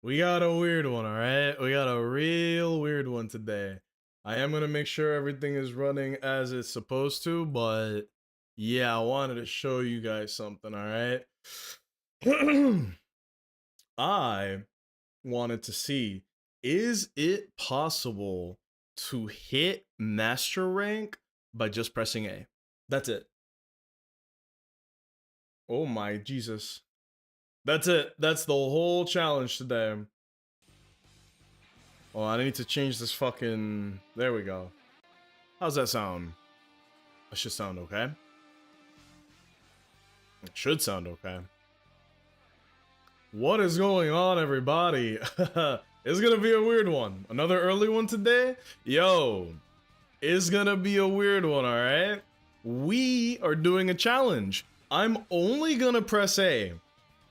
We got a weird one, all right? We got a real weird one today. I am going to make sure everything is running as it's supposed to, but yeah, I wanted to show you guys something, all right? I wanted to see, is it possible to hit master rank by just pressing A? That's it. Oh my Jesus. That's it. That's the whole challenge today. Oh, I need to change this fucking... There we go. How's that sound? That should sound okay. It should sound okay. What is going on, everybody? It's gonna be a weird one. Another early one today? Yo, it's gonna be a weird one, alright? We are doing a challenge. I'm only gonna press A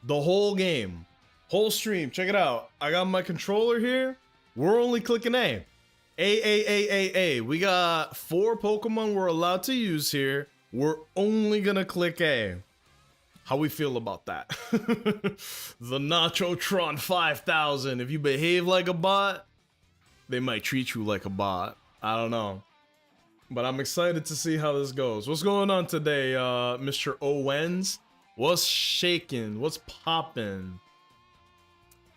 the whole game. Whole stream, check it out. I got my controller here. We're only clicking A. A. We got 4 Pokemon we're allowed to use here. We're only gonna click A. How we feel about that? The Nachotron 5000. If you behave like a bot, they might treat you like a bot. I don't know. But I'm excited to see how this goes. What's going on today, Mr. Owens? What's shaking? What's popping?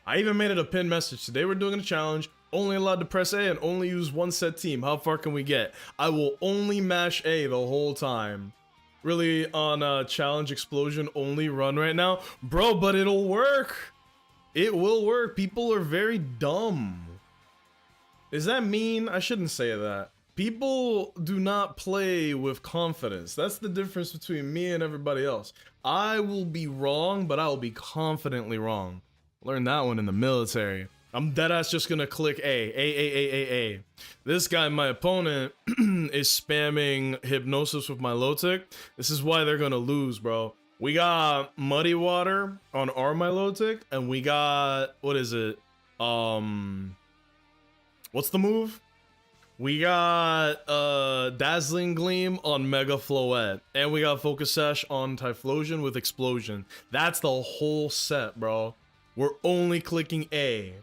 I even made it a pinned message. Today we're doing a challenge. Only allowed to press A and only use one set team. How far can we get? I will only mash A the whole time. Really on a challenge explosion only run right now? Bro, but it'll work. It will work. People are very dumb. Does that mean? I shouldn't say that. People do not play with confidence. That's the difference between me and everybody else. I will be wrong, but I will be confidently wrong. Learned that one in the military. I'm deadass just gonna click A. This guy, my opponent, is spamming Hypnosis with Milotic. This is why they're gonna lose, bro. We got Muddy Water on our Milotic, and we got, what is it? What's the move? We got Dazzling Gleam on Mega Floette, and we got Focus Sash on Typhlosion with Explosion. That's the whole set, bro. We're only clicking A.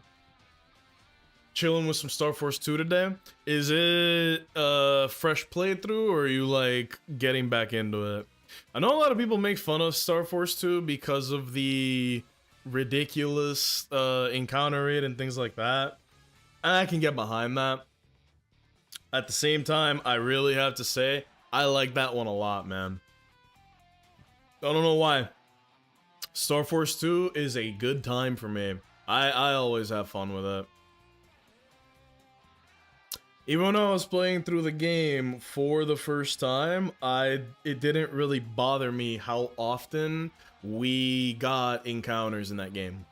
Chilling with some Star Force 2 today. Is it a fresh playthrough, or are you like getting back into it? I know a lot of people make fun of Star Force 2 because of the ridiculous encounter rate and things like that. And I can get behind that. At the same time, I really have to say, I like that one a lot, man. I don't know why. Star Force 2 is a good time for me. I always have fun with it. Even when I was playing through the game for the first time, it didn't really bother me how often we got encounters in that game.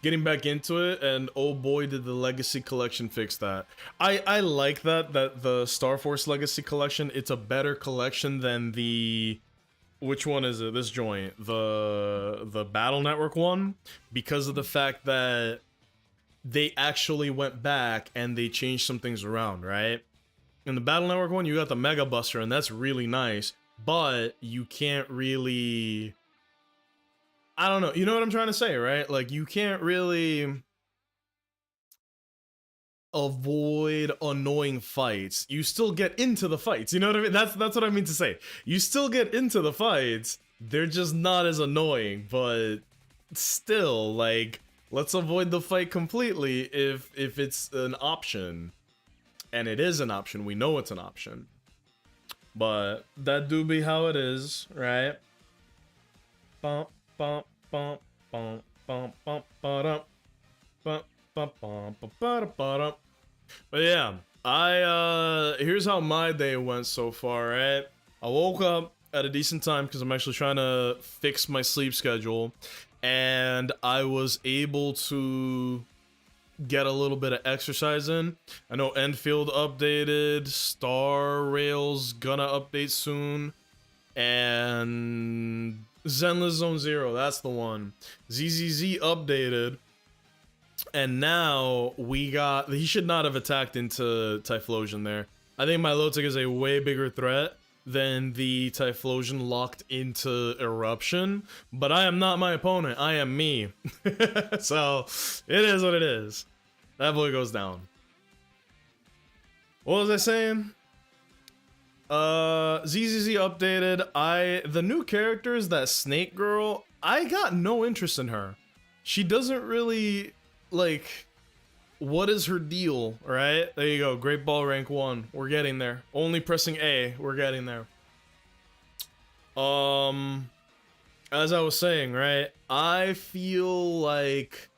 Getting back into it, and oh boy did the Legacy Collection fix that. I like that the Star Force Legacy Collection, it's a better collection than the... Which one is it? This joint. The Battle Network one? Because of the fact that they actually went back and they changed some things around, right? In the Battle Network one, you got the Mega Buster, and that's really nice, but you can't really... I don't know, you know what I'm trying to say, right? Like, you can't really avoid annoying fights. You still get into the fights, you know what I mean? That's what I mean to say. You still get into the fights, they're just not as annoying, but still, like, let's avoid the fight completely if it's an option. And it is an option, we know it's an option. But that do be how it is, right? Bump. But yeah, here's how my day went so far, right? I woke up at a decent time because I'm actually trying to fix my sleep schedule, and I was able to get a little bit of exercise in. I know Enfield updated, Star Rail's gonna update soon, and Zenless Zone Zero, that's the one. ZZZ updated, and now we got... He should not have attacked into Typhlosion there. I think Milotic is a way bigger threat then the Typhlosion locked into Eruption, but I am not my opponent, I am me. So, it is what it is. That boy goes down. What was I saying? ZZZ updated. The new characters, that Snake Girl, I got no interest in her. She doesn't really, like, what is her deal, right? There you go, Great Ball rank 1, we're getting there. Only pressing A, we're getting there. As I was saying, right, I feel like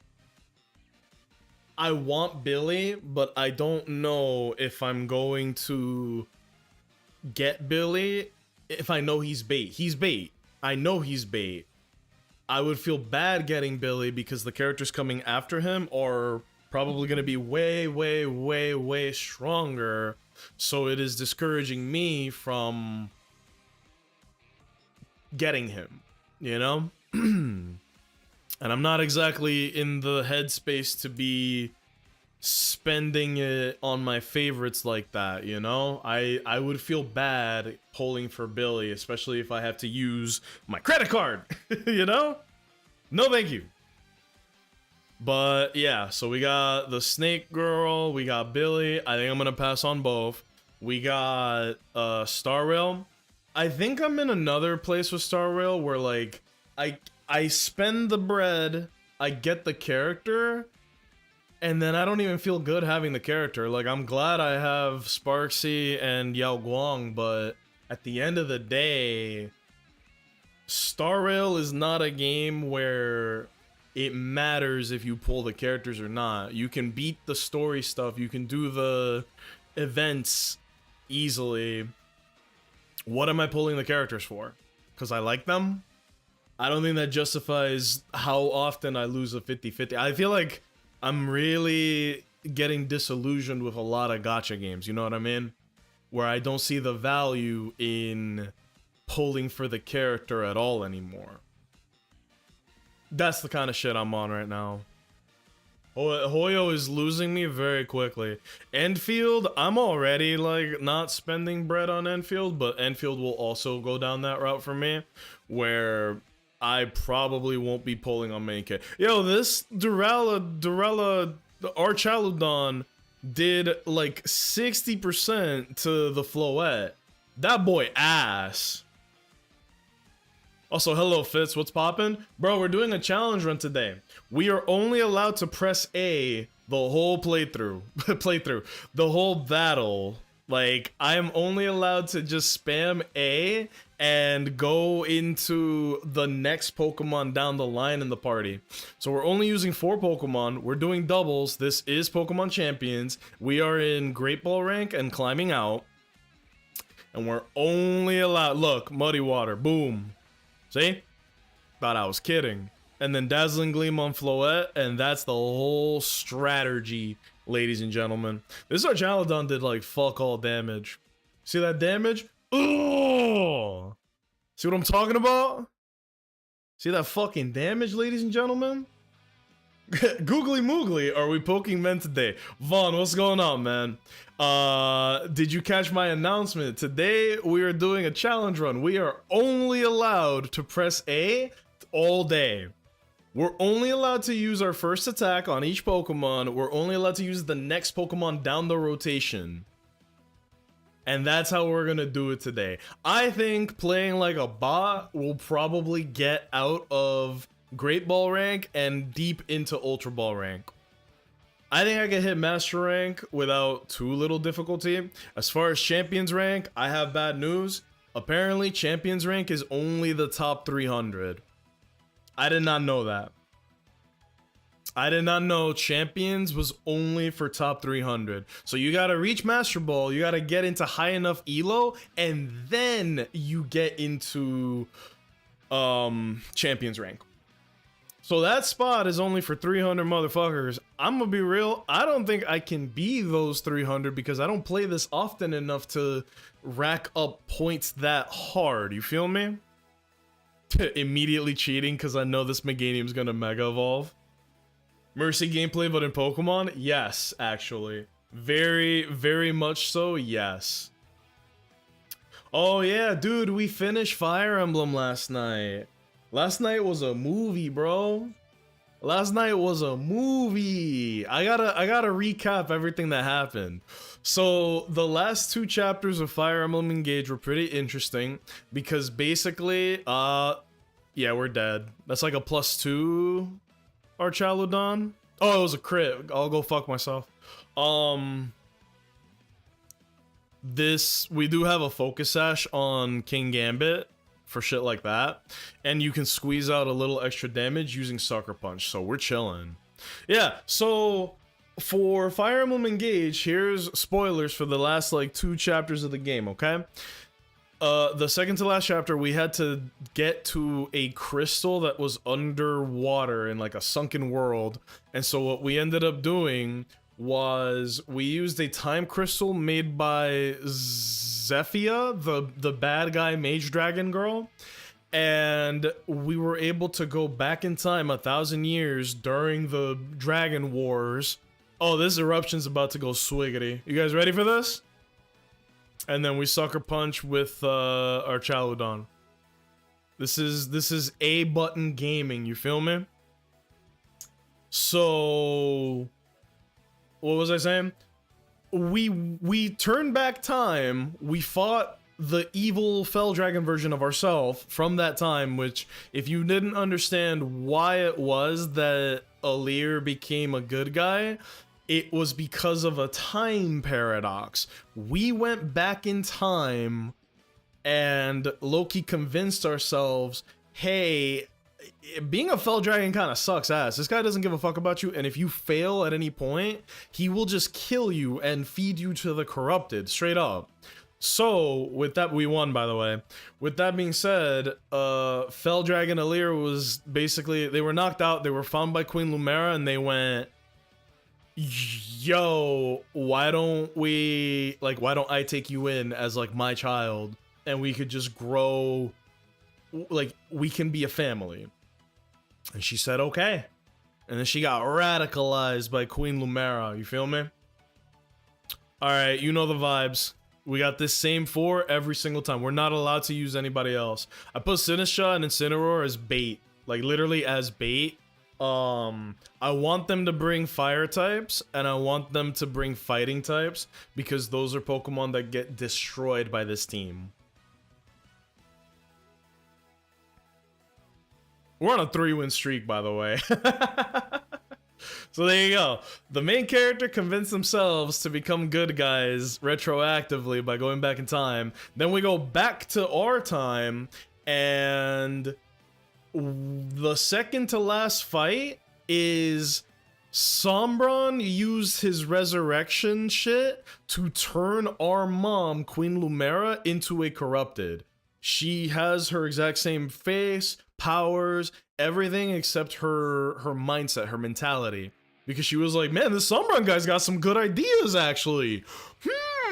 I want Billy, but I don't know if I'm going to get Billy if I know he's bait. He's bait. I know he's bait. I would feel bad getting Billy because the characters coming after him are probably going to be way, way, way, way stronger. So it is discouraging me from getting him, you know? And I'm not exactly in the headspace to be spending it on my favorites like that, you know? I would feel bad pulling for Billy, especially if I have to use my credit card, you know? No thank you. But yeah, so we got the Snake Girl, we got Billy. I think I'm gonna pass on both. We got Star Rail. I think I'm in another place with Star Rail where like I spend the bread, I get the character, and then I don't even feel good having the character. Like, I'm glad I have Sparksy and Yao Guang, but at the end of the day, Star Rail is not a game where it matters if you pull the characters or not. You can beat the story stuff, you can do the events easily. What am I pulling the characters for? Because I like them? I don't think that justifies how often I lose a 50-50. I feel like I'm really getting disillusioned with a lot of gacha games, you know what I mean? Where I don't see the value in pulling for the character at all anymore. That's the kind of shit I'm on right now. Hoyo is losing me very quickly. Enfield, I'm already like not spending bread on Enfield, but Enfield will also go down that route for me, where I probably won't be pulling on main K. Yo, this Durella, Archaludon did like 60% to the Floette. That boy ass. Also, hello Fitz, what's poppin'? Bro, we're doing a challenge run today. We are only allowed to press A the whole playthrough. The whole battle. Like, I am only allowed to just spam A and go into the next Pokemon down the line in the party. So we're only using 4 Pokemon. We're doing doubles. This is Pokemon Champions. We are in Great Ball rank and climbing out. And we're only allowed... Look, Muddy Water. Boom. See? Thought I was kidding. And then Dazzling Gleam on Floette, and that's the whole strategy, ladies and gentlemen. This Archaludon did like fuck all damage. See that damage? Oh! See what I'm talking about? See that fucking damage, ladies and gentlemen? Googly Moogly, are we poking men today? Vaughn, what's going on, man? Did you catch my announcement? Today we are doing a challenge run. We are only allowed to press A all day. We're only allowed to use our first attack on each Pokemon. We're only allowed to use the next Pokemon down the rotation. And that's how we're gonna do it today. I think playing like a bot will probably get out of Great Ball rank and deep into Ultra Ball rank. I think I can hit Master rank without too little difficulty. As far as Champions rank, I have bad news. Apparently, Champions rank is only the top 300. I did not know that. I did not know Champions was only for top 300. So you gotta reach Master Ball, you gotta get into high enough elo, and then you get into Champions rank. So that spot is only for 300 motherfuckers. I'm gonna be real, I don't think I can be those 300 because I don't play this often enough to rack up points that hard, you feel me? Immediately cheating because I know this Meganium's gonna Mega Evolve. Mercy gameplay, but in Pokemon? Yes, actually. Very, very much so, yes. Oh yeah, dude, we finished Fire Emblem last night. Last night was a movie, bro. Last night was a movie. I gotta recap everything that happened. So the last two chapters of Fire Emblem Engage were pretty interesting because basically, yeah, we're dead. That's like a +2 Archaludon. Oh, it was a crit. I'll go fuck myself. We do have a focus sash on King Gambit for shit like that, and you can squeeze out a little extra damage using Sucker Punch, so we're chilling. Yeah, so for Fire Emblem Engage, here's spoilers for the last like 2 chapters of the game, okay? The second to last chapter, we had to get to a crystal that was underwater in like a sunken world, and so what we ended up doing was we used a time crystal made by Zephia, the bad guy mage dragon girl, and we were able to go back in time 1,000 years during the Dragon Wars. Oh, this eruption's about to go swiggity. You guys ready for this? And then we Sucker Punch with our Chaludon. This is A button gaming, you feel me? So what was I saying? We turned back time. We fought the evil Fell Dragon version of ourselves from that time, which, if you didn't understand why it was that Alear became a good guy, it was because of a time paradox. We went back in time and Loki convinced ourselves, hey, being a Fell Dragon kind of sucks ass. This guy doesn't give a fuck about you, and if you fail at any point, he will just kill you and feed you to the corrupted, straight up. So, with that, we won, by the way. With that being said, Fell Dragon Alear was basically, they were knocked out, they were found by Queen Lumera, and they went, yo, why don't I take you in as, like, my child, and we could just grow, like, we can be a family. And she said, okay. And then she got radicalized by Queen Lumera, you feel me? Alright, you know the vibes. We got this same 4 every single time. We're not allowed to use anybody else. I put Sinistcha and Incineroar as bait. Like, literally as bait. I want them to bring fire types, and I want them to bring fighting types, because those are Pokemon that get destroyed by this team. We're on a 3-win streak, by the way. So there you go. The main character convinced themselves to become good guys retroactively by going back in time. Then we go back to our time, and the second to last fight is Sombron used his resurrection shit to turn our mom, Queen Lumera, into a corrupted. She has her exact same face, powers, everything except her mindset, her mentality. Because she was like, man, this Sombron guy's got some good ideas, actually.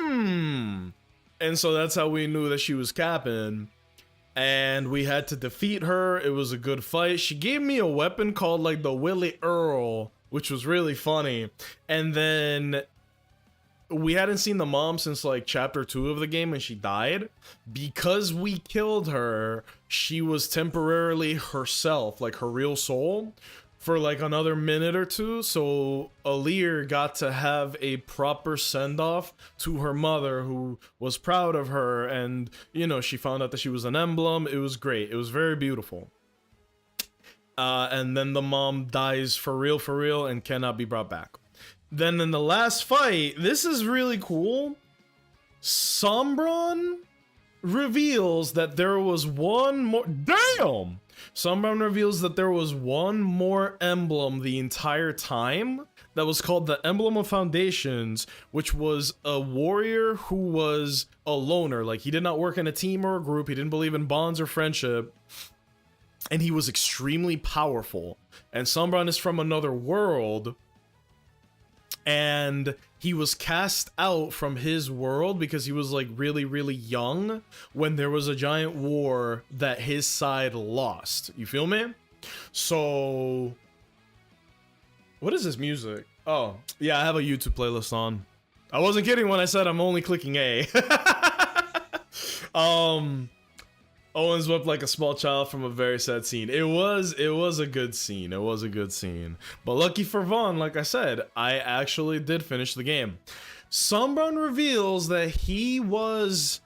And so that's how we knew that she was capping. And we had to defeat her. It was a good fight. She gave me a weapon called, like, the Willy Earl, which was really funny. And then we hadn't seen the mom since, like, chapter 2 of the game, and she died. Because we killed her, she was temporarily herself, like her real soul, for like another minute or 2. So Alear got to have a proper send-off to her mother, who was proud of her, and, you know, she found out that she was an emblem. It was great. It was very beautiful. And then the mom dies for real, and cannot be brought back. Then in the last fight, this is really cool. Sombron reveals that there was one more... Damn! Sombron reveals that there was one more emblem the entire time that was called the Emblem of Foundations, which was a warrior who was a loner. Like, he did not work in a team or a group. He didn't believe in bonds or friendship. And he was extremely powerful. And Sombron is from another world. And he was cast out from his world because he was, like, really, really young when there was a giant war that his side lost. You feel me? So, what is this music? Oh, yeah, I have a YouTube playlist on. I wasn't kidding when I said I'm only clicking A. Owens wept like a small child from a very sad scene. It was a good scene. It was a good scene. But lucky for Vaughn, like I said, I actually did finish the game. Sombron reveals that he was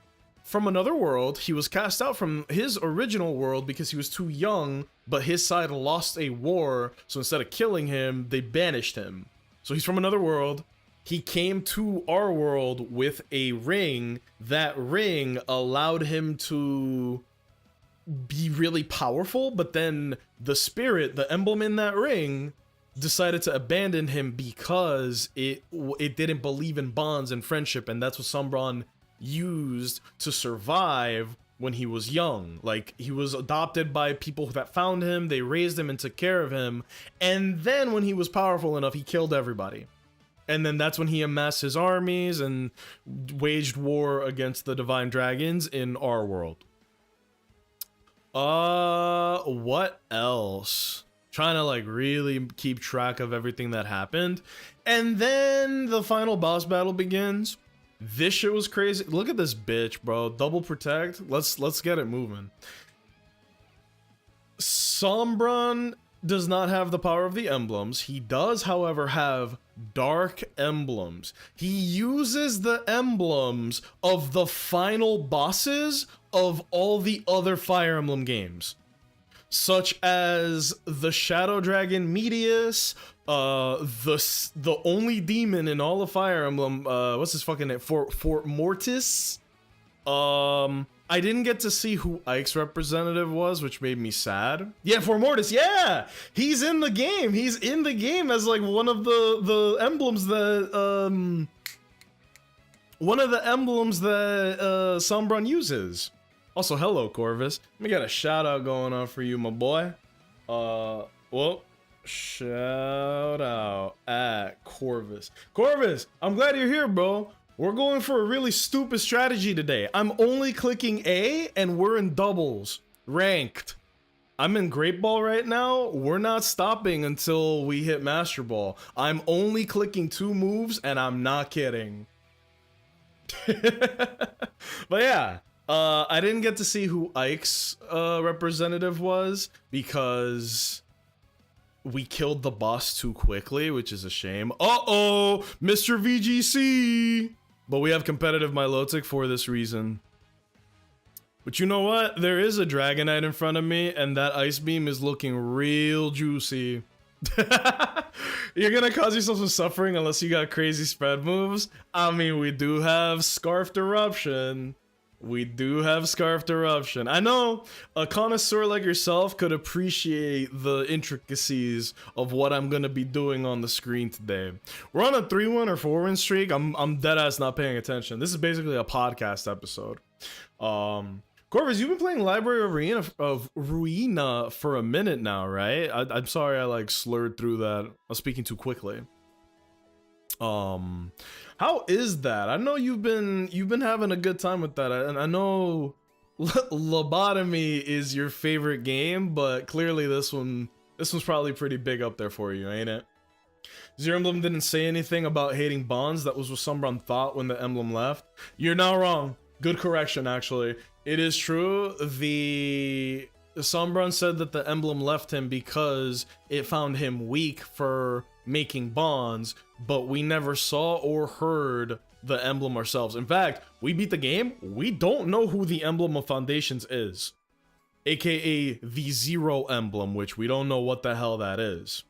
from another world. He was cast out from his original world because he was too young, but his side lost a war, so instead of killing him, they banished him. So he's from another world. He came to our world with a ring. That ring allowed him to be really powerful, but then the spirit, the emblem in that ring, decided to abandon him because it didn't believe in bonds and friendship, and that's what Sombron used to survive when he was young. Like, he was adopted by people that found him, they raised him and took care of him, and then when he was powerful enough, he killed everybody. And then that's when he amassed his armies and waged war against the Divine Dragons in our world. What else? Trying to like really keep track of everything that happened. And then the final boss battle begins. This shit was crazy. Look at this bitch, bro. Double protect. Let's get it moving. Sombron does not have the power of the emblems. He does, however, have dark emblems. He uses the emblems of the final bosses of all the other Fire Emblem games, such as the Shadow Dragon Medius, the only demon in all of Fire Emblem, what's his fucking name? Fort Mortis. I didn't get to see who Ike's representative was, which made me sad. Yeah, Fort Mortis, yeah! He's in the game! He's in the game as like one of the emblems that, Sombron uses. Also, hello, Corvus. Let me get a shout out going on for you, my boy. Well, shout out at Corvus. Corvus, I'm glad you're here, bro. We're going for a really stupid strategy today. I'm only clicking A and we're in doubles. Ranked. I'm in Great Ball right now. We're not stopping until we hit Master Ball. I'm only clicking 2 moves and I'm not kidding. But yeah. I didn't get to see who Ike's representative was because we killed the boss too quickly, which is a shame. Uh-oh, Mr. VGC! But we have competitive Milotic for this reason. But you know what? There is a Dragonite in front of me, and that Ice Beam is looking real juicy. You're gonna cause yourself some suffering unless you got crazy spread moves. I mean, we do have Scarfed Eruption. We do have Scarfed Eruption. I know a connoisseur like yourself could appreciate the intricacies of what I'm gonna be doing on the screen today. We're on a 3-win or 4-win streak. I'm deadass not paying attention. This is basically a podcast episode. Corvus, you've been playing Library of Ruina for a minute now, right? I'm sorry I like slurred through that. I was speaking too quickly. How is that? I know you've been having a good time with that, and I know Lobotomy is your favorite game, but clearly this one's probably pretty big up there for you, ain't it? Zero Emblem didn't say anything about hating bonds. That was what Sombron thought when the emblem left. You're not wrong. Good correction, actually. It is true. The Sombron said that the emblem left him because it found him weak for making bonds, but we never saw or heard the emblem ourselves. In fact, we beat the game. We don't know who the emblem of Foundations is, aka the Zero emblem, which we don't know what the hell that is.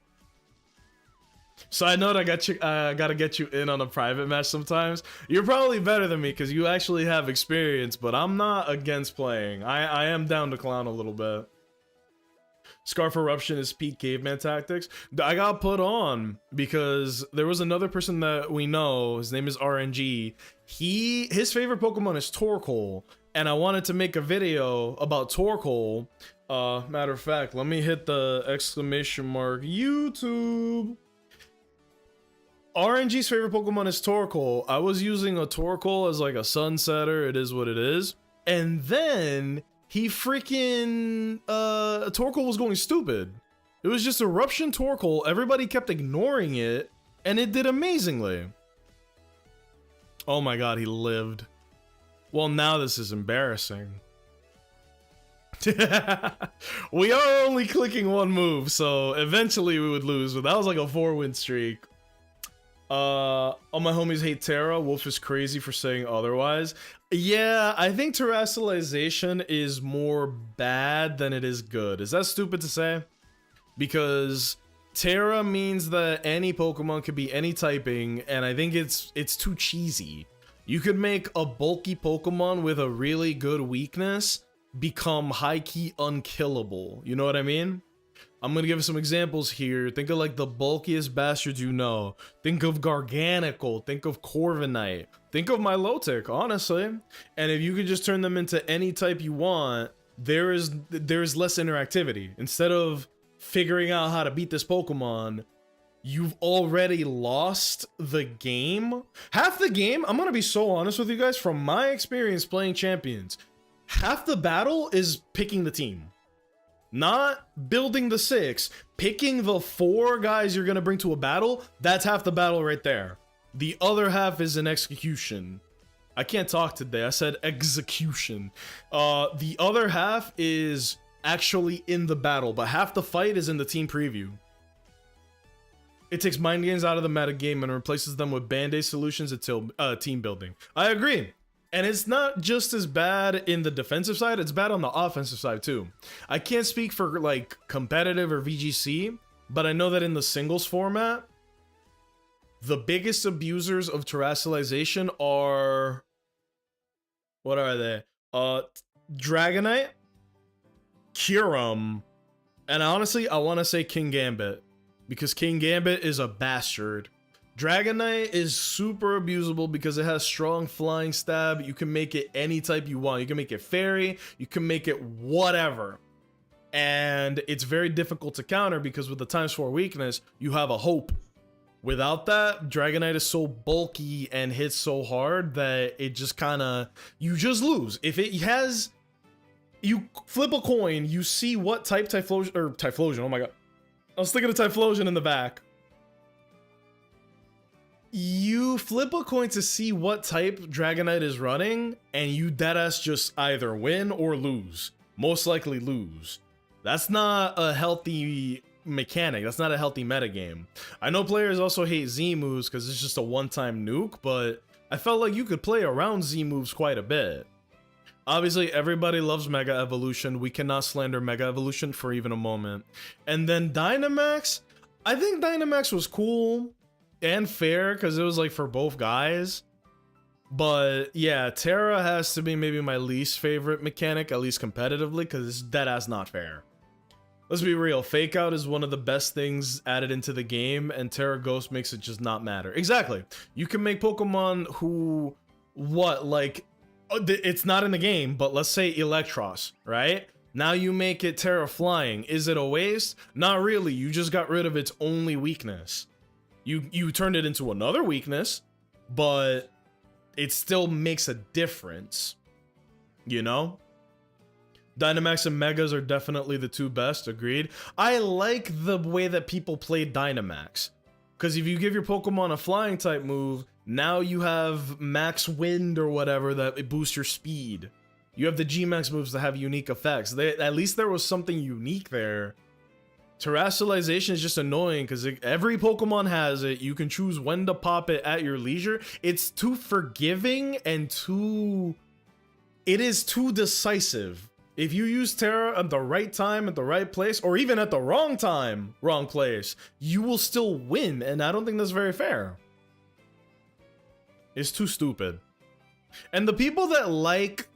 Side note, I gotta get you in on a private match sometimes. You're probably better than me because you actually have experience, but I'm not against playing. I am down to clown a little bit. Scarf Eruption is peak caveman tactics. I got put on because there was another person that we know. His name is RNG. His favorite Pokemon is Torkoal, and I wanted to make a video about Torkoal. Matter of fact, let me hit the exclamation mark YouTube. RNG's favorite Pokemon is Torkoal. I was using a Torkoal as like a sunsetter. It is what it is. And then he freaking Torkoal was going stupid. It was just Eruption Torkoal. Everybody kept ignoring it, and it did amazingly. Oh my god, he lived. Well, now this is embarrassing. We are only clicking one move, so eventually we would lose, but that was like a 4-win streak. All my homies hate Terra. Wolf is crazy for saying otherwise. Yeah, I think terrestrialization is more bad than it is good. Is that stupid to say? Because Terra means that any Pokemon could be any typing, and I think it's too cheesy. You could make a bulky Pokemon with a really good weakness become high-key unkillable. You know what I mean? I'm gonna give you some examples here. Think of like the bulkiest bastards you know. Think of Garganical. Think of Corviknight. Think of Milotic, honestly. And if you could just turn them into any type you want, there's less interactivity. Instead of figuring out how to beat this Pokemon, you've already lost the game. Half the game, I'm gonna be so honest with you guys, from my experience playing Champions, half the battle is picking the team. Not building the 6, picking the 4 guys you're gonna bring to a battle, that's half the battle right there. The other half is an execution. I can't talk today, I said execution. The other half is actually in the battle, but half the fight is in the team preview. It takes mind games out of the meta game and replaces them with band-aid solutions until team building. I agree. And it's not just as bad in the defensive side, it's bad on the offensive side too. I can't speak for like competitive or VGC, but I know that in the singles format, the biggest abusers of terrestrialization are... what are they? Dragonite, Kyurem, and honestly, I want to say King Gambit, because King Gambit is a bastard. Dragonite is super abusable because it has strong flying stab. You can make it any type you want. You can make it fairy, you can make it whatever. And it's very difficult to counter because with the ×4 weakness, you have a hope. Without that, Dragonite is so bulky and hits so hard that it just kind of, you just lose. If it has, you flip a coin, you see what type Typhlosion, oh my god. I was thinking of Typhlosion in the back. You flip a coin to see what type Dragonite is running, and you deadass just either win or lose. Most likely lose. That's not a healthy mechanic. That's not a healthy metagame. I know players also hate Z moves because it's just a one-time nuke, but I felt like you could play around Z moves quite a bit. Obviously, everybody loves Mega Evolution. We cannot slander Mega Evolution for even a moment. And then Dynamax, I think Dynamax was cool and fair because it was like for both guys. But yeah, Terra has to be maybe my least favorite mechanic, at least competitively, because it's deadass not fair. Let's be real, Fake Out is one of the best things added into the game, and Terra Ghost makes it just not matter. Exactly. You can make Pokemon who, it's not in the game, but let's say Electros, right? Now you make it Terra Flying. Is it a waste? Not really, you just got rid of its only weakness. You turned it into another weakness, but it still makes a difference, you know? Dynamax and Megas are definitely the two best, agreed. I like the way that people play Dynamax, because if you give your Pokemon a flying type move, now you have Max Wind or whatever that it boosts your speed. You have the G-Max moves that have unique effects. At least there was something unique there. Terrestrialization is just annoying because every Pokemon has it. You can choose when to pop it at your leisure. It's too forgiving and it is too decisive. If you use Terra at the right time, at the right place, or even at the wrong time, wrong place, you will still win, and I don't think that's very fair. It's too stupid. And the people that like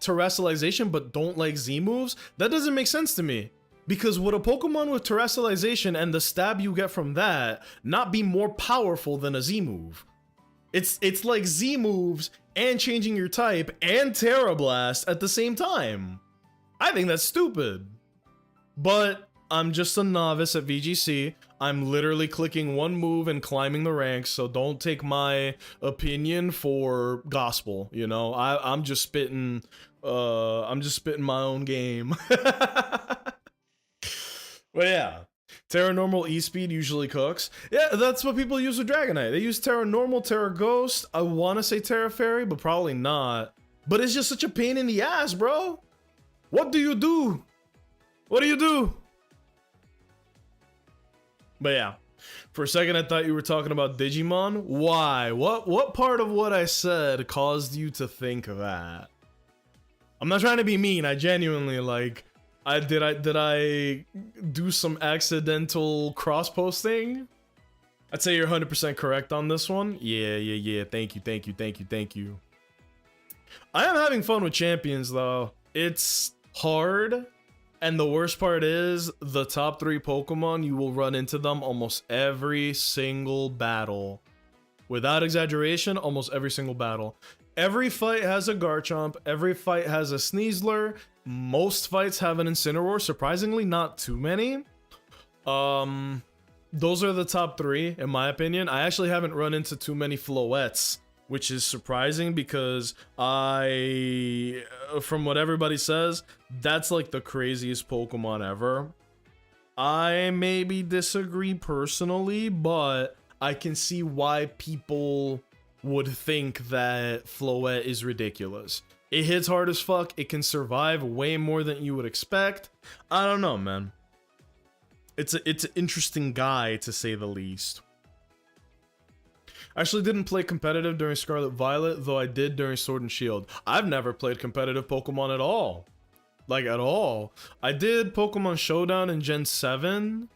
terrestrialization but don't like Z moves, that doesn't make sense to me. Because would a Pokemon with terrestrialization and the stab you get from that not be more powerful than a Z move? It's like Z moves and changing your type and Terra Blast at the same time. I think that's stupid. But I'm just a novice at VGC. I'm literally clicking one move and climbing the ranks, so don't take my opinion for gospel, you know? I'm just spitting my own game. But yeah, Terra Normal E-Speed usually cooks. Yeah, that's what people use with Dragonite. They use Terra Normal, Terra Ghost. I want to say Terra Fairy, but probably not. But it's just such a pain in the ass, bro. What do you do? What do you do? But yeah, for a second I thought you were talking about Digimon. Why? What part of what I said caused you to think of that? I'm not trying to be mean. I genuinely like. Did I do some accidental cross posting? I'd say you're 100% correct on this one. Yeah. Thank you. I am having fun with Champions though. It's hard, and the worst part is the top 3 Pokemon, you will run into them almost every single battle. Without exaggeration, almost every single battle. Every fight has a Garchomp, every fight has a Sneasler, most fights have an Incineroar, surprisingly not too many. Those are the top 3 in my opinion. I actually haven't run into too many Floettes, which is surprising because from what everybody says, that's like the craziest Pokemon ever. I maybe disagree personally, but I can see why people would think that Floette is ridiculous. It hits hard as fuck. It can survive way more than you would expect. I don't know, man. It's an interesting guy, to say the least. I actually didn't play competitive during Scarlet Violet, though I did during Sword and Shield. I've never played competitive Pokemon at all. Like, at all. I did Pokemon Showdown in Gen 7.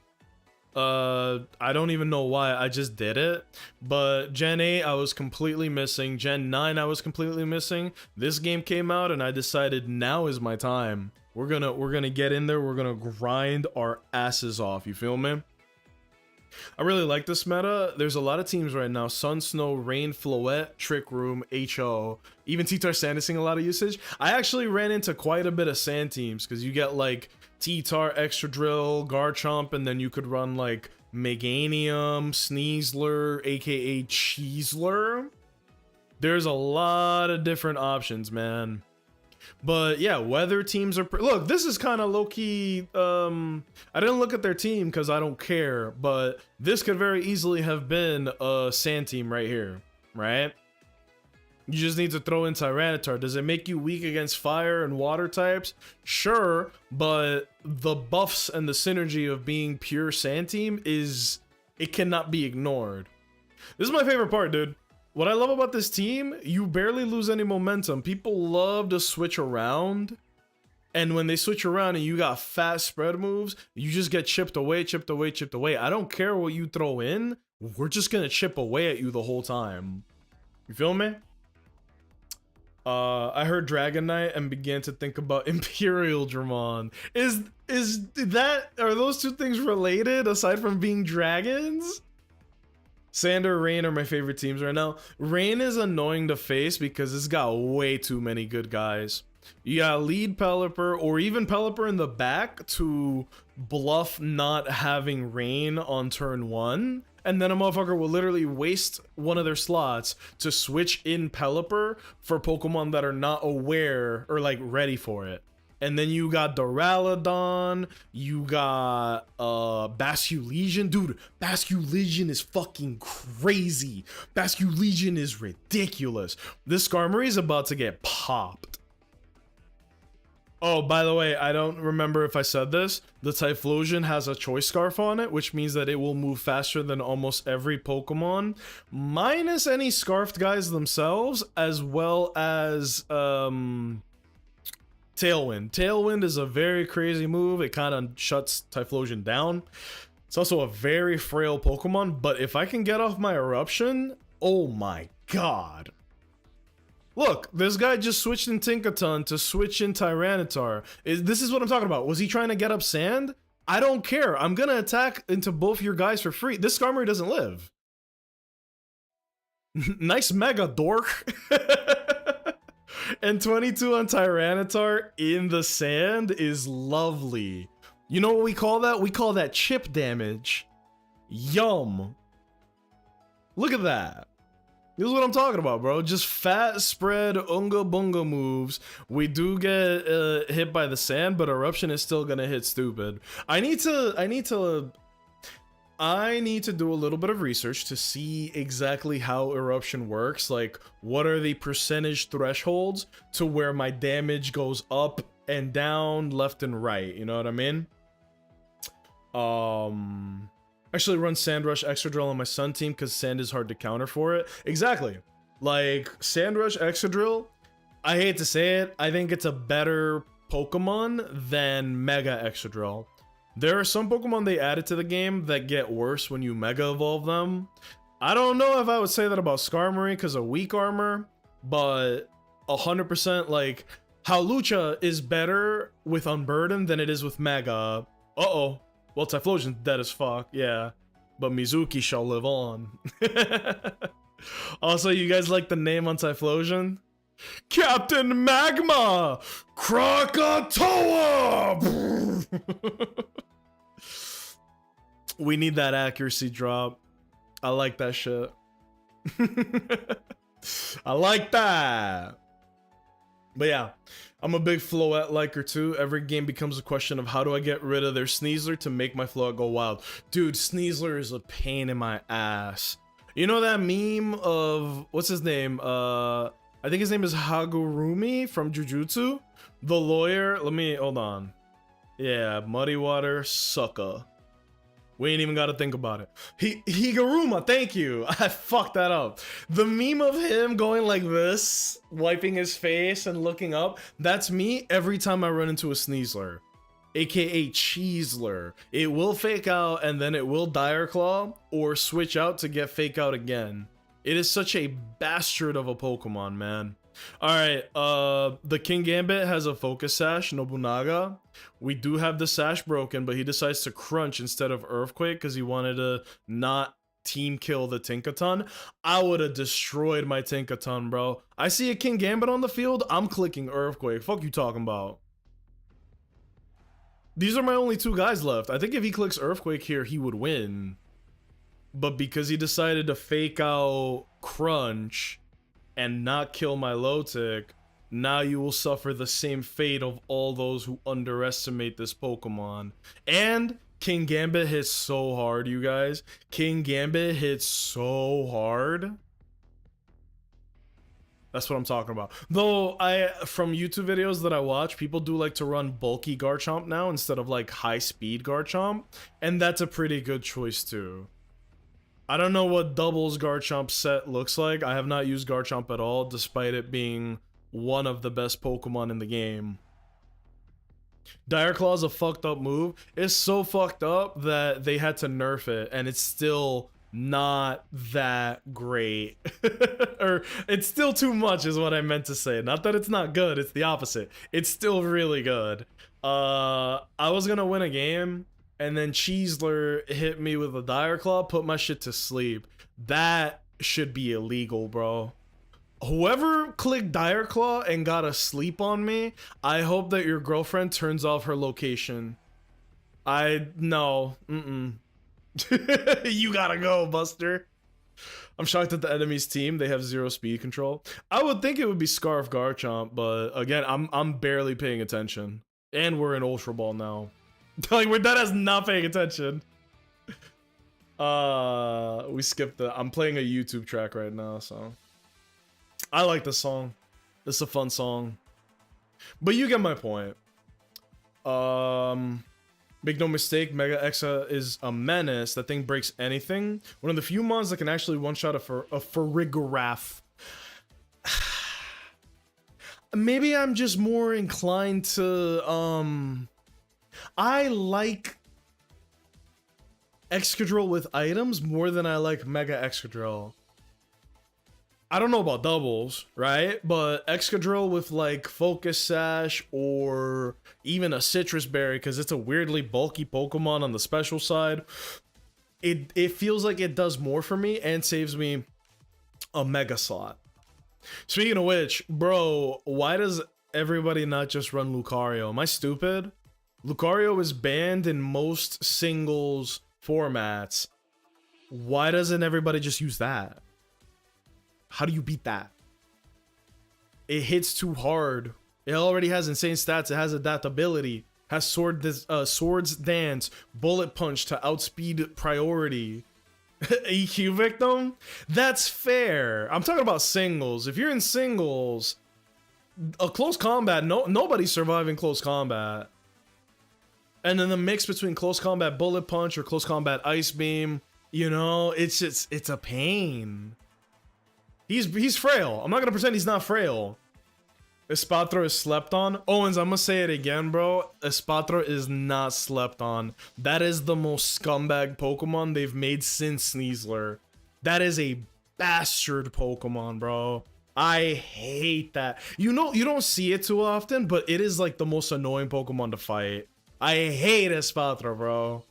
I don't even know why, I just did it. But Gen 8 I was completely missing. Gen 9 I was completely missing. This game came out and I decided now is my time. We're gonna get in there, we're gonna grind our asses off, you feel me? I really like this meta. There's a lot of teams right now. Sun, Snow, Rain, Floette, Trick Room, HO. Even T-Tar Sand is seeing a lot of usage. I actually ran into quite a bit of Sand teams because you get like T-Tar, Extra Drill, Garchomp, and then you could run like Meganium, Sneasler, aka Cheesler. There's a lot of different options, man. But yeah, weather teams are look, this is kind of low-key. I didn't look at their team because I don't care, but this could very easily have been a Sand team right here, right? You just need to throw in Tyranitar. Does it make you weak against fire and water types? Sure, but the buffs and the synergy of being pure Sand team it cannot be ignored. This is my favorite part, dude. What I love about this team, you barely lose any momentum. People love to switch around, and when they switch around and you got fast spread moves, you just get chipped away. I don't care what you throw in, we're just gonna chip away at you the whole time. You feel me? I heard Dragonite and began to think about Imperial Dramon. Are those two things related aside from being dragons? Sand or Rain are my favorite teams right now. Rain is annoying to face because it's got way too many good guys. You gotta lead Pelipper or even Pelipper in the back to bluff not having Rain on turn 1. And then a motherfucker will literally waste one of their slots to switch in Pelipper for Pokemon that are not aware or like ready for it. And then you got Duraludon, you got Basculegion. Dude, Basculegion is fucking crazy. Basculegion is ridiculous. This Skarmory is about to get popped. Oh, by the way, I don't remember if I said this. The Typhlosion has a Choice Scarf on it, which means that it will move faster than almost every Pokemon, minus any Scarfed guys themselves, as well as Tailwind. Tailwind is a very crazy move. It kind of shuts Typhlosion down. It's also a very frail Pokemon, but if I can get off my Eruption, oh my god. Look, this guy just switched in Tinkaton to switch in Tyranitar. This is what I'm talking about. Was he trying to get up Sand? I don't care. I'm gonna attack into both your guys for free. This Skarmory doesn't live. Nice Mega Dork. And 22 on Tyranitar in the Sand is lovely. You know what we call that? We call that chip damage. Yum. Look at that. This is what I'm talking about, bro. Just fat spread unga bunga moves. We do get hit by the Sand, but Eruption is still gonna hit stupid. I need to I need to do a little bit of research to see exactly how eruption works. Like, what are the percentage thresholds to where my damage goes up and down, left and right? You know what I mean? Actually run Sand Rush Excadrill on my Sun team because Sand is hard to counter for it. Exactly. Like, Sand Rush Excadrill, I hate to say it, I think it's a better Pokemon than Mega Excadrill. There are some Pokemon they added to the game that get worse when you Mega Evolve them. I don't know if I would say that about Skarmory because of weak armor, but 100% like, Hawlucha is better with Unburden than it is with Mega. Uh-oh. Well, Typhlosion's dead as fuck, yeah. But Mizuki shall live on. Also, you guys like the name on Typhlosion? Captain Magma! Krakatoa! We need that accuracy drop. I like that shit. I like that. But yeah, I'm a big Floette liker too. Every game becomes a question of how do I get rid of their Sneasler to make my Floette go wild. Dude, Sneasler is a pain in my ass. You know that meme of, what's his name? I think his name is Hagurumi from Jujutsu? The lawyer, hold on. Yeah, Muddy Water Sucker. We ain't even gotta think about it. Higuruma, thank you. I fucked that up. The meme of him going like this, wiping his face and looking up, that's me every time I run into a Sneasler. AKA Cheesler. It will fake out and then it will Dire Claw or switch out to get fake out again. It is such a bastard of a Pokemon, man. Alright, the King Gambit has a Focus Sash, Nobunaga. We do have the Sash broken, but he decides to Crunch instead of Earthquake because he wanted to not team kill the Tinkaton. I would have destroyed my Tinkaton, bro. I see a King Gambit on the field, I'm clicking Earthquake. Fuck you talking about? These are my only two guys left. I think if he clicks Earthquake here, he would win. But because he decided to fake out Crunch and not kill my Lotic, now you will suffer the same fate of all those who underestimate this Pokemon. And King Gambit hits so hard, you guys. King Gambit hits so hard. That's what I'm talking about. Though, from YouTube videos that I watch, people do like to run bulky Garchomp now instead of like high-speed Garchomp. And that's a pretty good choice too. I don't know what doubles Garchomp set looks like. I have not used Garchomp at all, despite it being one of the best Pokemon in the game. Dire Claw is a fucked up move. It's so fucked up that they had to nerf it, and it's still not that great. Or it's still too much is what I meant to say. Not that it's not good, it's the opposite. It's still really good. I was gonna win a game, and then Cheesler hit me with a Dire Claw, put my shit to sleep. That should be illegal, bro. Whoever clicked Dire Claw and got a sleep on me, I hope that your girlfriend turns off her location. No. You gotta go, Buster. I'm shocked at the enemy's team. They have 0 speed control. I would think it would be Scarf Garchomp, but again, I'm barely paying attention. And we're in Ultra Ball now. Like, we're dead as not paying attention. We skipped the. I'm playing a YouTube track right now, so I like the song. It's a fun song. But you get my point. Make no mistake, Mega Exa is a menace. That thing breaks anything. One of the few mons that can actually one-shot a Farigiraf. Maybe I'm just more inclined to, I like Excadrill with items more than I like Mega Excadrill. I don't know about doubles, right? But Excadrill with like Focus Sash or even a Citrus Berry, because it's a weirdly bulky Pokemon on the special side, it feels like it does more for me and saves me a Mega slot. Speaking of which, bro, why does everybody not just run Lucario? Am I stupid? Lucario is banned in most singles formats. Why doesn't everybody just use that? How do you beat that? It hits too hard. It already has insane stats. It has adaptability. has swords dance, bullet punch to outspeed priority. EQ victim? That's fair. I'm talking about singles. If you're in singles, a close combat, nobody's surviving close combat. And then the mix between close combat bullet punch or close combat ice beam, you know, it's a pain. He's frail. I'm not gonna pretend he's not frail. Espatro is slept on. Owens, I'm gonna say it again, bro. Espatro is not slept on. That is the most scumbag Pokemon they've made since Sneasler. That is a bastard Pokemon, bro. I hate that. You know, you don't see it too often, but it is like the most annoying Pokemon to fight. I hate Espatro, bro.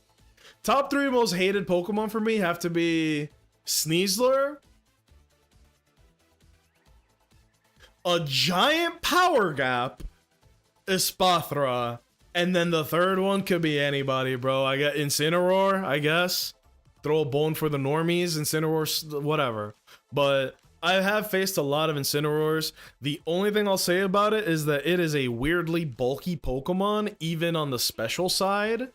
Top 3 most hated Pokemon for me have to be Sneasler, a giant power gap, Espathra, and then the third one could be anybody, bro. I got Incineroar, I guess. Throw a bone for the normies, Incineroar, whatever. But I have faced a lot of Incineroars. The only thing I'll say about it is that it is a weirdly bulky Pokemon, even on the special side.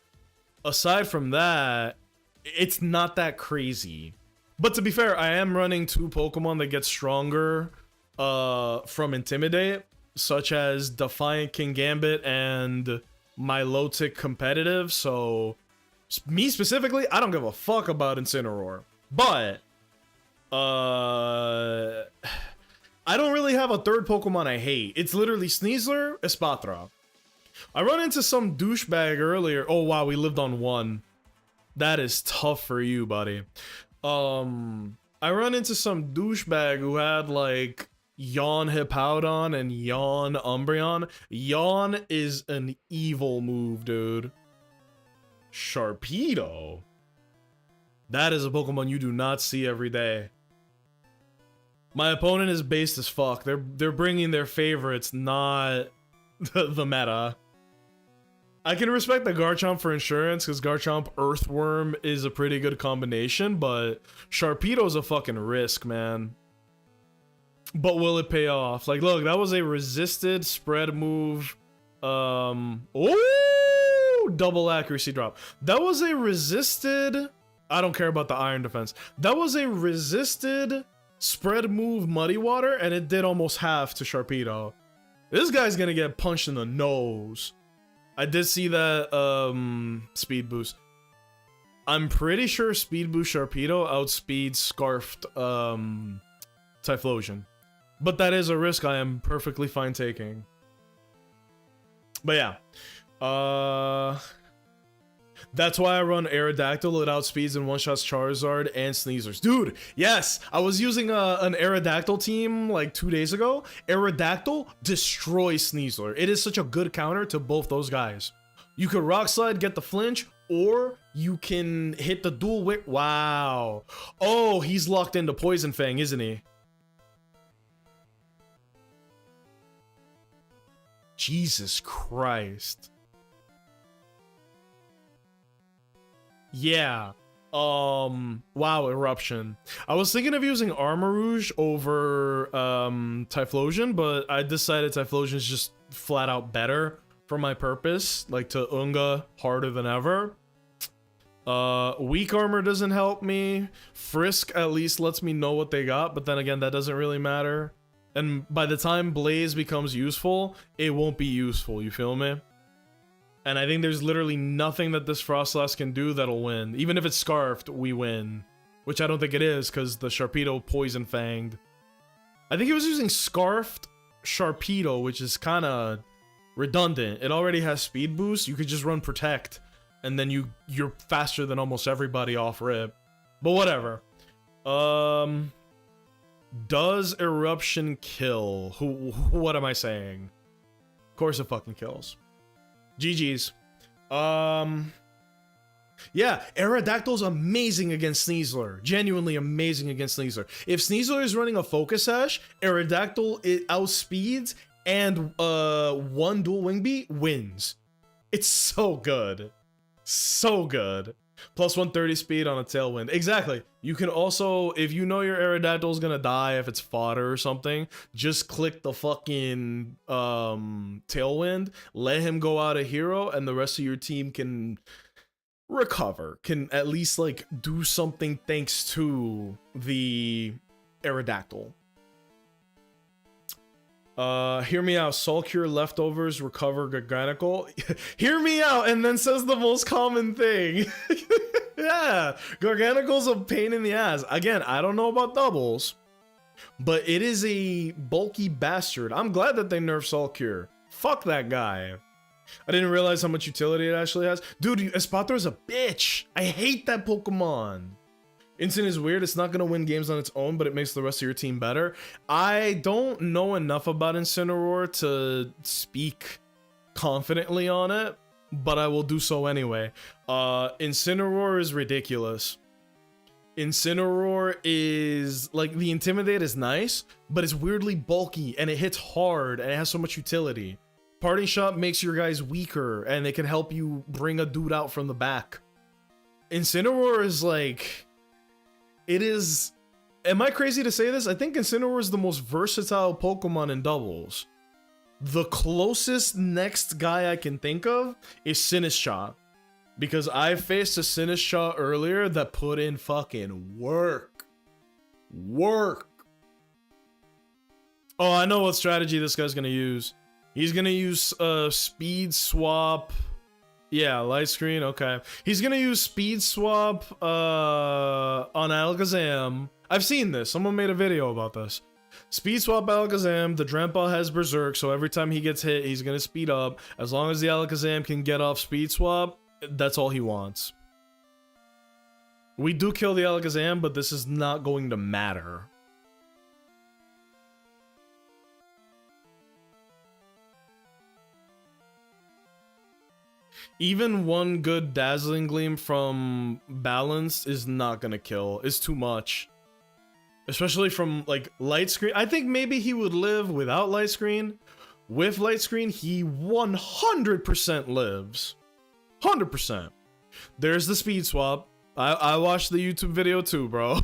Aside from that, it's not that crazy. But to be fair, I am running 2 Pokemon that get stronger from Intimidate, such as Defiant Kingambit and Milotic Competitive. So me specifically, I don't give a fuck about Incineroar. But I don't really have a third Pokemon I hate. It's literally Sneasler, Espathra. I run into some douchebag earlier. Oh wow, we lived on 1. That is tough for you, buddy. I run into some douchebag who had like Yawn Hippowdon and Yawn Umbreon. Yawn is an evil move, dude. Sharpedo. That is a Pokemon you do not see every day. My opponent is based as fuck. They're bringing their favorites, not the meta. I can respect the Garchomp for insurance, because Garchomp Earthworm is a pretty good combination, but Sharpedo's a fucking risk, man. But will it pay off? Like, look, that was a resisted spread move. Oh, double accuracy drop. That was a resisted... I don't care about the iron defense. That was a resisted spread move Muddy Water, and it did almost half to Sharpedo. This guy's gonna get punched in the nose. I did see that speed boost. I'm pretty sure speed boost Sharpedo outspeeds Scarfed Typhlosion. But that is a risk I am perfectly fine taking. But yeah. That's why I run Aerodactyl. It outspeeds and one-shots Charizard and Sneasers. Dude, yes! I was using an Aerodactyl team like 2 days ago. Aerodactyl destroys Sneasler. It is such a good counter to both those guys. You could Rock Slide, get the flinch, or you can hit the dual whip. Wow. Oh, he's locked into Poison Fang, isn't he? Jesus Christ. Yeah. Wow, Eruption. I was thinking of using Armarouge over Typhlosion, but I decided Typhlosion is just flat out better for my purpose, like to Unga harder than ever. Weak Armor doesn't help me. Frisk at least lets me know what they got, but then again, that doesn't really matter. And by the time Blaze becomes useful, it won't be useful, you feel me? And I think there's literally nothing that this Froslass can do that'll win. Even if it's Scarfed, we win. Which I don't think it is, because the Sharpedo Poison Fanged. I think he was using Scarfed Sharpedo, which is kind of redundant. It already has Speed Boost. You could just run Protect, and then you're faster than almost everybody off rip. But whatever. Does Eruption kill? What am I saying? Of course it fucking kills. GG's. Yeah, Aerodactyl's amazing against Sneasler. Genuinely amazing against Sneasler. If Sneasler is running a Focus Sash, Aerodactyl it outspeeds and one dual wing beat wins. It's so good. So good. Plus 130 speed on a Tailwind. Exactly. You can also, if you know your Aerodactyl's gonna die if it's fodder or something, just click the fucking Tailwind, let him go out a hero, and the rest of your team can recover, can at least like do something thanks to the Aerodactyl. Hear me out. Soul Cure leftovers recover Garganical. Hear me out, and then says the most common thing. Yeah, Garganical's a pain in the ass. Again, I don't know about doubles, but it is a bulky bastard. I'm glad that they nerfed Soul Cure. Fuck that guy. I didn't realize how much utility it actually has. Dude, Espathra is a bitch. I hate that Pokemon. Instant is weird. It's not going to win games on its own, but it makes the rest of your team better. I don't know enough about Incineroar to speak confidently on it, but I will do so anyway. Incineroar is ridiculous. Incineroar is, like, the Intimidate is nice, but it's weirdly bulky, and it hits hard, and it has so much utility. Parting Shot makes your guys weaker, and they can help you bring a dude out from the back. Incineroar is, like... It is... Am I crazy to say this? I think Incineroar is the most versatile Pokemon in doubles. The closest next guy I can think of is Sinistcha. Because I faced a Sinistcha earlier that put in fucking work. Oh, I know what strategy this guy's gonna use. He's gonna use Speed Swap... Yeah, light screen, okay. He's gonna use Speed Swap on Alakazam. I've seen this, someone made a video about this. Speed Swap Alakazam, the Drampa has Berserk, so every time he gets hit, he's gonna speed up. As long as the Alakazam can get off Speed Swap, that's all he wants. We do kill the Alakazam, but this is not going to matter. Even one good Dazzling Gleam from Balanced is not gonna kill. It's too much. Especially from, like, Light Screen. I think maybe he would live without Light Screen. With Light Screen, he 100% lives. 100%. There's the Speed Swap. I watched the YouTube video too, bro.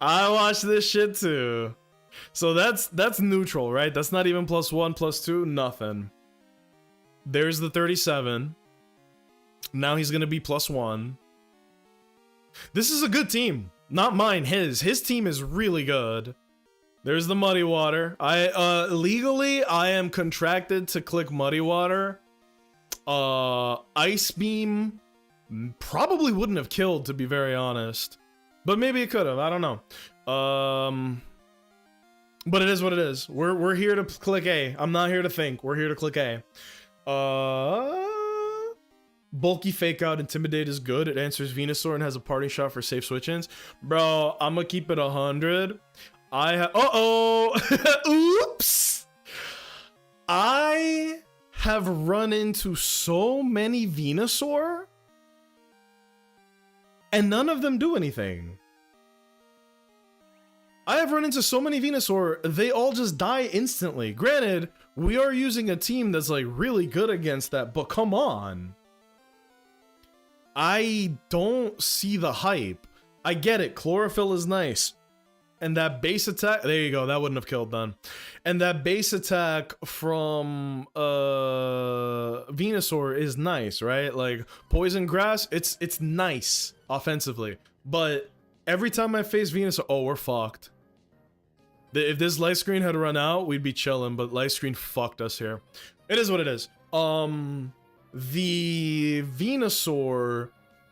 I watched this shit too. So that's neutral, right? That's not even +1, +2, nothing. There's the 37. Now he's gonna be +1. This is a good team. Not mine, his. His team is really good. There's the Muddy Water. Legally, I am contracted to click Muddy Water. Ice Beam probably wouldn't have killed, to be very honest. But maybe it could have, I don't know. But it is what it is. We're here to click A. I'm not here to think. We're here to click A. Bulky Fake Out Intimidate is good. It answers Venusaur and has a Parting Shot for safe switch-ins. Bro, I'm gonna keep it 100. Oops! I have run into so many Venusaur, and none of them do anything. I have run into so many Venusaur, they all just die instantly. Granted, we are using a team that's like really good against that, but come on. I don't see the hype. I get it, Chlorophyll is nice. And that base attack, there you go, that wouldn't have killed then. And that base attack from Venusaur is nice, right? Like Poison Grass, it's nice offensively. But every time I face Venusaur, oh, we're fucked. If this Light Screen had run out, we'd be chilling, but Light Screen fucked us here. It is what it is. The Venusaur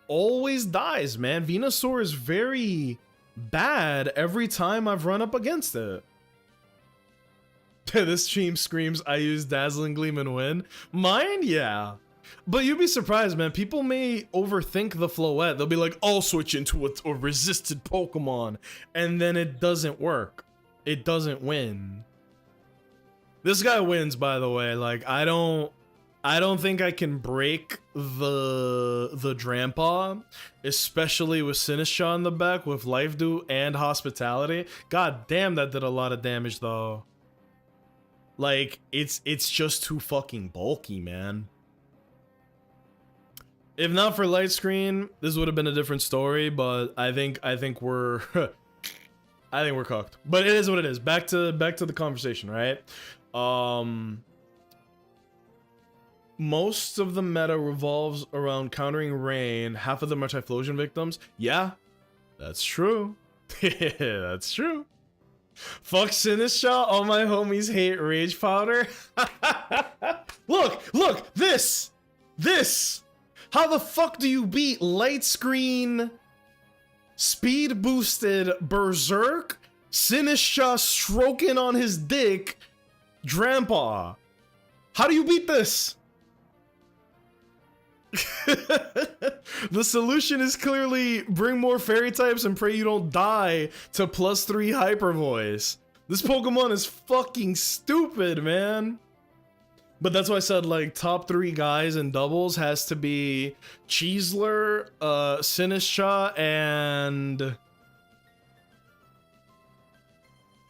always dies, man. Venusaur is very bad every time I've run up against it. This stream screams, I use Dazzling Gleam and win. Mine? Yeah. But you'd be surprised, man. People may overthink the Floette. They'll be like, I'll switch into a resisted Pokemon. And then it doesn't work. It doesn't win. This guy wins, by the way. Like, I don't think I can break the Drampa, especially with Sinistcha in the back with Life Dew and Hospitality. God damn, that did a lot of damage though. Like, it's just too fucking bulky, man. If not for light screen, this would have been a different story, but I think we're I think we're cooked. But it is what it is. Back to the conversation, right? Most of the meta revolves around countering rain. Half of them are Typhlosion victims. Yeah, that's true. That's true. Fuck Sinistra. All my homies hate Rage Powder. Look, this. How the fuck do you beat light screen, speed boosted Berserk, Sinistra stroking on his dick, Drampa? How do you beat this? The solution is clearly bring more fairy types and pray you don't die to +3 hyper voice. This Pokemon is fucking stupid, man. But that's why I said, like, top 3 guys in doubles has to be Cheesler, Sinistra, and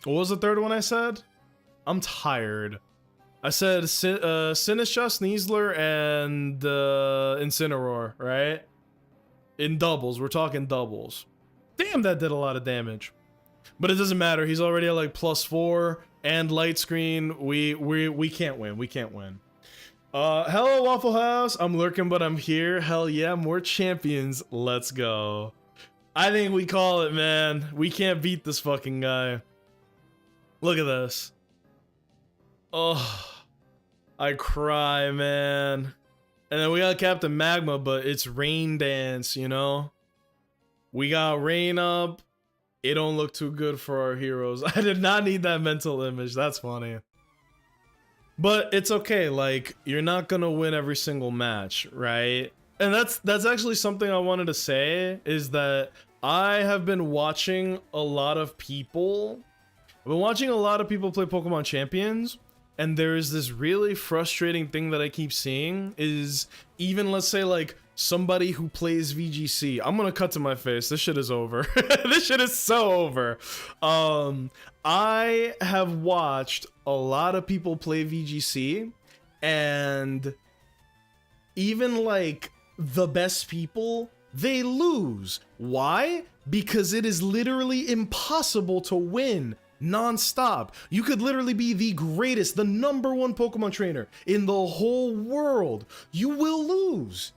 what was the third one I said? I'm tired. I said Sinistra, Sneasler, and Incineroar, right? In doubles, we're talking doubles. Damn, that did a lot of damage. But it doesn't matter. He's already at like +4 and light screen. We can't win. We can't win. Hello Waffle House. I'm lurking, but I'm here. Hell yeah, more champions. Let's go. I think we call it, man. We can't beat this fucking guy. Look at this. Oh. I cry, man. And then we got Captain Magma, but it's Rain Dance, you know? We got Rain up. It don't look too good for our heroes. I did not need that mental image. That's funny. But it's okay. Like, you're not gonna win every single match, right? And that's actually something I wanted to say, is that I have been watching a lot of people. I've been watching a lot of people play Pokemon Champions. And there's this really frustrating thing that I keep seeing is even, let's say, like somebody who plays VGC. I'm gonna cut to my face. This shit is over. This shit is so over. I have watched a lot of people play VGC, and even like the best people, they lose. Why? Because it is literally impossible to win non-stop. You could literally be the greatest, the #1 Pokemon trainer in the whole world. You will lose.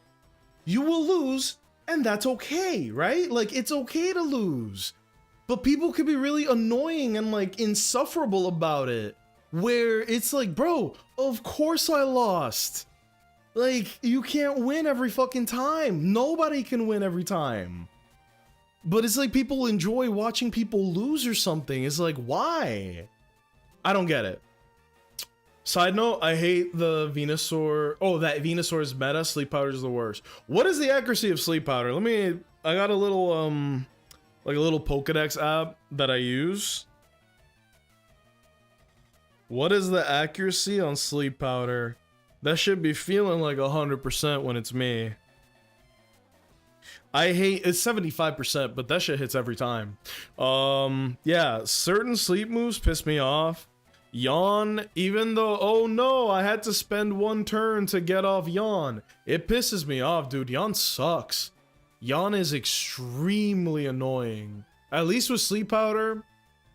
You will lose, and that's okay, right? Like, it's okay to lose. But people could be really annoying and like insufferable about it, where it's like, bro, of course I lost. Like, you can't win every fucking time. Nobody can win every time. But it's like people enjoy watching people lose or something. It's like, why? I don't get it. Side note, I hate the Venusaur. Oh, that Venusaur is meta. Sleep Powder is the worst. What is the accuracy of Sleep Powder? I got a little, like a little Pokedex app that I use. What is the accuracy on Sleep Powder? That should be feeling like 100% when it's me. I hate, it's 75%, but that shit hits every time. Yeah, certain sleep moves piss me off. Yawn, even though, oh no, I had to spend 1 turn to get off Yawn. It pisses me off, dude. Yawn sucks. Yawn is extremely annoying. At least with Sleep Powder,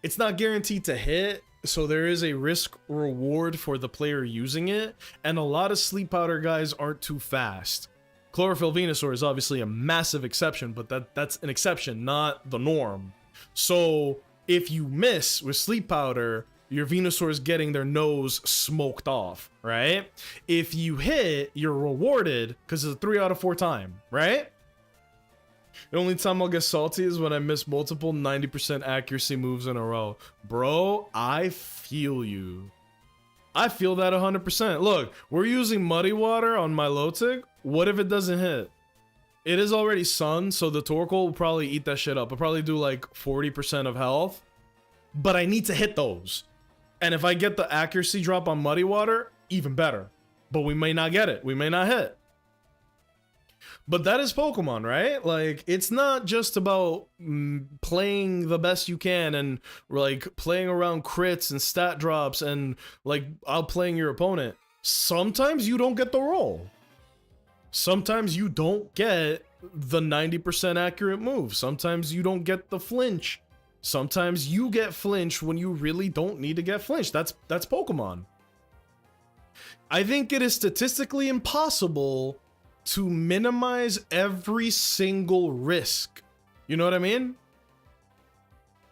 it's not guaranteed to hit, so there is a risk reward for the player using it, and a lot of Sleep Powder guys aren't too fast. Chlorophyll Venusaur is obviously a massive exception, but that's an exception, not the norm. So if you miss with Sleep Powder, your Venusaur is getting their nose smoked off, right? If you hit, you're rewarded because it's a 3 out of 4 time, right? The only time I'll get salty is when I miss multiple 90% accuracy moves in a row. Bro, I feel you. I feel that 100%. Look, we're using Muddy Water on my Milotic. What if it doesn't hit? It is already Sun, so the Torkoal will probably eat that shit up. It'll probably do like 40% of health. But I need to hit those. And if I get the accuracy drop on Muddy Water, even better. But we may not get it. We may not hit. But that is Pokemon, right? Like, it's not just about playing the best you can and like playing around crits and stat drops and like outplaying your opponent. Sometimes you don't get the roll. Sometimes you don't get the 90% accurate move. Sometimes you don't get the flinch. Sometimes you get flinch when you really don't need to get flinched. That's Pokemon. I think it is statistically impossible to minimize every single risk. You know what I mean?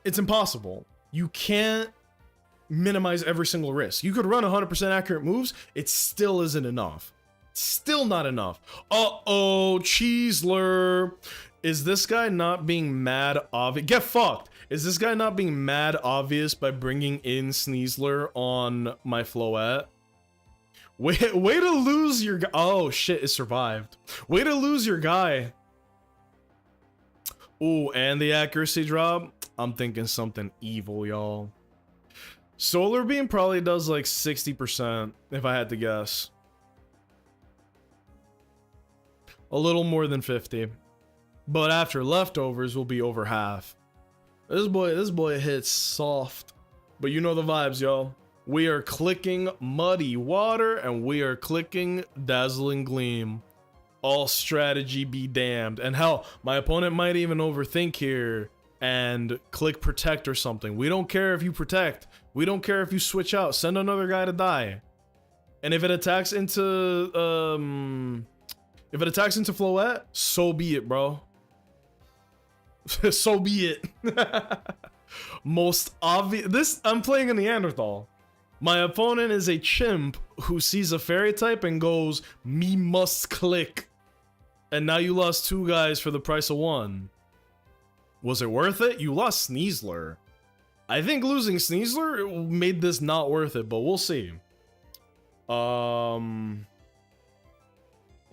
It's impossible. You can't minimize every single risk. You could run 100% accurate moves, it still isn't enough. Still not enough. Uh-oh, Cheeseler. Is this guy not being mad obvious? Get fucked. Is this guy not being mad obvious by bringing in Sneasler on my Floette? Way to lose your guy. Oh shit, it survived. Way to lose your guy. Ooh, and the accuracy drop. I'm thinking something evil, y'all. Solar Beam probably does like 60%, if I had to guess. A little more than 50. But after leftovers will be over half. This boy hits soft. But you know the vibes, y'all. We are clicking Muddy Water and we are clicking Dazzling Gleam. All strategy be damned. And hell, my opponent might even overthink here and click Protect or something. We don't care if you protect. We don't care if you switch out. Send another guy to die. And if it attacks into Floette, so be it, bro. So be it. Most obvious. I'm playing a Neanderthal. My opponent is a chimp who sees a fairy type and goes, me must click. And now you lost 2 guys for the price of 1. Was it worth it? You lost Sneasler. I think losing Sneasler made this not worth it, but we'll see. Let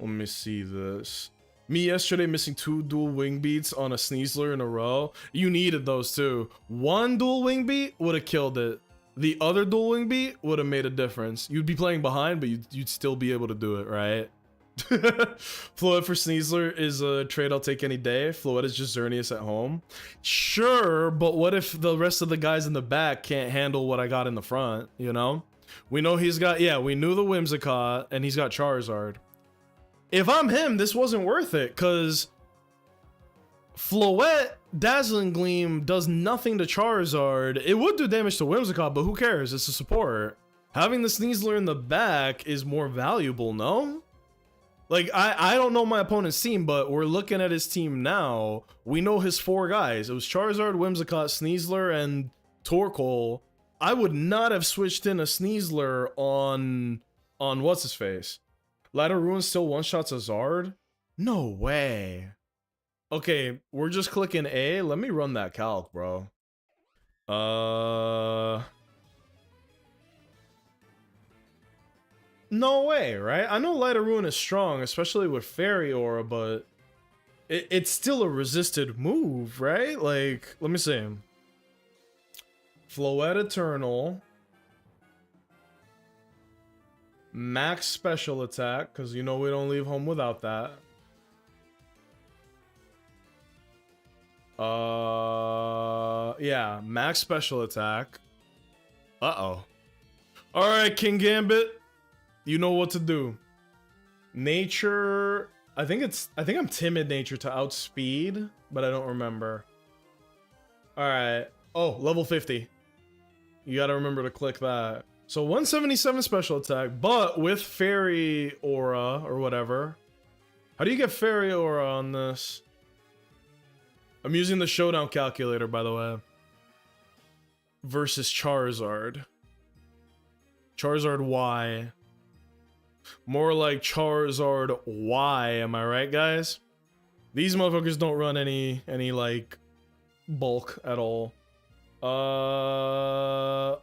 me see this. Me yesterday missing 2 dual wing beats on a Sneasler in a row. You needed those too. 1 dual wing beat would have killed it. The other dual wing beat would have made a difference. You'd be playing behind, but you'd still be able to do it, right? Floette for Sneasler is a trade I'll take any day. Floette is just Xerneas at home. Sure, but what if the rest of the guys in the back can't handle what I got in the front, you know? We know he's got, yeah, we knew the Whimsicott, and he's got Charizard. If I'm him, this wasn't worth it, because Floette Dazzling Gleam does nothing to Charizard. It would do damage to Whimsicott, but who cares? It's a support. Having the Sneasler in the back is more valuable, no? Like, I don't know my opponent's team, but we're looking at his team now. We know his 4 guys. It was Charizard, Whimsicott, Sneasler, and Torkoal. I would not have switched in a Sneasler on what's-his-face. Light of Ruin still one-shots a Zard? No way. Okay, we're just clicking A. Let me run that calc, bro. No way, right? I know Light of Ruin is strong, especially with Fairy Aura, but it's still a resisted move, right? Like, let me see. Floette Eternal. Max special attack, because you know we don't leave home without that. Yeah, max special attack. Uh-oh. Alright, King Gambit. You know what to do. Nature, I think I'm timid nature to outspeed, but I don't remember. Alright. Oh, level 50. You gotta remember to click that. So 177 special attack, but with Fairy Aura or whatever. How do you get Fairy Aura on this? I'm using the showdown calculator, by the way. Versus Charizard. Charizard Y. More like Charizard Y, am I right, guys? These motherfuckers don't run any like bulk at all.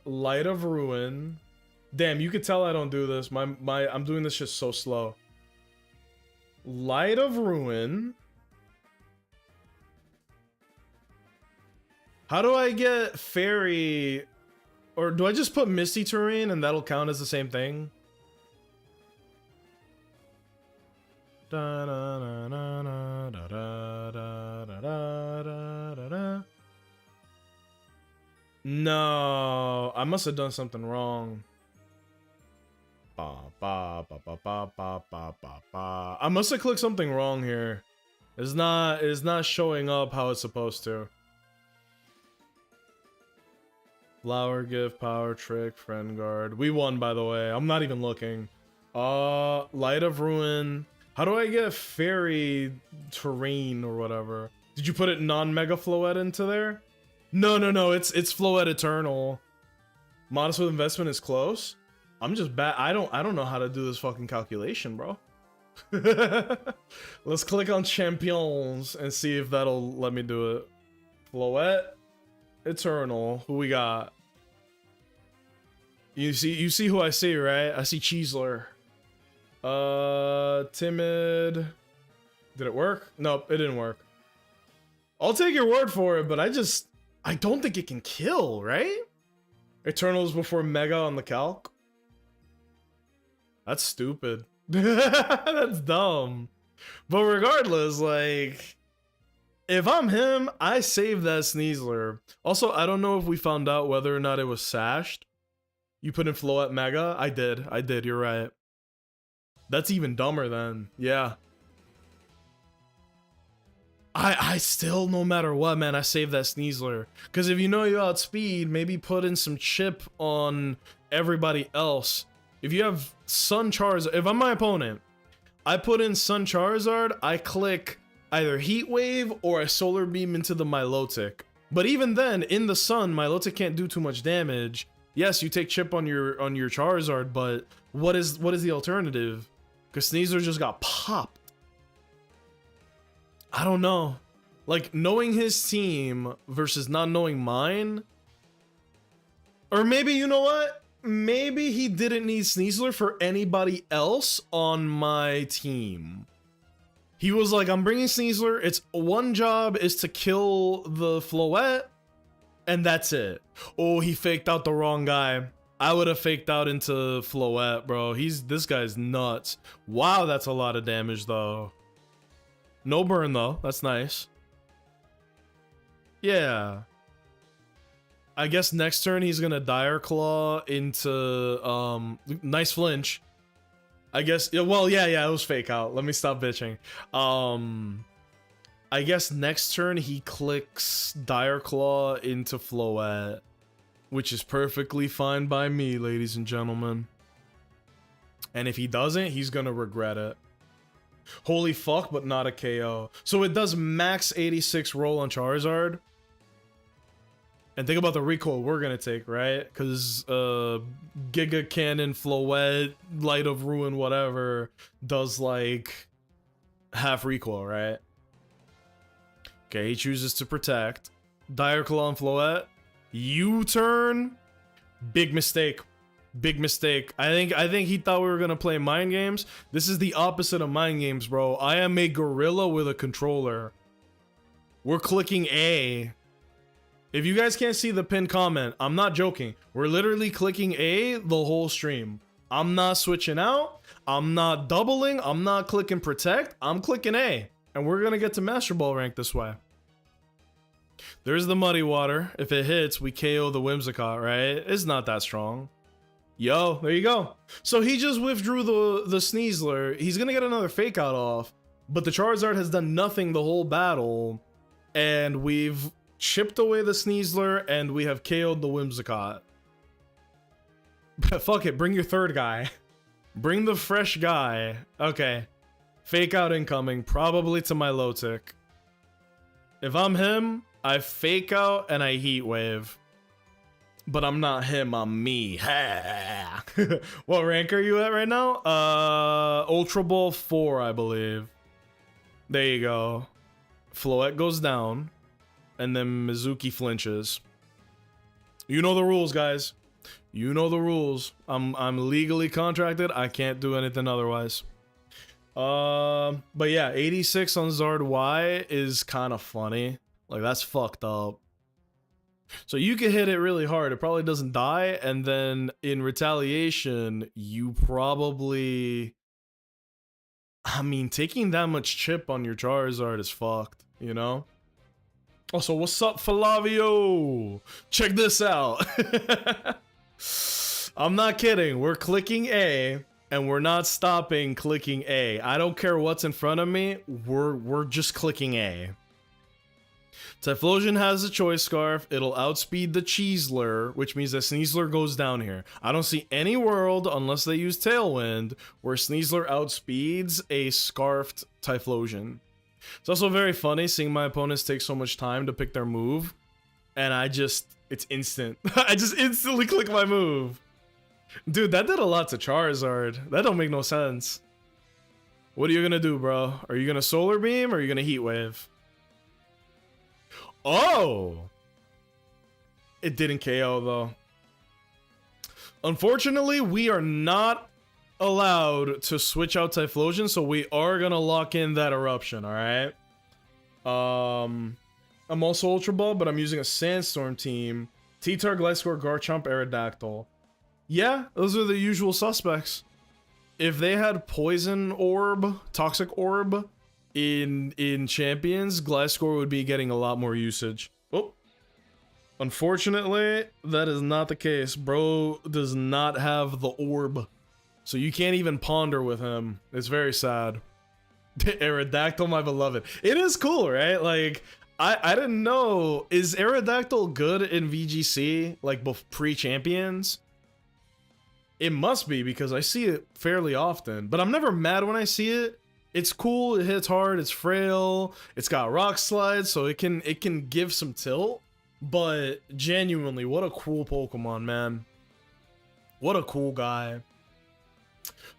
Light of Ruin. Damn, you could tell I don't do this. I'm doing this just so slow. Light of Ruin. How do I get Fairy? Or do I just put Misty Terrain and that'll count as the same thing? No, I must have done something wrong. I must have clicked something wrong here. It's not showing up how it's supposed to. Flower gift, power trick, friend guard. We won, by the way. I'm not even looking. Light of ruin. How do I get fairy terrain or whatever? Did you put it non-mega Floette into there? No. It's Floette Eternal. Modest with investment is close. I'm just bad. I don't know how to do this fucking calculation, bro. Let's click on champions and see if that'll let me do it. Floette Eternal. Who we got? You see who I see, right? I see Cheeseler. Timid. Did it work? Nope, it didn't work. I'll take your word for it, but I don't think it can kill, right? Eternals before Mega on the calc. That's stupid. That's dumb. But regardless, like, if I'm him, I save that Sneasler. Also, I don't know if we found out whether or not it was sashed. You put in Floette Mega? I did, you're right. That's even dumber then. Yeah. I still, no matter what, man, I save that Sneasler. Because if you know you outspeed, maybe put in some chip on everybody else. If you have Sun Charizard, if I'm my opponent, I put in Sun Charizard, I click either Heat Wave or a Solar Beam into the Milotic. But even then, in the Sun, Milotic can't do too much damage. Yes, you take chip on your Charizard, but what is the alternative? Because Sneasler just got popped. I don't know. Like, knowing his team versus not knowing mine. Or maybe, you know what? Maybe he didn't need Sneasler for anybody else on my team. He was like, I'm bringing Sneasler. Its one job is to kill the Floette, and that's it. Oh, he faked out the wrong guy. I would have faked out into Floette, bro. This guy's nuts. Wow, that's a lot of damage, though. No burn, though. That's nice. Yeah. I guess next turn he's gonna Dire Claw into nice flinch. I guess yeah, it was fake out. Let me stop bitching. I guess next turn he clicks Dire Claw into Floette, which is perfectly fine by me, ladies and gentlemen. And if he doesn't, he's gonna regret it. Holy fuck, but not a KO. So it does max 86 roll on Charizard. And think about the recoil we're gonna take, right? Because Giga Cannon, Floette, Light of Ruin, whatever, does like half recoil, right? Okay, he chooses to protect. Dire Claw and Floette. U-turn. Big mistake. Big mistake. I think he thought we were gonna play mind games. This is the opposite of mind games, bro. I am a gorilla with a controller. We're clicking A. If you guys can't see the pinned comment, I'm not joking. We're literally clicking A the whole stream. I'm not switching out. I'm not doubling. I'm not clicking protect. I'm clicking A. And we're gonna get to Master Ball rank this way. There's the Muddy Water. If it hits, we KO the Whimsicott, right? It's not that strong. Yo, there you go. So he just withdrew the Sneasler. He's gonna get another fake out off, but the Charizard has done nothing the whole battle, and we've chipped away the Sneasler, and we have KO'd the Whimsicott. Fuck it, bring your third guy. Bring the fresh guy. Okay. Fake out incoming, probably to Milotic. If I'm him, I fake out and I Heat Wave. But I'm not him, I'm me. What rank are you at right now? Ultra Ball 4, I believe. There you go. Floette goes down. And then Mizuki flinches. You know the rules, guys. You know the rules. I'm legally contracted. I can't do anything otherwise. But yeah, 86 on Zard Y is kind of funny. Like, that's fucked up. So you can hit it really hard. It probably doesn't die. And then in retaliation, you probably... I mean, taking that much chip on your Charizard is fucked, you know? Also, what's up, Flavio? Check this out. I'm not kidding. We're clicking A, and we're not stopping clicking A. I don't care what's in front of me. We're just clicking A. Typhlosion has a Choice Scarf. It'll outspeed the Cheeseler, which means that Sneasler goes down here. I don't see any world, unless they use Tailwind, where Sneasler outspeeds a Scarfed Typhlosion. It's also very funny seeing my opponents take so much time to pick their move, and it's instant. I just instantly click my move. Dude, that did a lot to Charizard. That don't make no sense. What are you gonna do, bro? Are you gonna Solar Beam or are you gonna Heat Wave? Oh! It didn't KO, though. Unfortunately, we are not allowed to switch out Typhlosion, so we are gonna lock in that Eruption, alright? I'm also Ultra Ball, but I'm using a Sandstorm team. T-Tar, Gliscor, Garchomp, Aerodactyl. Yeah, those are the usual suspects. If they had Poison Orb, Toxic Orb, in Champions, Gliscor would be getting a lot more usage. Oh. Unfortunately, that is not the case. Bro does not have the orb. So you can't even ponder with him. It's very sad. Aerodactyl, my beloved. It is cool, right? Like, I didn't know. Is Aerodactyl good in VGC? Like, pre-champions? It must be, because I see it fairly often. But I'm never mad when I see it. It's cool, it hits hard, it's frail, it's got Rock Slide, so it can give some tilt. But genuinely, what a cool Pokemon, man. What a cool guy.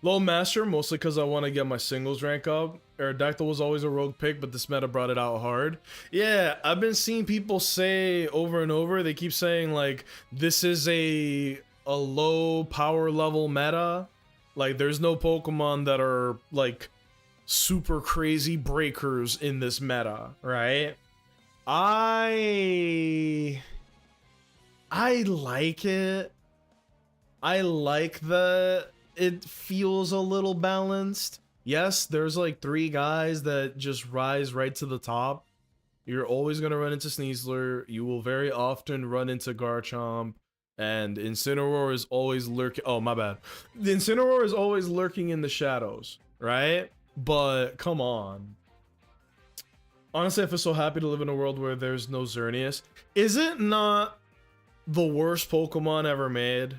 Low Master, mostly because I want to get my singles rank up. Aerodactyl was always a rogue pick, but this meta brought it out hard. Yeah, I've been seeing people say over and over, they keep saying like, this is a low power level meta. Like, there's no Pokemon that are like super crazy breakers in this meta, right? I like it. I like that it feels a little balanced. Yes, there's like 3 guys that just rise right to the top. You're always going to run into Sneasler. You will very often run into Garchomp. And Incineroar is always lurking. Oh, my bad. The Incineroar is always lurking in the shadows, right? But come on. Honestly, I feel so happy to live in a world where there's no Xerneas. Is it not the worst Pokemon ever made?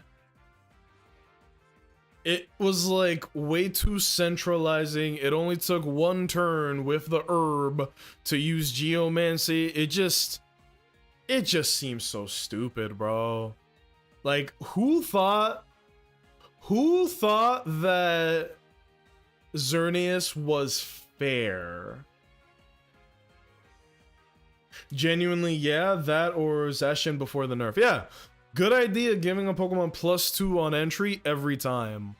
It was like way too centralizing. It only took 1 turn with the herb to use Geomancy. It just seems so stupid, bro. Like, who thought that Xerneas was fair? Genuinely, yeah, that or Zacian before the nerf. Yeah, good idea giving a Pokemon +2 on entry every time.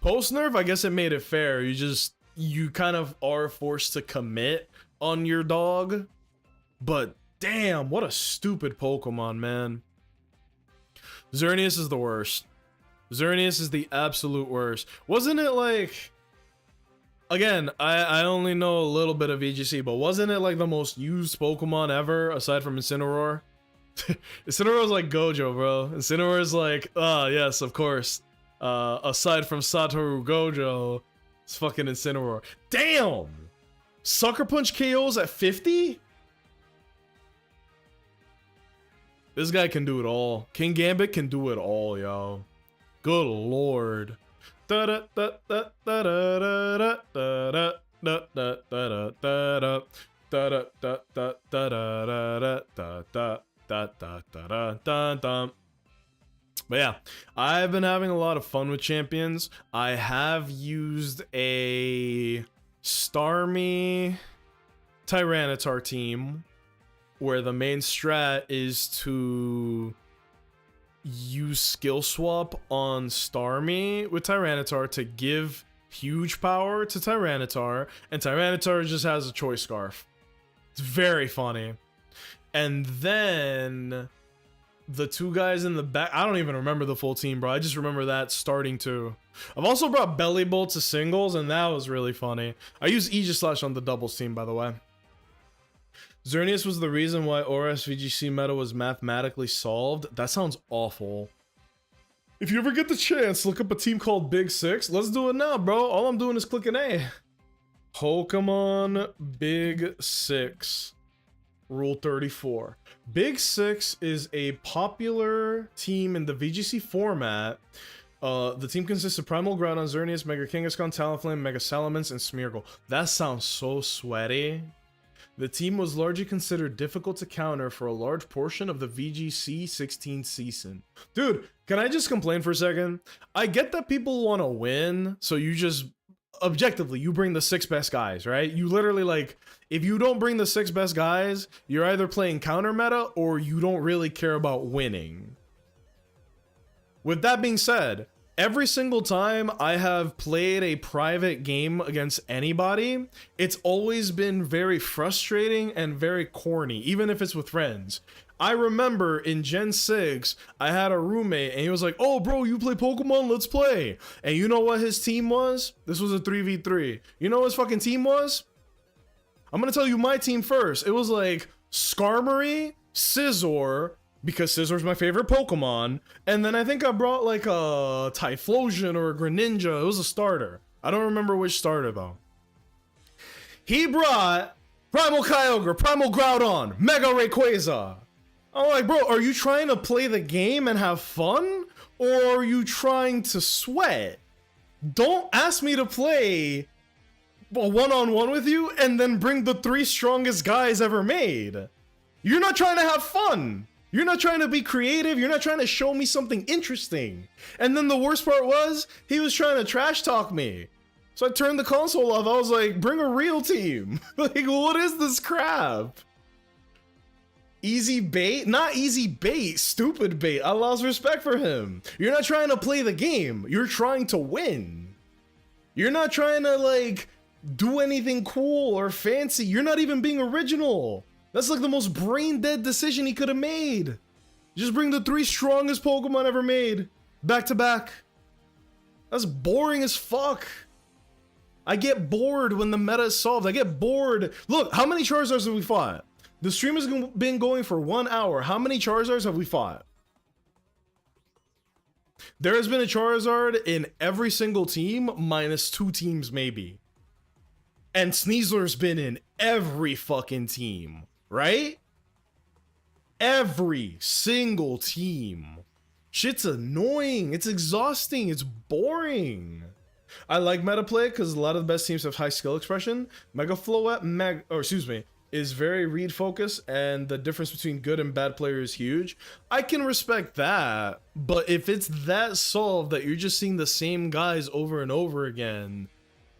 Post nerf, I guess it made it fair. You kind of are forced to commit on your dog. But damn, what a stupid Pokemon, man. Xerneas is the worst. Xerneas is the absolute worst. Wasn't it like... Again, I only know a little bit of VGC, but wasn't it like the most used Pokemon ever, aside from Incineroar? Incineroar is like Gojo, bro. Incineroar is like, yes, of course. Aside from Satoru Gojo, it's fucking Incineroar. Damn! Sucker Punch KOs at 50? This guy can do it all. King Gambit can do it all, yo. Good lord. Damn. But yeah, I've been having a lot of fun with champions. I have used a Starmie Tyranitar team where the main strat is to use skill swap on Starmie with Tyranitar to give huge power to Tyranitar, and Tyranitar just has a Choice Scarf. It's very funny. And then the 2 guys in the back, I don't even remember the full team, bro. I just remember that starting to. I've also brought Bellibolt to singles, and that was really funny. I used Aegislash on the doubles team, by the way. Xerneas was the reason why ORAS VGC meta was mathematically solved. That sounds awful. If you ever get the chance, look up a team called Big Six. Let's do it now, bro. All I'm doing is clicking A. Pokemon Big Six. Rule 34. Big Six is a popular team in the VGC format. The team consists of Primal Groudon, Xerneas, Mega Kangaskhan, Talonflame, Mega Salamence, and Smeargle. That sounds so sweaty. The team was largely considered difficult to counter for a large portion of the VGC 16 season. Dude, can I just complain for a second? I get that people want to win, so you just, objectively, you bring the 6 best guys, right? You literally, like, if you don't bring the 6 best guys, you're either playing counter meta or you don't really care about winning. With that being said, every single time I have played a private game against anybody, it's always been very frustrating and very corny, even if it's with friends. I remember in Gen 6, I had a roommate and he was like, "Oh bro, you play Pokemon? Let's play." And you know what his team was? This was a 3v3. You know what his fucking team was? I'm gonna tell you my team first. It was like Skarmory, Scizor, because Scisor's my favorite Pokemon, and then I think I brought like a Typhlosion or a Greninja. It was a starter. I don't remember which starter though. He brought Primal Kyogre, Primal Groudon, Mega Rayquaza. I'm like, bro, are you trying to play the game and have fun? Or are you trying to sweat? Don't ask me to play a one-on-one with you and then bring the 3 strongest guys ever made. You're not trying to have fun. You're not trying to be creative. You're not trying to show me something interesting. And then the worst part was, he was trying to trash talk me. So I turned the console off. I was like, bring a real team. Like, what is this crap? Easy bait? Not easy bait. Stupid bait. I lost respect for him. You're not trying to play the game. You're trying to win. You're not trying to, like, do anything cool or fancy. You're not even being original. That's like the most brain-dead decision he could have made. Just bring the 3 strongest Pokemon ever made. Back to back. That's boring as fuck. I get bored when the meta is solved. I get bored. Look, how many Charizards have we fought? The stream has been going for 1 hour. How many Charizards have we fought? There has been a Charizard in every single team, minus 2 teams maybe. And Sneasler's been in every fucking team. Right? Every single team. Shit's annoying. It's exhausting. It's boring. I like meta play because a lot of the best teams have high skill expression. Mega Floette, is very read focused, and the difference between good and bad player is huge. I can respect that, but if it's that solved that you're just seeing the same guys over and over again,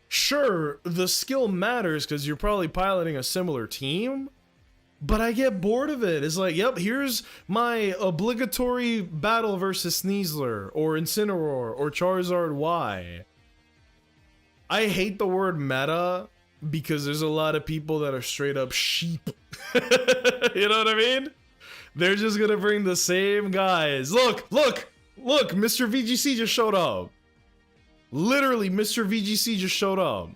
sure, the skill matters because you're probably piloting a similar team. But I get bored of it. It's like, yep, here's my obligatory battle versus Sneasler, or Incineroar, or Charizard Y. I hate the word meta because there's a lot of people that are straight up sheep. You know what I mean? They're just gonna bring the same guys. Look, Mr. VGC just showed up. Literally, Mr. VGC just showed up.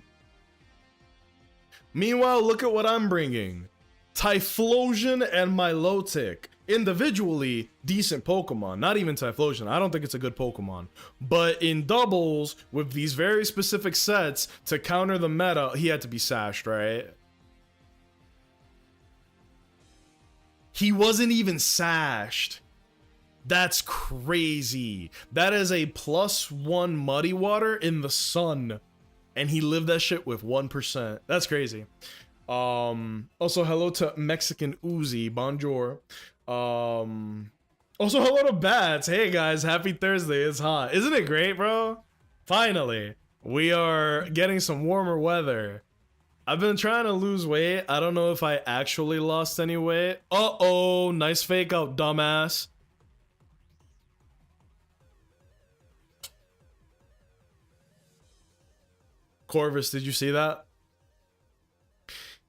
Meanwhile, look at what I'm bringing. Typhlosion and Milotic. Individually, decent Pokemon. Not even Typhlosion. I don't think it's a good Pokemon. But in doubles, with these very specific sets, to counter the meta, he had to be sashed, right? He wasn't even sashed. That's crazy. That is a +1 Muddy Water in the sun. And he lived that shit with 1%. That's crazy. Also hello to Mexican Uzi, bonjour. Also hello to Bats. Hey guys, happy Thursday. It's hot. Isn't it great, bro? Finally, we are getting some warmer weather. I've been trying to lose weight. I don't know if I actually lost any weight. Uh-oh, nice fake out, dumbass. Corvus, did you see that?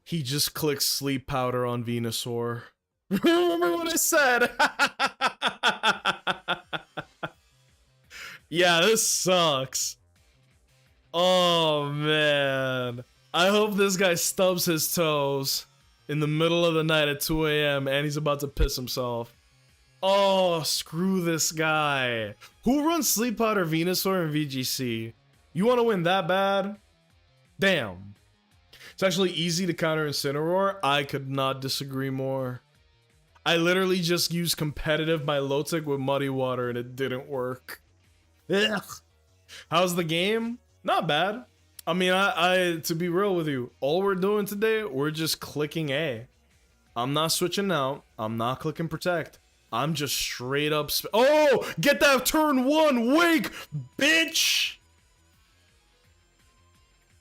He just clicked sleep powder on Venusaur. Remember what I said? Yeah, this sucks. Oh, man. I hope this guy stubs his toes in the middle of the night at 2 a.m. and he's about to piss himself. Oh, screw this guy. Who runs Sleep Powder, Venusaur, and VGC? You want to win that bad? Damn. It's actually easy to counter Incineroar. I could not disagree more. I literally just used competitive Milotic with Muddy Water and it didn't work. Ugh. How's the game? Not bad. I mean, I to be real with you, all we're doing today, we're just clicking A. I'm not switching out. I'm not clicking protect. I'm just straight up. Oh, get that turn one wake, bitch.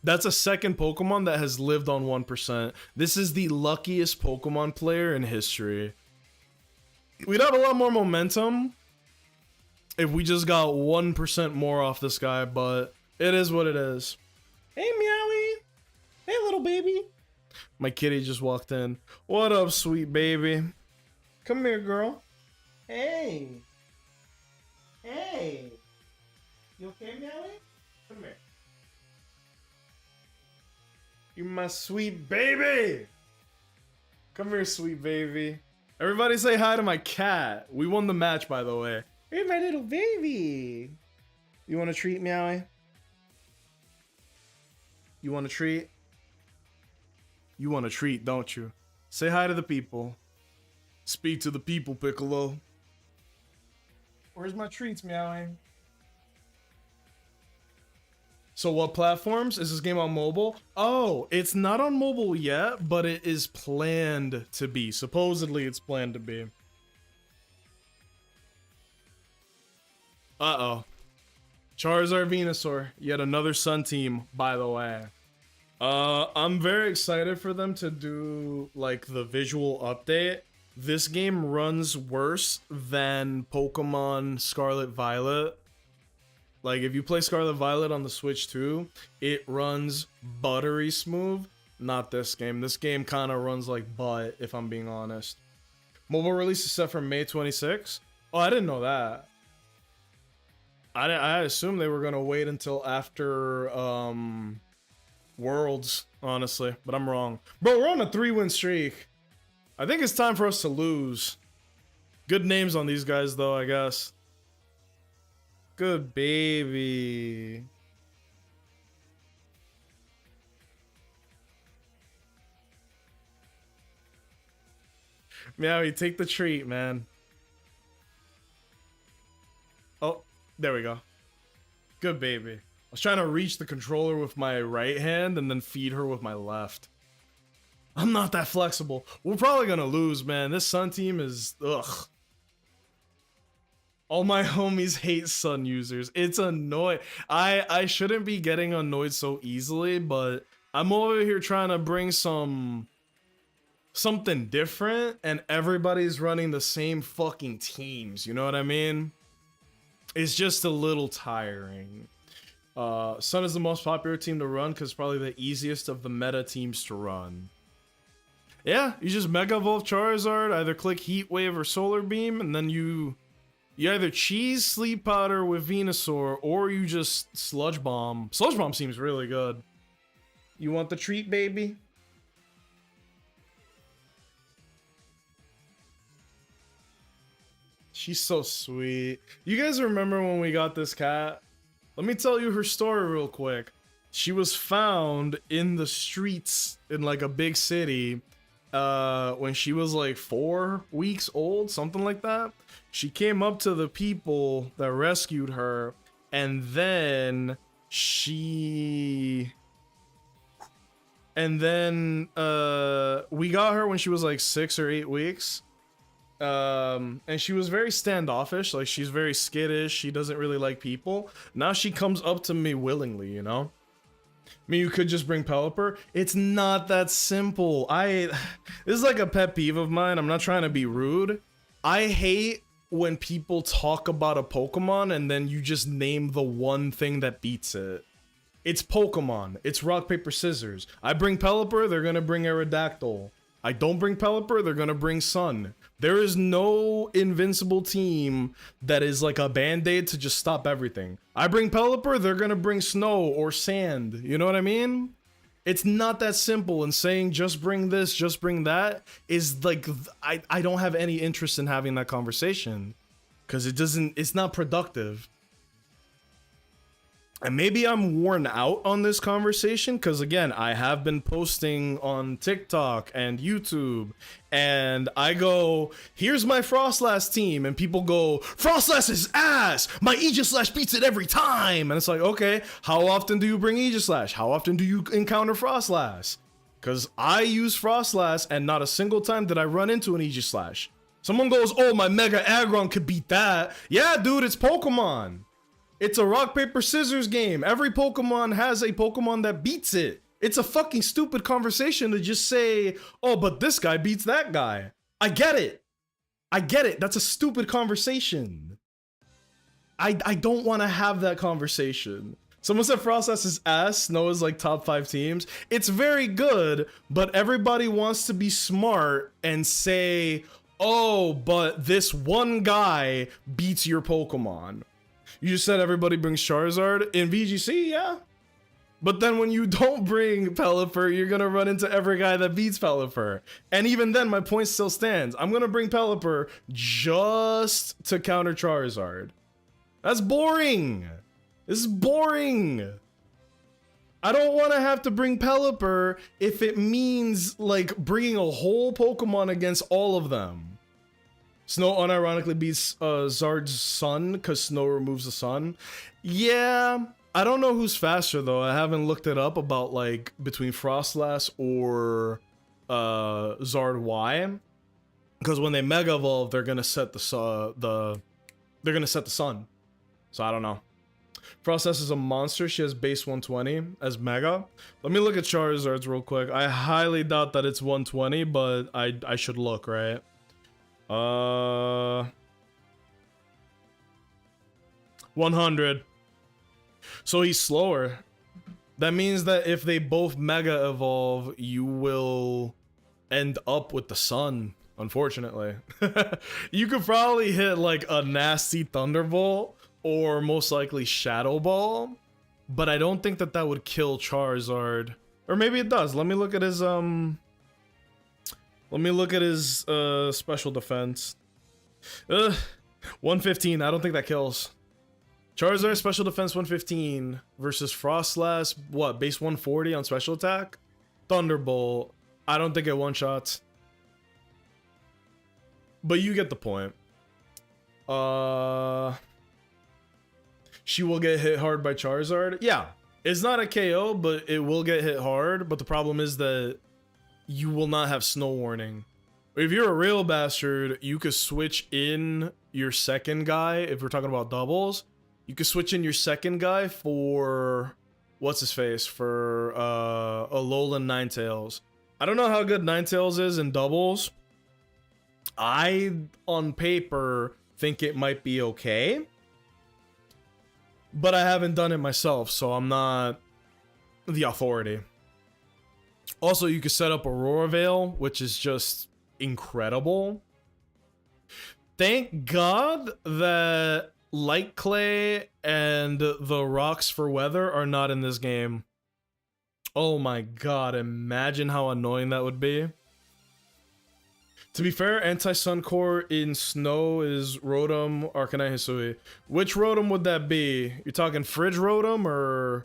That's a second Pokemon that has lived on 1%. This is the luckiest Pokemon player in history. We'd have a lot more momentum if we just got 1% more off this guy, but it is what it is. Hey, Meowie. Hey, little baby. My kitty just walked in. What up, sweet baby? Come here, girl. Hey. Hey. You okay, Meowie? Come here. You my sweet baby. Come here, sweet baby. Everybody say hi to my cat. We won the match, by the way. Hey, my little baby. You want a treat, Meowie? You want a treat? You want a treat, don't you? Say hi to the people. Speak to the people, Piccolo. Where's my treats, Meowie? So what platforms? Is this game on mobile? Oh, it's not on mobile yet, but it is planned to be. Supposedly it's planned to be. Uh-oh. Charizard, Venusaur. Yet another Sun team, by the way. I'm very excited for them to do, like, the visual update. This game runs worse than Pokemon Scarlet Violet. Like, if you play Scarlet Violet on the Switch 2, it runs buttery smooth. Not this game. This game kind of runs like butt, if I'm being honest. Mobile release is set for May 26. Oh, I didn't know that. I assumed they were going to wait until after Worlds, honestly. But I'm wrong. Bro, we're on a 3-win streak. I think it's time for us to lose. Good names on these guys, though, I guess. Good baby. Meowie, take the treat, man. Oh, there we go. Good baby. I was trying to reach the controller with my right hand and then feed her with my left. I'm not that flexible. We're probably gonna lose, man. This Sun team is... ugh. All my homies hate Sun users. It's annoying. I shouldn't be getting annoyed so easily, but I'm over here trying to bring something different, and everybody's running the same fucking teams. You know what I mean? It's just a little tiring. Sun is the most popular team to run because it's probably the easiest of the meta teams to run. Yeah, you just Mega Evolve Charizard, either click Heat Wave or Solar Beam, and then you either cheese Sleep Powder with Venusaur, or you just Sludge Bomb. Sludge Bomb seems really good. You want the treat, baby? She's so sweet. You guys remember when we got this cat? Let me tell you her story real quick. She was found in the streets in like a big city when she was like 4 weeks old, something like that. She came up to the people that rescued her, and then we got her when she was like 6 or 8 weeks. And she was very standoffish, like she's very skittish, she doesn't really like people. Now she comes up to me willingly, you know? I mean, you could just bring Pelipper. It's not that simple. This is like a pet peeve of mine. I'm not trying to be rude. I hate when people talk about a Pokemon and then you just name the one thing that beats it. It's Pokemon. It's rock, paper, scissors. I bring Pelipper, they're gonna bring Aerodactyl. I don't bring Pelipper, they're gonna bring Sun. There is no invincible team that is like a band-aid to just stop everything. I bring Pelipper, they're gonna bring Snow or Sand. You know what I mean? It's not that simple, and saying just bring this, just bring that is like, I don't have any interest in having that conversation because it's not productive. And maybe I'm worn out on this conversation because, again, I have been posting on TikTok and YouTube, and I go, here's my Frostlass team, and people go, Frostlass is ass! My Aegislash beats it every time! And it's like, okay, how often do you bring Aegislash? How often do you encounter Frostlass? Because I use Frostlass, and not a single time did I run into an Aegislash. Someone goes, oh, my Mega Aggron could beat that. Yeah, dude, it's Pokemon. It's a rock, paper, scissors game. Every Pokemon has a Pokemon that beats it. It's a fucking stupid conversation to just say, oh, but this guy beats that guy. I get it. I get it. That's a stupid conversation. I don't want to have that conversation. Someone said Frostlass is ass. Snow is like top 5 teams. It's very good, but everybody wants to be smart and say, oh, but this one guy beats your Pokemon. You just said everybody brings Charizard in VGC, yeah? But then when you don't bring Pelipper, you're gonna run into every guy that beats Pelipper. And even then, my point still stands. I'm gonna bring Pelipper just to counter Charizard. That's boring. This is boring. I don't want to have to bring Pelipper if it means, like, bringing a whole Pokemon against all of them. Snow unironically beats Zard's sun because Snow removes the sun. Yeah, I don't know who's faster though. I haven't looked it up about like between Frostlass or Zard Y, because when they Mega Evolve, they're gonna set the sun. So I don't know. Frostlass is a monster. She has base 120 as Mega. Let me look at Charizard's real quick. I highly doubt that it's 120, but I should look, right? 100. So he's slower. That means that if they both Mega Evolve, you will end up with the sun, unfortunately. You could probably hit like a nasty Thunderbolt or most likely Shadow Ball, but I don't think that that would kill Charizard. Or maybe it does. Let me look at his special defense. 115. I don't think that kills. Charizard special defense 115 versus Frostlass, what, base 140 on special attack? Thunderbolt. I don't think it one-shots. But you get the point. She will get hit hard by Charizard. Yeah, it's not a KO, but it will get hit hard. But the problem is that you will not have Snow Warning. If you're a real bastard, you could switch in your second guy. If we're talking about doubles, you could switch in your second guy for what's his face, for Alolan Ninetales. I don't know how good Ninetales is in doubles. I, on paper, think it might be okay, but I haven't done it myself, so I'm not the authority. Also, you could set up Aurora Veil, which is just incredible. Thank God that Light Clay and the Rocks for Weather are not in this game. Oh my god, imagine how annoying that would be. To be fair, Anti-Sun Core in Snow is Rotom, Arcanine, Hisui. Which Rotom would that be? You're talking Fridge Rotom or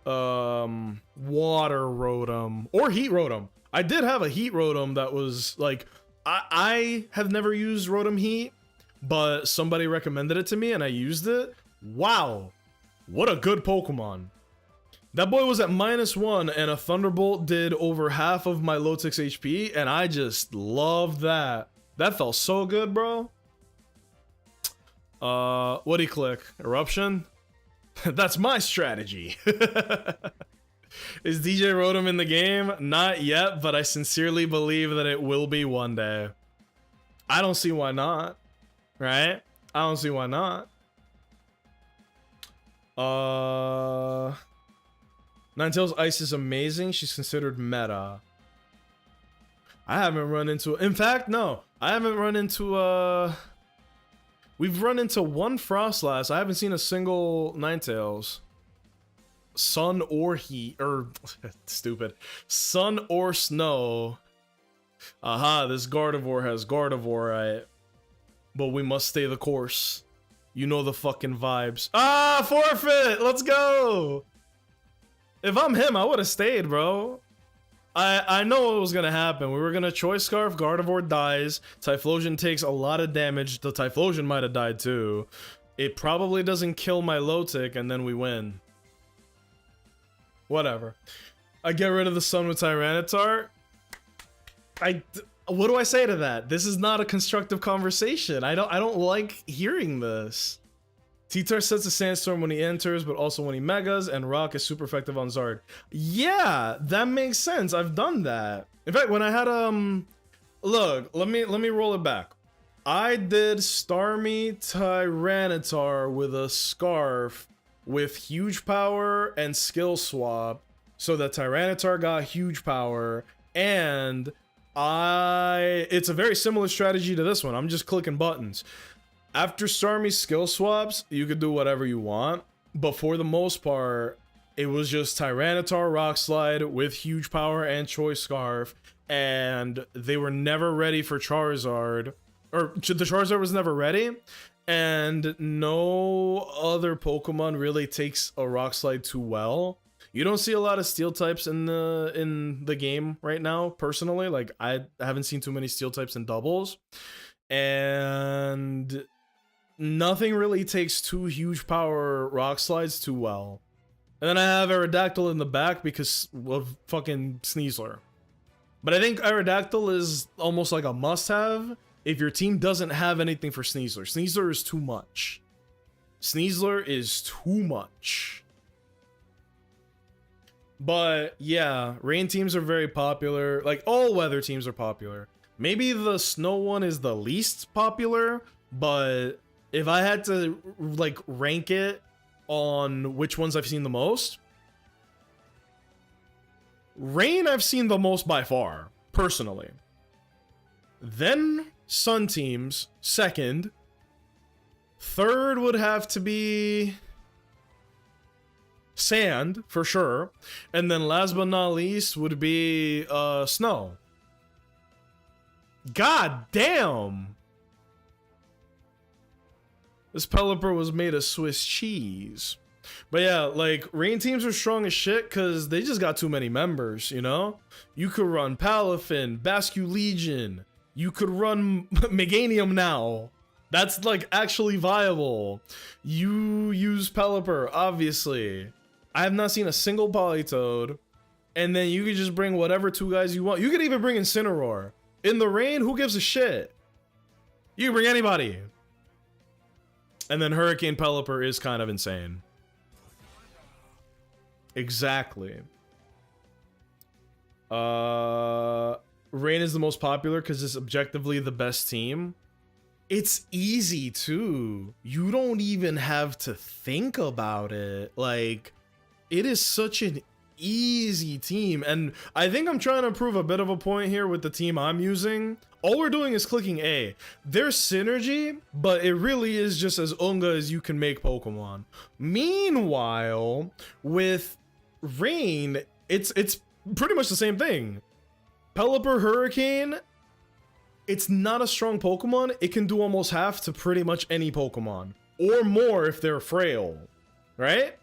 Water Rotom? Or Heat Rotom. I did have a Heat Rotom that was like, I have never used Rotom Heat, but somebody recommended it to me and I used it. Wow, what a good Pokemon. That boy was at -1 and a Thunderbolt did over half of my Lotix HP, and I just loved that. That felt so good, bro. What'd he click? Eruption? That's my strategy. Is DJ Rotom in the game? Not yet, but I sincerely believe that it will be one day. I don't see why not, right? I don't see why not. Ninetales Ice is amazing. She's considered meta. I haven't run into... In fact, no. I haven't run into... We've run into one Frostlass. I haven't seen a single Ninetales. sun or heat, or stupid, sun or snow. Aha, this Gardevoir has Gardevoir, right? But we must stay the course. You know the fucking vibes. Ah, forfeit! Let's go! If I'm him, I would have stayed, bro. I know what was gonna happen. We were gonna Choice Scarf, Gardevoir dies, Typhlosion takes a lot of damage. The Typhlosion might have died too. It probably doesn't kill my Lotic, and then we win. Whatever. I get rid of the sun with Tyranitar. What do I say to that? This is not a constructive conversation. I don't like hearing this. T-Tar sets a Sandstorm when he enters, but also when he megas, and Rock is super effective on Zard. Yeah, that makes sense. I've done that. In fact, when I had look, let me roll it back. I did Starmie Tyranitar with a Scarf with huge power and skill swap, so that Tyranitar got huge power, and it's a very similar strategy to this one. I'm just clicking buttons. After Starmie's skill swaps, you could do whatever you want, but for the most part, it was just Tyranitar Rock Slide with huge power and Choice Scarf, and they were never ready for Charizard, or the Charizard was never ready, and no other Pokemon really takes a Rock Slide too well. You don't see a lot of Steel types in the game right now, personally. Like, I haven't seen too many Steel types in doubles, and nothing really takes two huge power Rock Slides too well. And then I have Aerodactyl in the back because of fucking Sneasler. But I think Aerodactyl is almost like a must-have if your team doesn't have anything for Sneasler. Sneasler is too much. Sneasler is too much. But yeah, rain teams are very popular. Like, all weather teams are popular. Maybe the snow one is the least popular, but if I had to, like, rank it on which ones I've seen the most, rain I've seen the most by far, personally. Then sun teams, second. Third would have to be sand, for sure. And then last but not least would be snow. God damn! This Pelipper was made of Swiss cheese. But yeah, like, rain teams are strong as shit because they just got too many members, you know? You could run Palafin, Bascu Legion. You could run Meganium now. That's, like, actually viable. You use Pelipper, obviously. I have not seen a single Politoed. And then you could just bring whatever two guys you want. You could even bring Incineroar. In the rain, who gives a shit? You can bring anybody. And then Hurricane Pelipper is kind of insane. Exactly. Rain is the most popular because it's objectively the best team. It's easy too. You don't even have to think about it. Like, it is such an easy team. And I think I'm trying to prove a bit of a point here with the team I'm using. All we're doing is clicking A. There's synergy, but it really is just as Unga as you can make Pokemon. Meanwhile, with Rain, it's pretty much the same thing. Pelipper Hurricane, it's not a strong Pokemon. It can do almost half to pretty much any Pokemon. Or more if they're frail, right?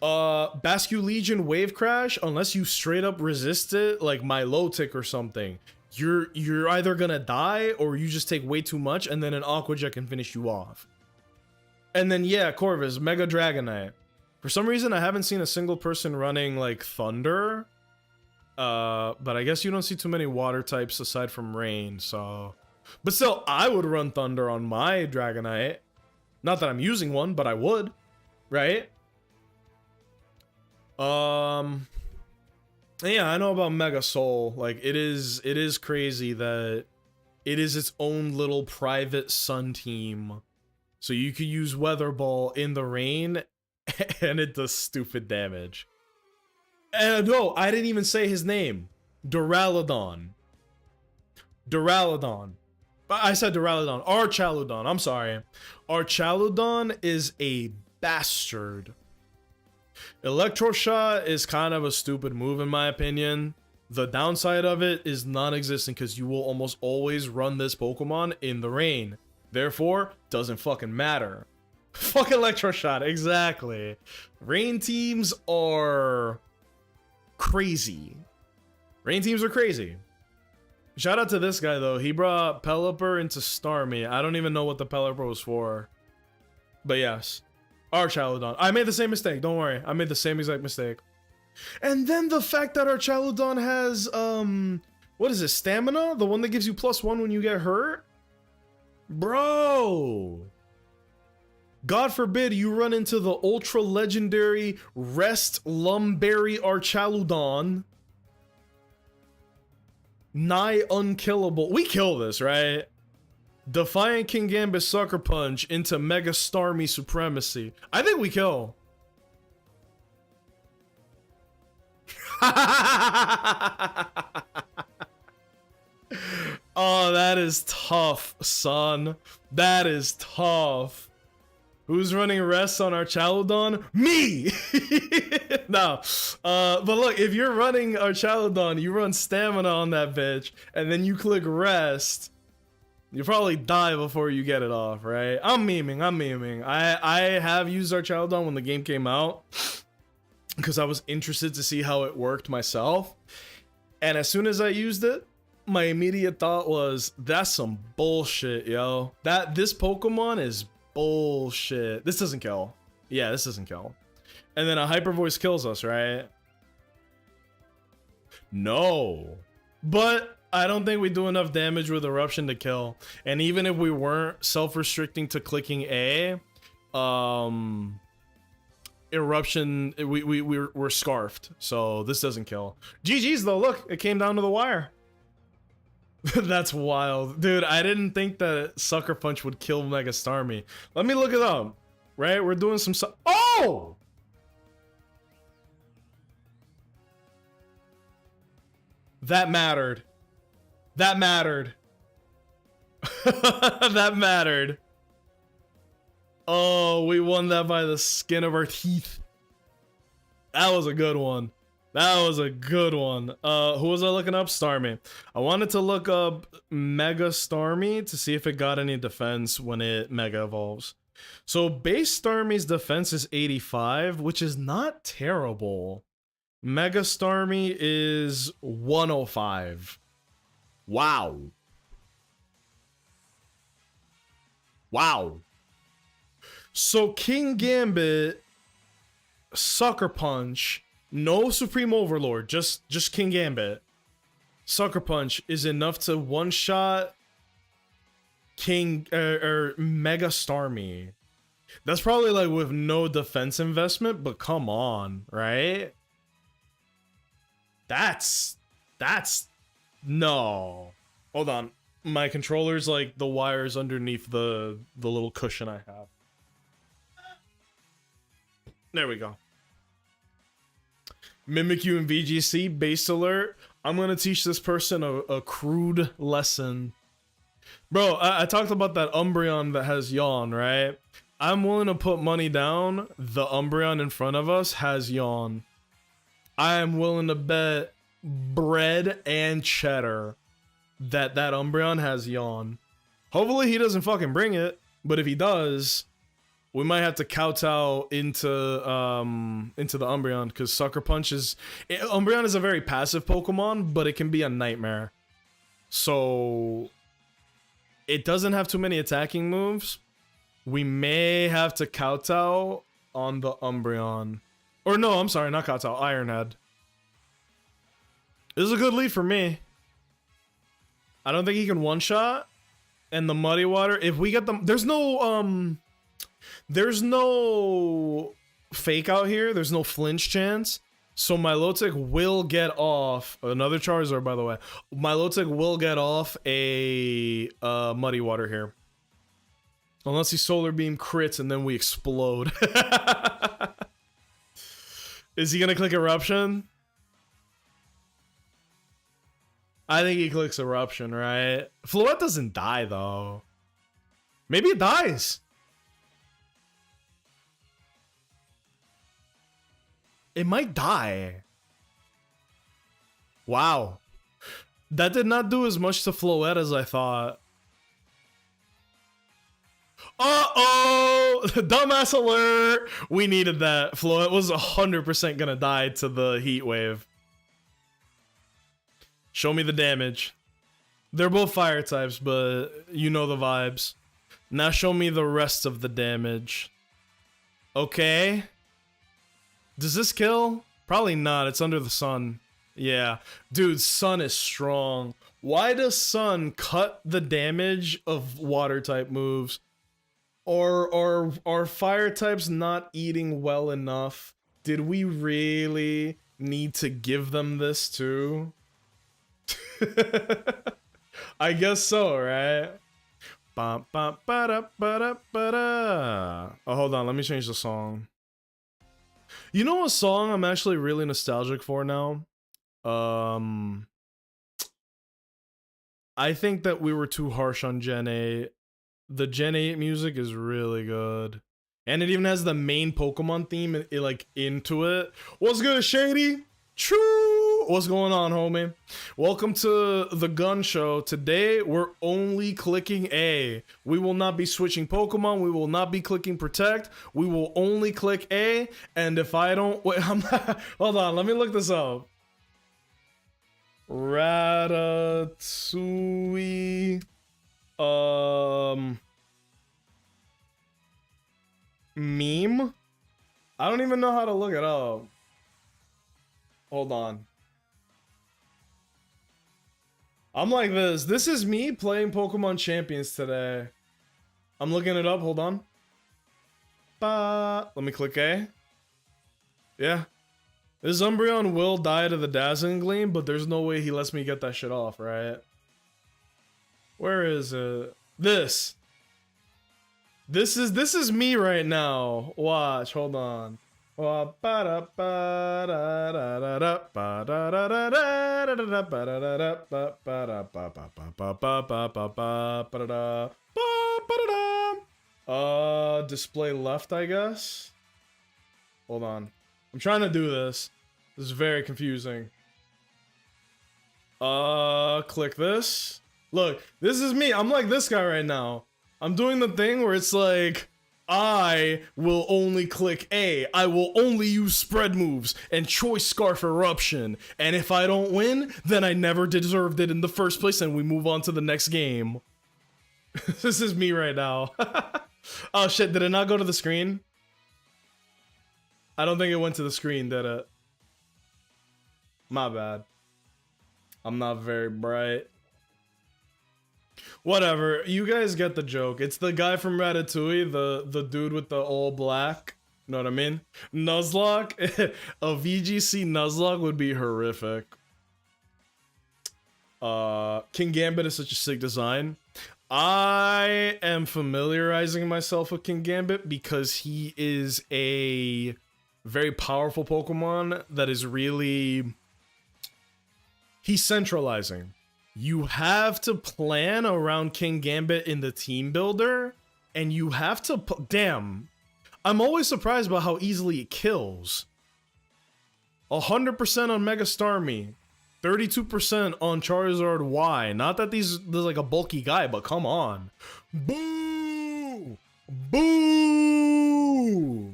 Bascu Legion Wave Crash, unless you straight up resist it, like Milotic or something, you're either gonna die or you just take way too much and then an Aqua Jet can finish you off. And then yeah, Corvus, Mega Dragonite. For some reason, I haven't seen a single person running like Thunder. But I guess you don't see too many water types aside from Rain, so... But still, I would run Thunder on my Dragonite. Not that I'm using one, but I would, right? Yeah, I know about Mega Soul. Like, it is crazy that it is its own little private sun team. So you could use Weather Ball in the rain, and it does stupid damage. And no, I didn't even say his name. Duraludon. Duraludon. I said Duraludon. Archaludon. I'm sorry. Archaludon is a bastard. Electroshock is kind of a stupid move in my opinion. The downside of it is non-existent because you will almost always run this Pokemon in the rain. Therefore, doesn't fucking matter. Fuck Electroshock, exactly. Rain teams are crazy. Rain teams are crazy. Shout out to this guy though. He brought Pelipper into Starmie. I don't even know what the Pelipper was for. But yes. Archaludon. I made the same mistake. Don't worry. I made the same exact mistake. And then the fact that Archaludon has, what is it? Stamina? The one that gives you +1 when you get hurt? Bro. God forbid you run into the ultra legendary Rest Lumberry Archaludon. Nigh unkillable. We kill this, right? Defiant Kingambit Sucker Punch into Mega Starmie Supremacy. I think we kill. Oh, that is tough, son. That is tough. Who's running Rest on Archaludon? Me! No. But look, if you're running Archaludon, you run Stamina on that bitch, and then you click Rest, you probably die before you get it off, right? I'm memeing. I have used Archaludon when the game came out, because I was interested to see how it worked myself. And as soon as I used it, my immediate thought was, that's some bullshit, yo. This Pokemon is bullshit. This doesn't kill. Yeah, this doesn't kill. And then a Hyper Voice kills us, right? No. But I don't think we do enough damage with Eruption to kill. And even if we weren't self-restricting to clicking A, Eruption, we're scarfed. So this doesn't kill. GG's though, look, it came down to the wire. That's wild. Dude, I didn't think that Sucker Punch would kill Mega Starmie. Let me look it up. Right? We're doing some oh! That mattered. That mattered. That mattered. Oh, we won that by the skin of our teeth. That was a good one. That was a good one. Who was I looking up? Starmie. I wanted to look up Mega Starmie to see if it got any defense when it Mega Evolves. So base Starmie's defense is 85, which is not terrible. Mega Starmie is 105. Wow. Wow. So Kingambit, Sucker Punch, no Supreme Overlord, just Kingambit. Sucker Punch is enough to one-shot Mega Starmie. That's probably like with no defense investment, but come on, right? That's no. Hold on. My controller's like the wires underneath the little cushion I have. There we go. Mimikyu and VGC, base alert. I'm gonna teach this person a crude lesson. Bro, I talked about that Umbreon that has Yawn, right? I'm willing to put money down the Umbreon in front of us has Yawn. I am willing to bet bread and cheddar that Umbreon has Yawn. Hopefully he doesn't fucking bring it, but if he does, we might have to kowtow into the Umbreon, because Sucker Punch is... Umbreon is a very passive Pokemon, but it can be a nightmare. So... it doesn't have too many attacking moves. We may have to kowtow on the Umbreon. Or no, I'm sorry, not kowtow, Ironhead. This is a good lead for me. I don't think he can one-shot. And the Muddy Water, if we get them... There's no fake out here. There's no flinch chance. So Milotic will get off... Another Charizard, by the way. Milotic will get off a Muddy Water here. Unless he Solar Beam crits and then we explode. Is he gonna click Eruption? I think he clicks Eruption, right? Floette doesn't die, though. Maybe it dies. It might die. Wow. That did not do as much to Floette as I thought. Uh-oh! Dumbass alert! We needed that. Floette was 100% gonna die to the heat wave. Show me the damage. They're both fire types, but you know the vibes. Now show me the rest of the damage. Okay. Does this kill? Probably not. It's under the sun. Yeah. Dude, sun is strong. Why does sun cut the damage of water type moves? Or are fire types not eating well enough? Did we really need to give them this too? I guess so, right? Oh, hold on. Let me change the song. You know what song I'm actually really nostalgic for now? I think that we were too harsh on Gen 8. The Gen 8 music is really good. And it even has the main Pokemon theme like into it. What's good, Shady? True. What's going on, homie? Welcome to the gun show. Today, we're only clicking A. We will not be switching Pokemon. We will not be clicking Protect. We will only click A. And if I don't... Wait, I'm not... Hold on, let me look this up. Ratatouille... Meme? I don't even know how to look it up. Hold on. I'm like this. This is me playing Pokemon Champions today. I'm looking it up. Hold on. Let me click A. Yeah. This Umbreon will die to the Dazzling Gleam, but there's no way he lets me get that shit off, right? Where is it? This. This is me right now. Watch, hold on. Display left, I guess. Hold on. I'm trying to do this. This is very confusing. Click this. Look, this is me. I'm like this guy right now. I'm doing the thing where it's like, I will only click A. I will only use spread moves and choice scarf eruption. And if I don't win, then I never deserved it in the first place and we move on to the next game. This is me right now. Oh shit, did it not go to the screen? I don't think it went to the screen, did it? My bad. I'm not very bright. Whatever, you guys get the joke. It's the guy from Ratatouille, the dude with the all black. You know what I mean? Nuzlocke. A VGC Nuzlocke would be horrific. Kingambit is such a sick design. I am familiarizing myself with Kingambit because he is a very powerful Pokemon that is really... He's centralizing. You have to plan around Kingambit in the team builder, and you have to... Damn. I'm always surprised by how easily it kills. 100% on Mega Starmie. 32% on Charizard Y. Not that there's like a bulky guy, but come on. Boo! Boo!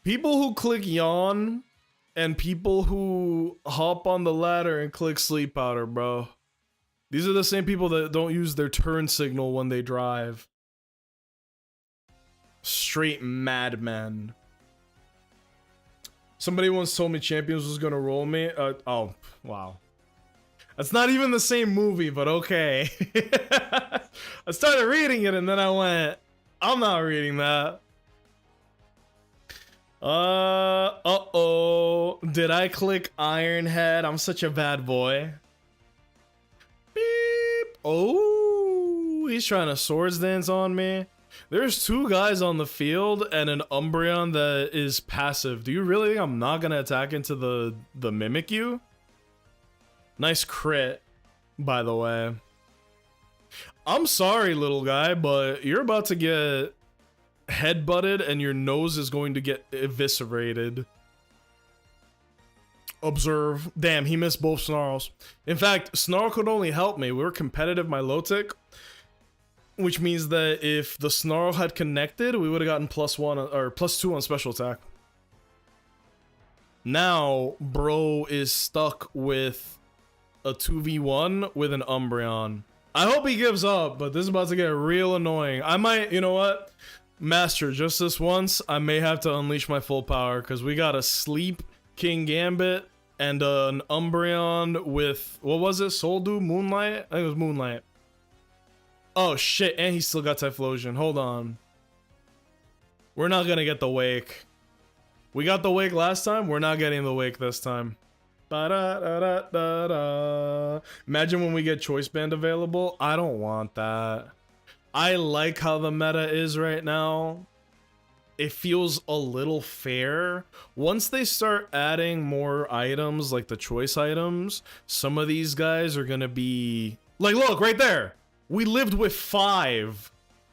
People who click yawn and people who hop on the ladder and click sleep powder, bro. These are the same people that don't use their turn signal when they drive. Straight madmen. Somebody once told me Champions was gonna roll me. Oh, wow. That's not even the same movie, but okay. I started reading it and then I went, I'm not reading that. Uh-oh. Did I click Ironhead? I'm such a bad boy. Beep. Oh, he's trying to swords dance on me. There's two guys on the field and an Umbreon that is passive. Do you really think I'm not gonna attack into the Mimikyu? Nice crit, by the way. I'm sorry, little guy, but you're about to get headbutted and your nose is going to get eviscerated. Observe. Damn, he missed both snarls. In fact, snarl could only help me. We were competitive Milotic, which means that if the snarl had connected, we would have gotten +1 or +2 on special attack. Now, bro is stuck with a 2v1 with an Umbreon. I hope he gives up, but this is about to get real annoying. I might, you know what? Master, just this once, I may have to unleash my full power because we got a Sleep Kingambit and an Umbreon with, what was it? Soldu? Moonlight? I think it was Moonlight. Oh shit, and he still got Typhlosion. Hold on. We're not gonna get the Wake. We got the Wake last time, we're not getting the Wake this time. Ba-da-da-da-da-da. Imagine when we get Choice Band available. I don't want that. I like how the meta is right now. It feels a little fair. Once they start adding more items, like the choice items, some of these guys are gonna be... Like, look, right there! We lived with 5,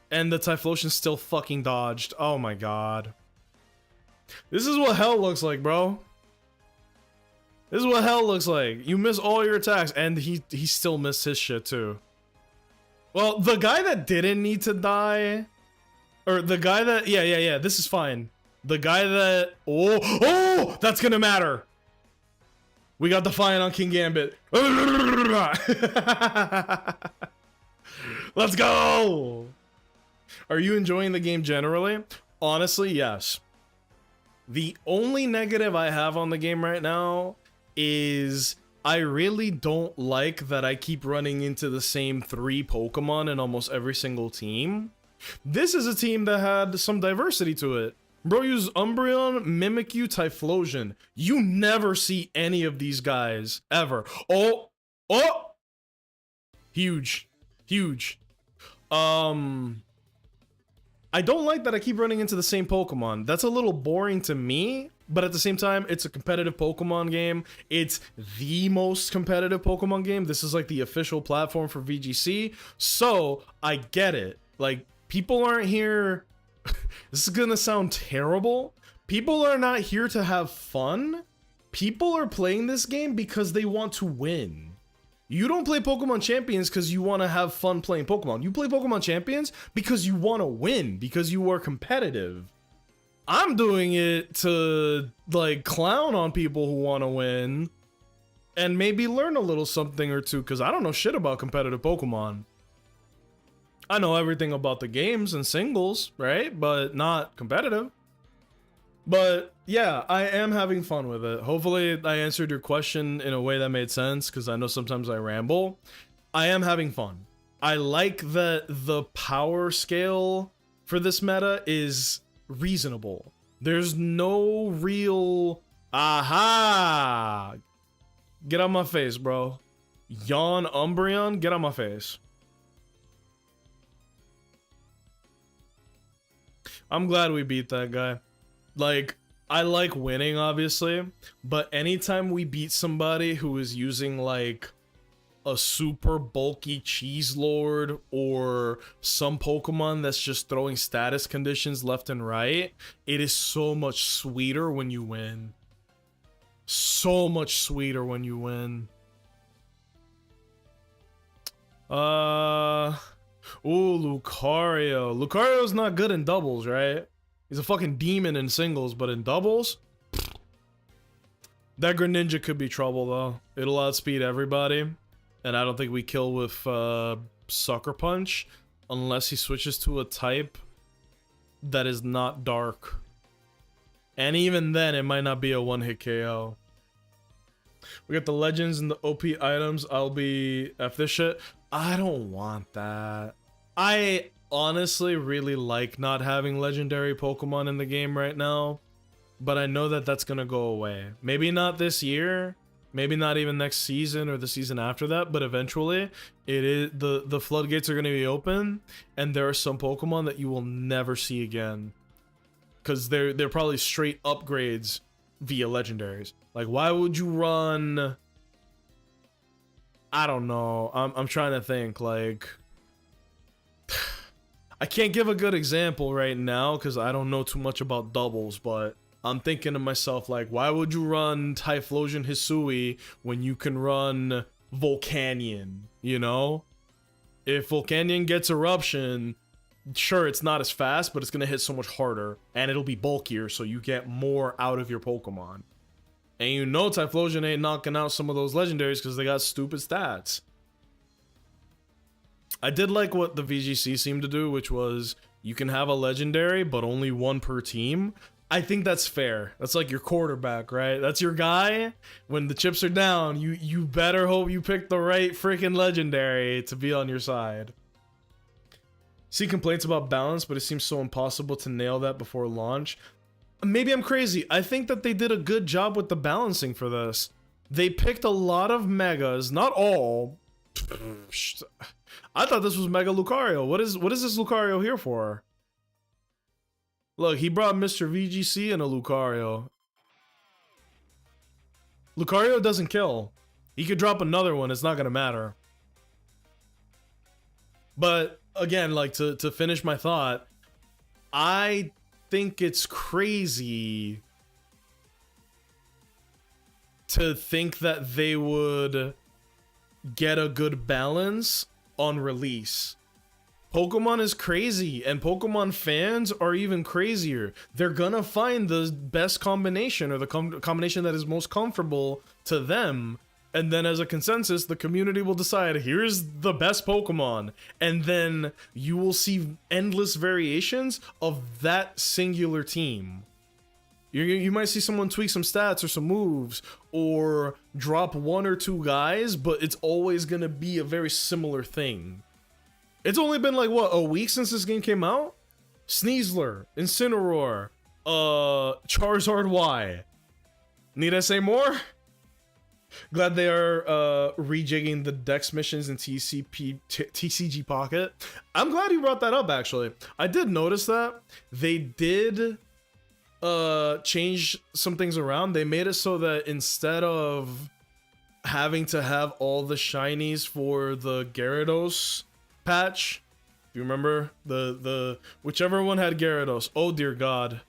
and the Typhlosion still fucking dodged. Oh my god. This is what hell looks like, bro. This is what hell looks like. You miss all your attacks, and he still missed his shit, too. Well, the guy that didn't need to die... Or the guy that... Yeah, this is fine. The guy that... Oh, that's gonna matter! We got the Defiant on Kingambit. Let's go! Are you enjoying the game generally? Honestly, yes. The only negative I have on the game right now is I really don't like that I keep running into the same 3 Pokemon in almost every single team. This is a team that had some diversity to it. Bro used Umbreon, Mimikyu, Typhlosion. You never see any of these guys, ever. Oh! Huge. I don't like that I keep running into the same Pokemon. That's a little boring to me, but at the same time, it's a competitive Pokemon game. It's the most competitive Pokemon game. This is like the official platform for VGC, so I get it. Like, people aren't here... This is gonna sound terrible. People are not here to have fun. People are playing this game because they want to win. You don't play Pokemon Champions because you want to have fun playing Pokemon. You play Pokemon Champions because you want to win, because you are competitive. I'm doing it to, like, clown on people who want to win and maybe learn a little something or two, because I don't know shit about competitive Pokemon. I know everything about the games and singles, right? But not competitive. But yeah, I am having fun with it. Hopefully I answered your question in a way that made sense, because I know sometimes I ramble. I am having fun. I like that the power scale for this meta is reasonable. There's no real... Aha! Get out my face, bro. Yawn Umbreon, get out my face. I'm glad we beat that guy. Like, I like winning, obviously, but anytime we beat somebody who is using, like, a super bulky Cheese Lord or some Pokemon that's just throwing status conditions left and right, it is so much sweeter when you win. So much sweeter when you win. Ooh, Lucario. Lucario's not good in doubles, right? He's a fucking demon in singles, but in doubles? That Greninja could be trouble, though. It'll outspeed everybody. And I don't think we kill with Sucker Punch unless he switches to a type that is not dark. And even then, it might not be a one-hit KO. We got the legends and the OP items. I'll be F this shit. I don't want that. I honestly really like not having legendary Pokemon in the game right now, but I know that that's gonna go away. Maybe not this year, maybe not even next season or the season after that, but eventually it is the floodgates are gonna be open, and there are some Pokemon that you will never see again, because they're probably straight upgrades via legendaries. Like, why would you run? I don't know. I'm trying to think. Like, I can't give a good example right now because I don't know too much about doubles, but I'm thinking to myself, like, why would you run Typhlosion Hisui when you can run Volcanion, you know? If Volcanion gets Eruption, sure, it's not as fast, but it's gonna hit so much harder, and it'll be bulkier, so you get more out of your Pokemon. And you know Typhlosion ain't knocking out some of those legendaries because they got stupid stats. I did like what the VGC seemed to do, which was you can have a legendary, but only one per team. I think that's fair. That's like your quarterback, right? That's your guy. When the chips are down, you better hope you pick the right freaking legendary to be on your side. See complaints about balance, but it seems so impossible to nail that before launch. Maybe I'm crazy. I think that they did a good job with the balancing for this. They picked a lot of megas, not all. I thought this was Mega Lucario. What is this Lucario here for? Look, he brought Mr. VGC and a Lucario. Lucario doesn't kill. He could drop another one, it's not gonna matter. But again, like to finish my thought, I think it's crazy to think that they would get a good balance on release. Pokemon is crazy, and Pokemon fans are even crazier. They're gonna find the best combination, or the combination that is most comfortable to them, and then as a consensus, the community will decide, here's the best Pokemon, and then you will see endless variations of that singular team. You might see someone tweak some stats or some moves, or drop one or two guys, but it's always gonna be a very similar thing. It's only been like, what, a week since this game came out? Sneasler, Incineroar, Charizard Y. Need I say more? Glad they are rejigging the Dex missions in TCG Pocket. I'm glad you brought that up, actually. I did notice that. They did change some things around. They made it so that instead of having to have all the shinies for the Gyarados patch, if you remember, the whichever one had Gyarados, oh dear god,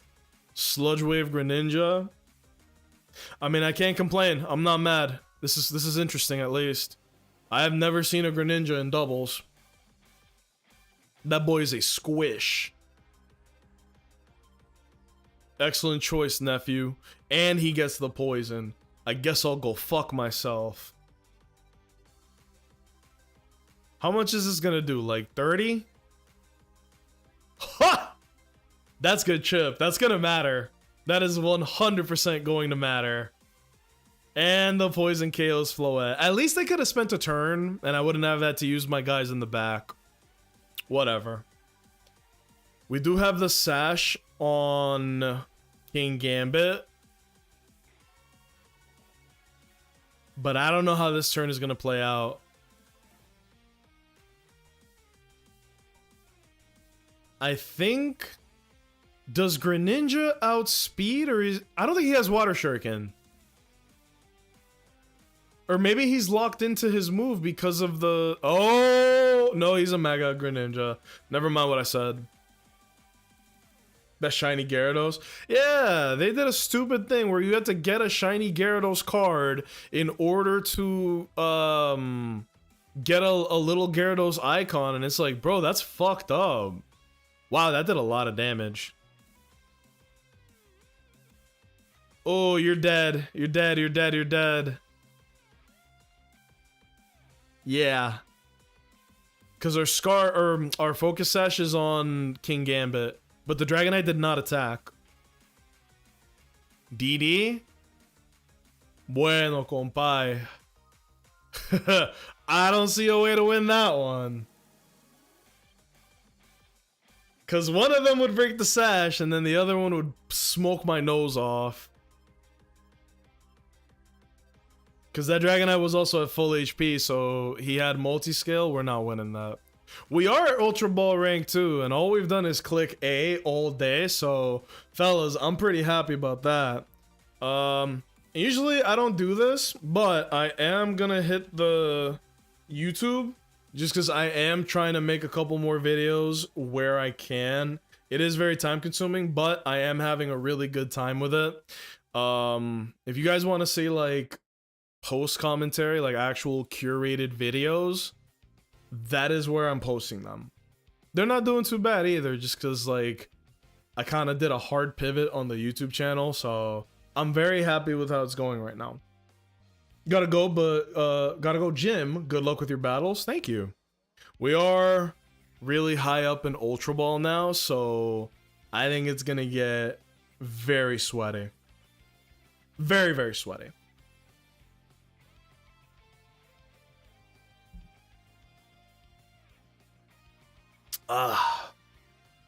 Sludge Wave Greninja. I mean, I can't complain. I'm not mad. This is interesting, at least. I have never seen a Greninja in doubles. That boy is a squish. Excellent choice, nephew. And he gets the poison. I guess I'll go fuck myself. How much is this gonna do? Like 30? Ha! That's good chip. That's gonna matter. That is 100% going to matter. And the poison KOs Floette. At least they could have spent a turn, and I wouldn't have had to use my guys in the back. Whatever. We do have the sash on King Gambit. But I don't know how this turn is going to play out. I think... Does Greninja outspeed, or is... I don't think he has Water Shuriken. Or maybe he's locked into his move because of the... Oh! No, he's a Mega Greninja. Never mind what I said. Best shiny Gyarados. Yeah, they did a stupid thing where you had to get a shiny Gyarados card in order to get a little Gyarados icon, and it's like, bro, that's fucked up. Wow, that did a lot of damage. Oh, you're dead. You're dead, you're dead, you're dead. Yeah. Because our focus sash is on King Gambit. But the Dragonite did not attack. DD? Bueno, compay. I don't see a way to win that one. Because one of them would break the sash, and then the other one would smoke my nose off. Because that Dragonite was also at full HP, so he had multi-scale. We're not winning that. We are at Ultra Ball rank 2, and all we've done is click A all day, so fellas, I'm pretty happy about that. Usually I don't do this, but I am gonna hit the YouTube, just because I am trying to make a couple more videos where I can It is very time consuming, but I am having a really good time with it. If you guys want to see like post commentary, like actual curated videos, that is where I'm posting them. They're not doing too bad either, just because like I kind of did a hard pivot on the YouTube channel, so I'm very happy with how it's going right now. Gotta go, Jim. Good luck with your battles. Thank you. We are really high up in Ultra Ball now, so I think it's gonna get very sweaty. Very, very sweaty.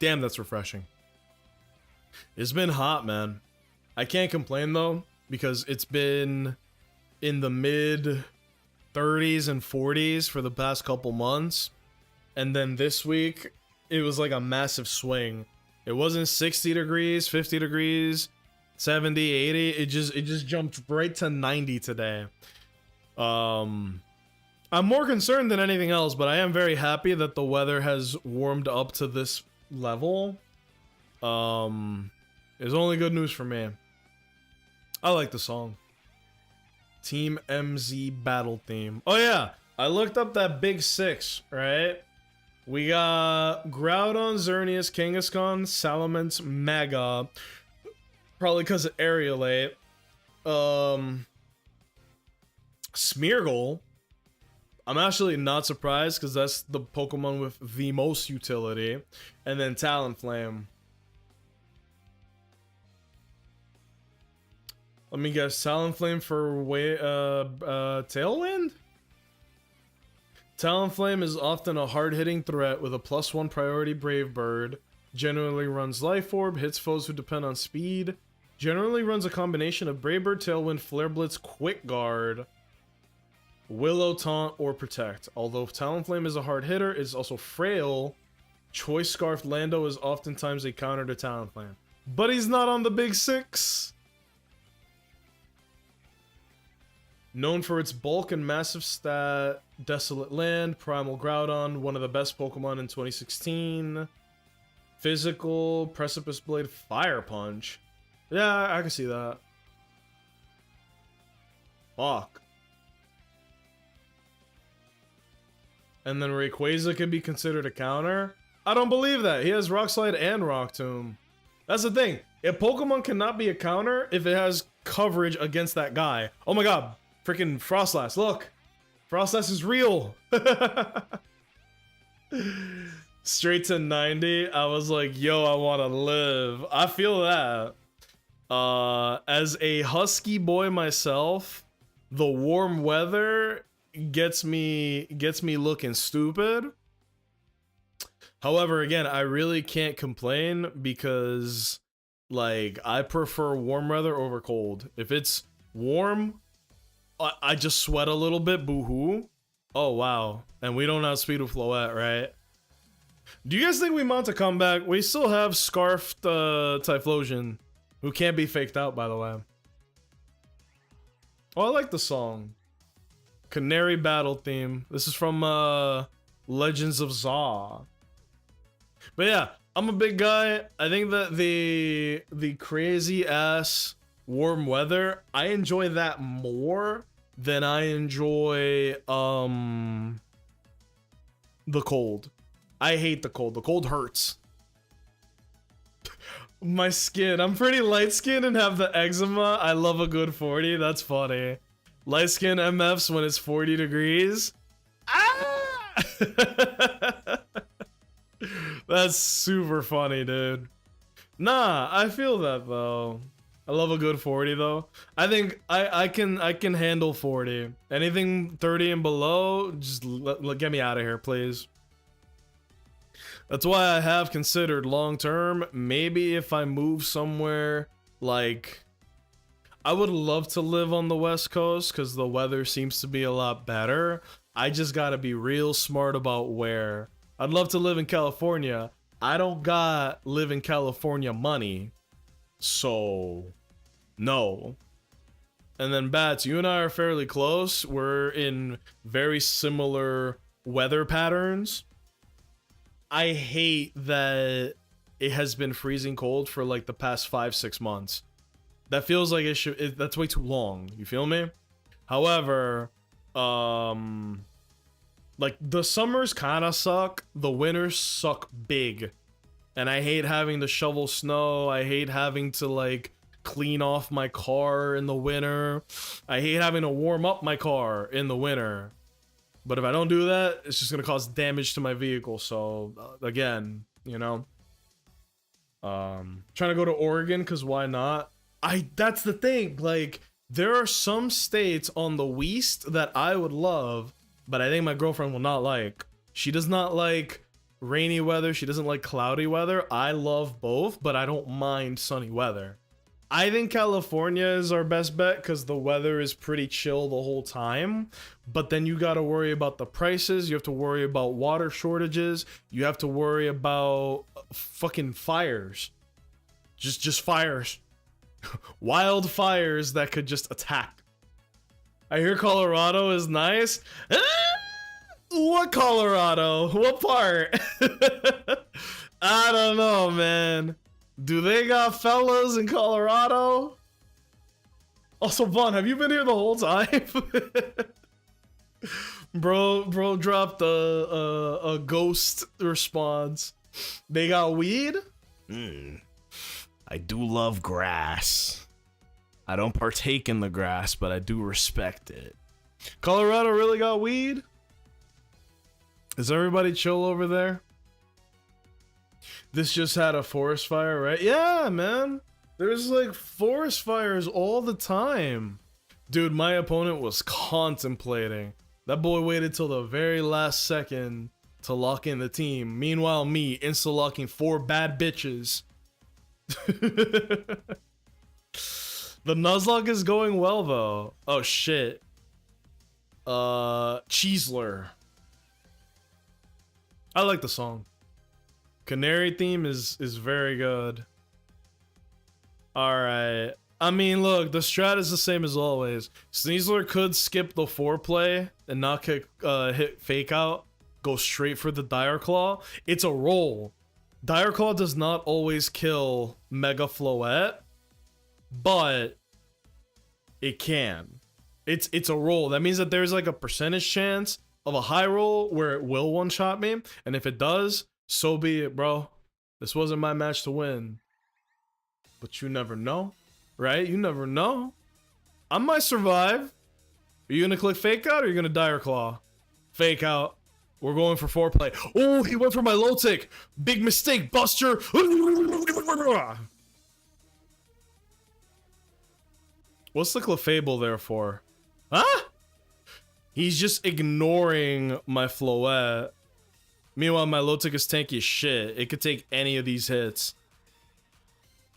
Damn, that's refreshing. It's been hot, man. I can't complain though, because it's been in the mid 30s and 40s for the past couple months. And then this week, it was like a massive swing. It wasn't 60 degrees, 50 degrees, 70, 80. It just jumped right to 90 today. I'm more concerned than anything else, but I am very happy that the weather has warmed up to this level. It's only good news for me. I like the song. Team MZ battle theme. Oh yeah, I looked up that big six, right? We got Groudon, Xerneas, Kangaskhan, Salamence, Mega. Probably because of Aerilate. Smeargle. I'm actually not surprised because that's the Pokemon with the most utility. And then Talonflame. Let me guess, Talonflame for Tailwind? Talonflame is often a hard-hitting threat with a +1 priority Brave Bird. Generally runs Life Orb, hits foes who depend on speed. Generally runs a combination of Brave Bird, Tailwind, Flare Blitz, Quick Guard, Willow Taunt, or Protect. Although Talonflame is a hard hitter, it's also frail. Choice Scarf Lando is oftentimes a counter to Talonflame. But he's not on the big six. Known for its bulk and massive stat, Desolate Land, Primal Groudon, one of the best Pokemon in 2016. Physical, Precipice Blade, Fire Punch. Yeah, I can see that. Fuck. And then Rayquaza could be considered a counter? I don't believe that. He has Rock Slide and Rock Tomb. That's the thing. If Pokemon cannot be a counter if it has coverage against that guy. Oh my god. Freaking Frostlass, look! Frostlass is real! Straight to 90, I was like, yo, I wanna live. I feel that. As a husky boy myself, the warm weather gets me looking stupid. However, again, I really can't complain because, like, I prefer warm weather over cold. If it's warm, I just sweat a little bit, boo-hoo. Oh, wow. And we don't outspeed with Floette, right? Do you guys think we mount a comeback? We still have Scarfed Typhlosion, who can't be faked out, by the way. Oh, I like the song. Canary Battle Theme. This is from Legends of Zaw. But yeah, I'm a big guy. I think that the crazy-ass warm weather, I enjoy that more than I enjoy the cold. I hate the cold. The cold hurts. My skin. I'm pretty light skinned and have the eczema. I love a good 40. That's funny. Light skin MFs when it's 40 degrees. Ah! That's super funny, dude. Nah, I feel that though. I love a good 40 though. I think I can handle 40. Anything 30 and below, just get me out of here, please. That's why I have considered long term, maybe if I move somewhere like, I would love to live on the West Coast because the weather seems to be a lot better. I just gotta be real smart about where. I'd love to live in California. I don't got live in California money. So, no. And then Bats, you and I are fairly close. We're in very similar weather patterns. I hate that it has been freezing cold for like the past 5-6 months. That feels like that's way too long. You feel me? However, like the summers kind of suck. The winters suck big. And I hate having to shovel snow. I hate having to like clean off my car in the winter. I hate having to warm up my car in the winter. But if I don't do that, it's just gonna cause damage to my vehicle. So again, you know, trying to go to Oregon because why not? That's the thing. Like there are some states on the West that I would love, but I think my girlfriend will not like. She does not like rainy weather. She doesn't like cloudy weather. I love both, but I don't mind sunny weather. I think California is our best bet because the weather is pretty chill the whole time. But then you got to worry about the prices. You have to worry about water shortages. You have to worry about fucking fires. Just fires. Wildfires that could just attack. I hear Colorado is nice. What Colorado? What part? I don't know, man. Do they got fellas in Colorado? Also, Vaughn, have you been here the whole time? bro dropped a ghost response. They got weed? I do love grass. I don't partake in the grass, but I do respect it. Colorado really got weed? Is everybody chill over there? This just had a forest fire, right? Yeah, man. There's like forest fires all the time. Dude, my opponent was contemplating. That boy waited till the very last second to lock in the team. Meanwhile, me insta-locking 4 bad bitches. The Nuzlocke is going well, though. Oh, shit. Cheesler. I like the song. Canary theme is very good. Alright. I mean, look, the strat is the same as always. Sneasler could skip the foreplay and not hit fake out. Go straight for the Dire Claw. It's a roll. Dire Claw does not always kill Mega Floette, but it can. It's a roll. That means that there's like a percentage chance of a high roll where it will one-shot me. And if it does, so be it, bro. This wasn't my match to win. But you never know, right? You never know. I might survive. Are you gonna click fake out or are you gonna Dire Claw? Fake out. We're going for foreplay. Oh, he went for my low tick. Big mistake, Buster. What's the Clefable there for? Huh? He's just ignoring my Floette. Meanwhile, my low tick is tanky as shit. It could take any of these hits.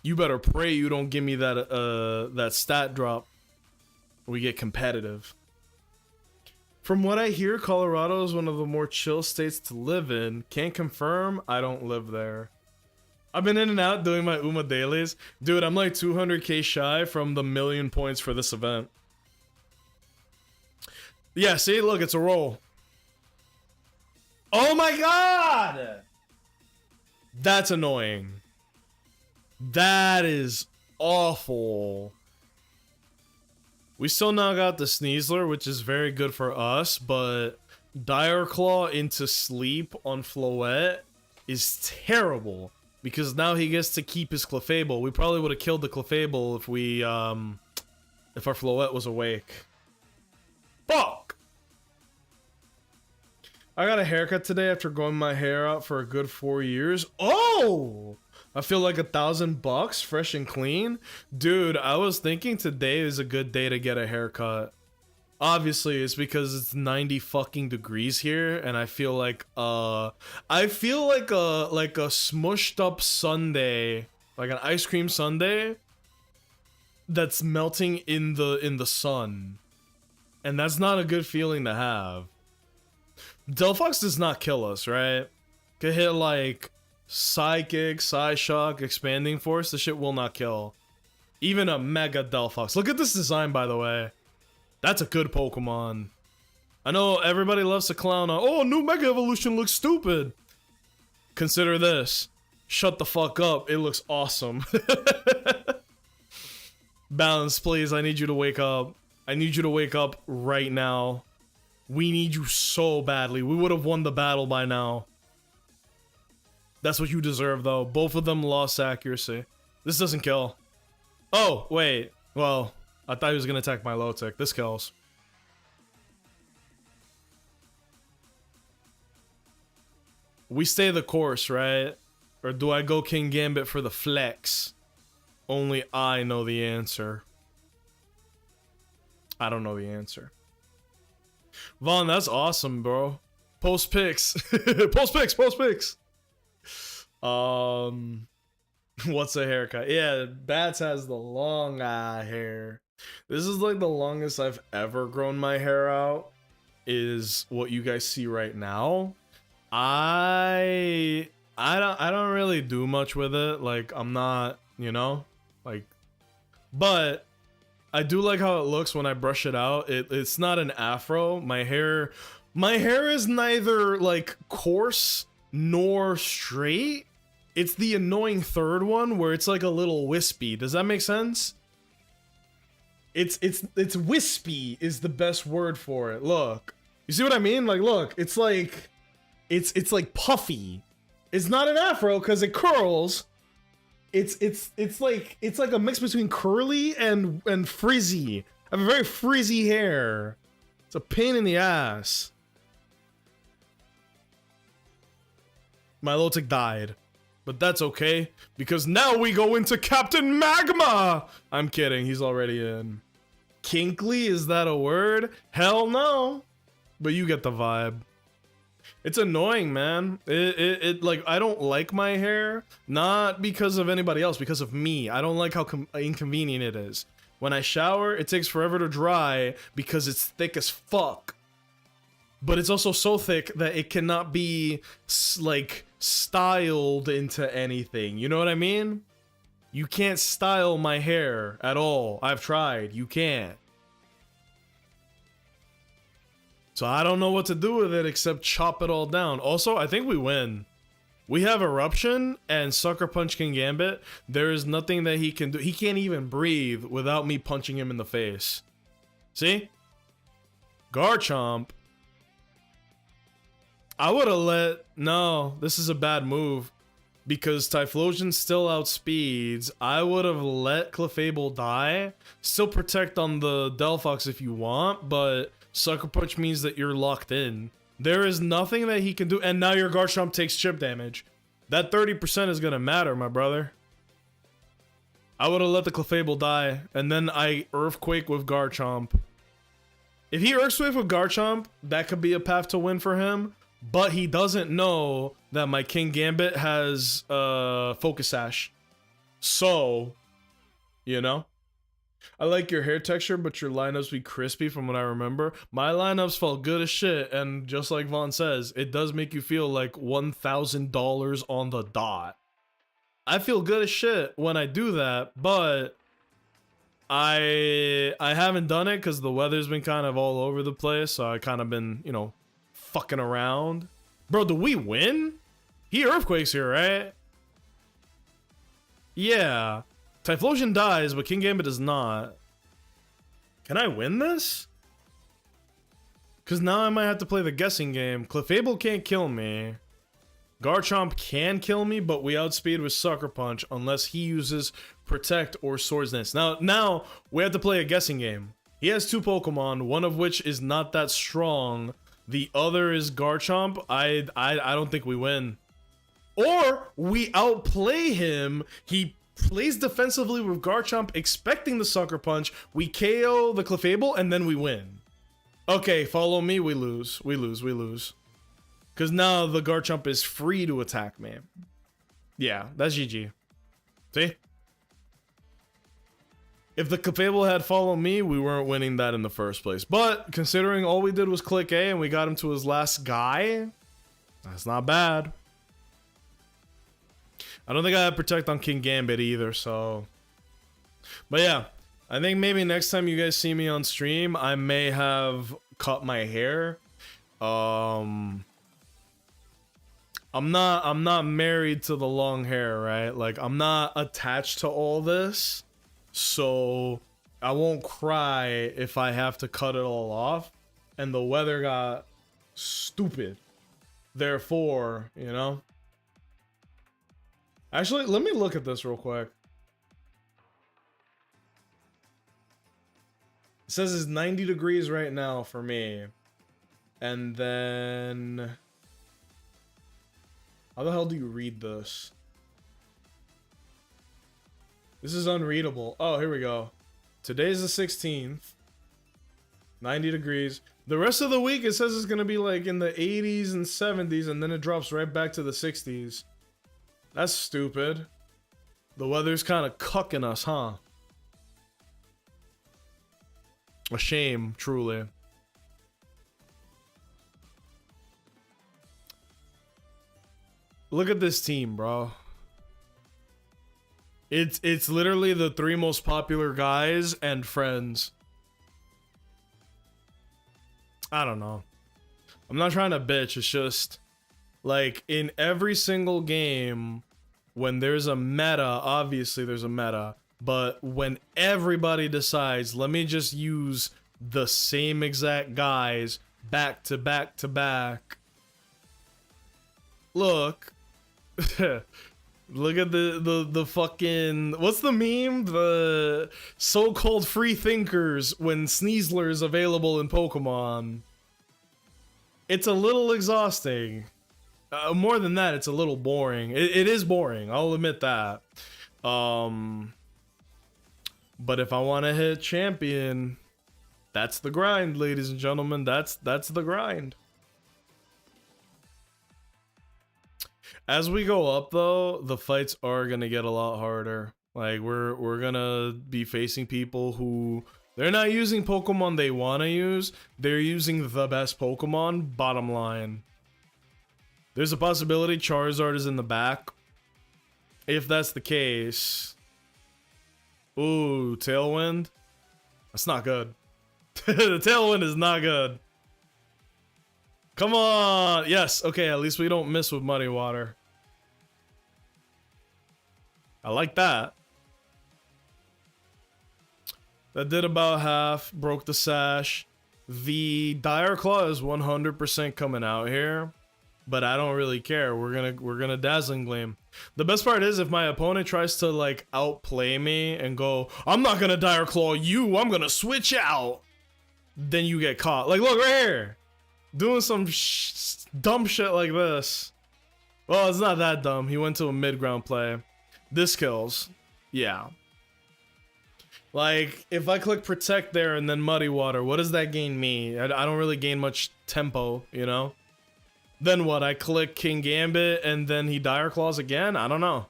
You better pray you don't give me that stat drop. We get competitive. From what I hear, Colorado is one of the more chill states to live in. Can't confirm, I don't live there. I've been in and out doing my UMA dailies. Dude, I'm like 200k shy from the 1,000,000 points for this event. Yeah, see, look, it's a roll. Oh my god! That's annoying. That is awful. We still now got the Sneasler, which is very good for us, but Dire Claw into sleep on Floette is terrible because now he gets to keep his Clefable. We probably would have killed the Clefable if we if our Floette was awake. Fuck! I got a haircut today after growing my hair out for a good 4 years. Oh! I feel like $1,000 fresh and clean. Dude, I was thinking today is a good day to get a haircut. Obviously, it's because it's 90 fucking degrees here, and I feel like a smushed up sundae, like an ice cream sundae that's melting in the sun. And that's not a good feeling to have. Delphox does not kill us, right? Could hit like Psychic, Psyshock, Expanding Force, the shit will not kill. Even a Mega Delphox. Look at this design, by the way. That's a good Pokemon. I know everybody loves to clown on, oh, new Mega Evolution looks stupid. Consider this. Shut the fuck up. It looks awesome. Balance, please. I need you to wake up. I need you to wake up right now. We need you so badly. We would have won the battle by now. That's what you deserve, though. Both of them lost accuracy. This doesn't kill. Oh, wait. Well, I thought he was going to attack my low tech. This kills. We stay the course, right? Or do I go King Gambit for the flex? Only I know the answer. I don't know the answer. Vaughn, that's awesome, bro. Post pics. Post pics, post pics. What's a haircut? Yeah, Bats has the long hair. This is like the longest I've ever grown my hair out, is what you guys see right now. I don't really do much with it. Like, I'm not, you know, like, but I do like how it looks when I brush it out. It's not an afro. My hair is neither like coarse nor straight. It's the annoying third one where it's like a little wispy. Does that make sense? It's wispy is the best word for it. Look. You see what I mean? Like, look, it's like like puffy. It's not an afro because it curls. It's like a mix between curly and frizzy. I have a very frizzy hair. It's a pain in the ass. My Lotic died, but that's okay because now we go into Captain Magma. I'm kidding. He's already in. Kinkly, is that a word? Hell no. But you get the vibe. It's annoying, man. It like, I don't like my hair, not because of anybody else, because of me. I don't like how inconvenient it is. When I shower, it takes forever to dry because it's thick as fuck. But it's also so thick that it cannot be like styled into anything. You know what I mean? You can't style my hair at all. I've tried. You can't. So I don't know what to do with it except chop it all down. Also, I think we win. We have Eruption and Sucker Punch King Gambit. There is nothing that he can do. He can't even breathe without me punching him in the face. See? Garchomp. I would have let... No, this is a bad move. Because Typhlosion still outspeeds. I would have let Clefable die. Still protect on the Delphox if you want, but... Sucker Punch means that you're locked in. There is nothing that he can do, and now your Garchomp takes chip damage. That 30% is gonna matter, my brother. I would have let the Clefable die, and then I Earthquake with Garchomp. If he Earthquake with Garchomp, that could be a path to win for him, but he doesn't know that my King Gambit has Focus Sash. So, you know? I like your hair texture, but your lineups be crispy from what I remember. My lineups felt good as shit, and just like Vaughn says, it does make you feel like $1,000 on the dot. I feel good as shit when I do that, but I haven't done it because the weather's been kind of all over the place, so I kind of been, you know, fucking around. Bro, do we win? He Earthquakes here, right? Yeah. Typhlosion dies, but King Gambit does not. Can I win this? Because now I might have to play the guessing game. Clefable can't kill me. Garchomp can kill me, but we outspeed with Sucker Punch unless he uses Protect or Swords Dance. Now we have to play a guessing game. He has two Pokemon, one of which is not that strong. The other is Garchomp. I don't think we win. Or we outplay him. He plays defensively with Garchomp, expecting the Sucker Punch. We KO the Clefable, and then we win. Okay, follow me. We lose. We lose. We lose. Because now the Garchomp is free to attack me. Yeah, that's GG. See? If the Clefable had followed me, we weren't winning that in the first place. But considering all we did was click A and we got him to his last guy, that's not bad. I don't think I have Protect on King Gambit either, so... But yeah, I think maybe next time you guys see me on stream, I may have cut my hair. I'm not married to the long hair, right? Like I'm not attached to all this. So I won't cry if I have to cut it all off. And the weather got stupid. Therefore, you know. Actually, let me look at this real quick. It says it's 90 degrees right now for me. And then... How the hell do you read this? This is unreadable. Oh, here we go. Today's the 16th. 90 degrees. The rest of the week, it says it's going to be like in the 80s and 70s, and then it drops right back to the 60s. That's stupid. The weather's kind of cucking us, huh? A shame, truly. Look at this team, bro. It's literally the 3 most popular guys and friends. I don't know. I'm not trying to bitch. It's just like in every single game when there's a meta, obviously there's a meta, but when everybody decides, let me just use the same exact guys back to back to back. Look. Look at the fucking, what's the meme? The so-called free thinkers when Sneasler is available in Pokemon. It's a little exhausting. More than that, it's a little boring. It is boring, I'll admit that. But if I want to hit champion, that's the grind, ladies and gentlemen. That's the grind. As we go up, though, the fights are gonna get a lot harder. Like we're gonna be facing people who they're not using Pokemon they want to use. They're using the best Pokemon. Bottom line. There's a possibility Charizard is in the back. If that's the case, ooh, Tailwind. That's not good. The Tailwind is not good. Come on! Yes, okay, at least we don't miss with Muddy Water. I like that. That did about half, broke the sash. The Dire Claw is 100% coming out here, but I don't really care. We're gonna Dazzling Gleam. The best part is if my opponent tries to like outplay me and go, I'm not gonna Dire Claw you, I'm gonna switch out. Then you get caught. Like, look right here. Doing some dumb shit like this. Well, it's not that dumb. He went to a mid-ground play. This kills. Yeah. Like, if I click Protect there and then Muddy Water, what does that gain me? I don't really gain much tempo, you know? Then what? I click King Gambit and then he Dire Claws again? I don't know.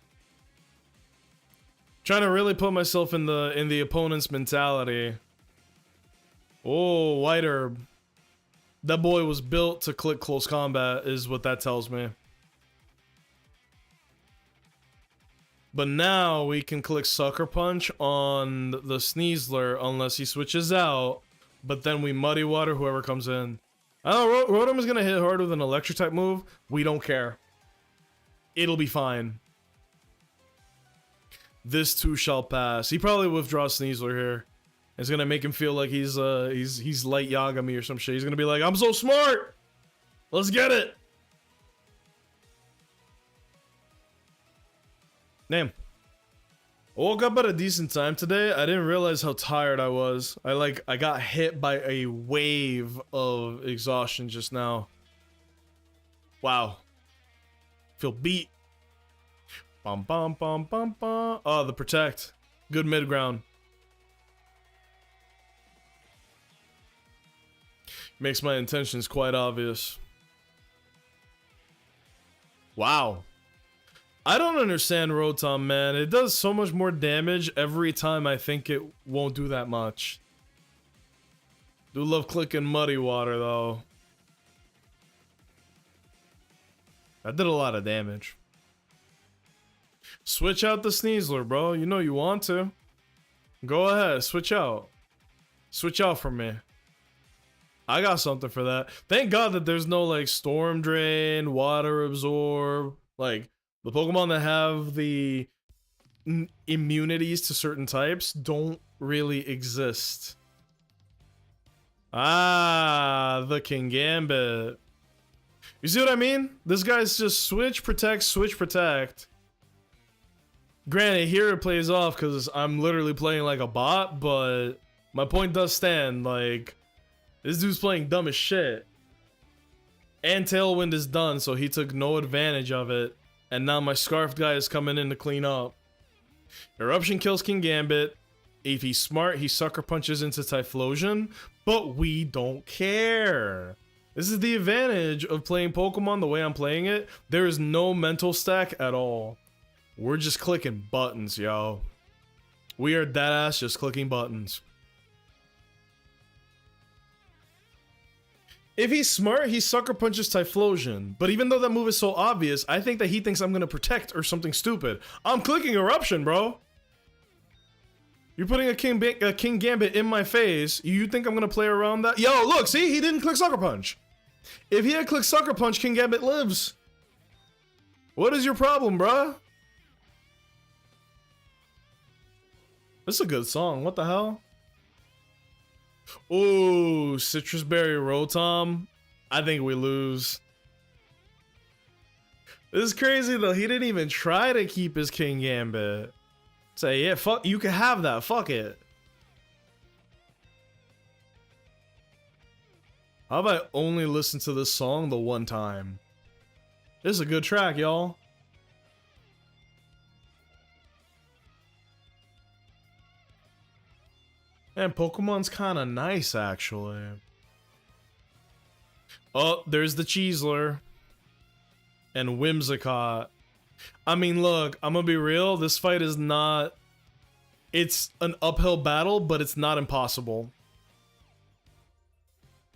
Trying to really put myself in the opponent's mentality. Oh, White Herb. That boy was built to click close combat, is what that tells me. But now we can click Sucker Punch on the Sneasler unless he switches out. But then we Muddy Water whoever comes in. I don't know, Rotom is going to hit hard with an Electric type move. We don't care. It'll be fine. This too shall pass. He probably withdraws Sneasler here. It's gonna make him feel like he's Light Yagami or some shit. He's gonna be like, I'm so smart! Let's get it! Damn. I woke up at a decent time today. I didn't realize how tired I was. I got hit by a wave of exhaustion just now. Wow. Feel beat. Bum bum bum bum bum. Oh, the Protect. Good mid ground. Makes my intentions quite obvious. Wow. I don't understand Rotom, man. It does so much more damage every time I think it won't do that much. Do love clicking Muddy Water, though. That did a lot of damage. Switch out the Sneasler, bro. You know you want to. Go ahead, switch out. Switch out from me. I got something for that. Thank God that there's no like Storm Drain, Water Absorb. Like the Pokemon that have the immunities to certain types don't really exist. Ah, the Kingambit. You see what I mean? This guy's just switch, protect, switch, protect. Granted, here it plays off because I'm literally playing like a bot, but my point does stand. Like, this dude's playing dumb as shit. And Tailwind is done, so he took no advantage of it. And now my Scarf guy is coming in to clean up. Eruption kills Kingambit. If he's smart, he Sucker Punches into Typhlosion. But we don't care. This is the advantage of playing Pokemon the way I'm playing it. There is no mental stack at all. We're just clicking buttons, yo. We are deadass just clicking buttons. If he's smart, he Sucker Punches Typhlosion. But even though that move is so obvious, I think that he thinks I'm gonna protect or something stupid. I'm clicking Eruption, bro. You're putting a Kingambit in my face. You think I'm gonna play around that? Yo, look, see? He didn't click Sucker Punch. If he had clicked Sucker Punch, Kingambit lives. What is your problem, bruh? This is a good song. What the hell? Ooh, Citrus Berry Rotom. I think we lose. This is crazy though. He didn't even try to keep his Kingambit. Say, yeah, fuck, you can have that. Fuck it. How about I only listen to this song the one time? This is a good track, y'all. And Pokemon's kind of nice, actually. Oh, there's the Cheezler. And Whimsicott. I mean, look, I'm gonna be real. This fight is not... It's an uphill battle, but it's not impossible.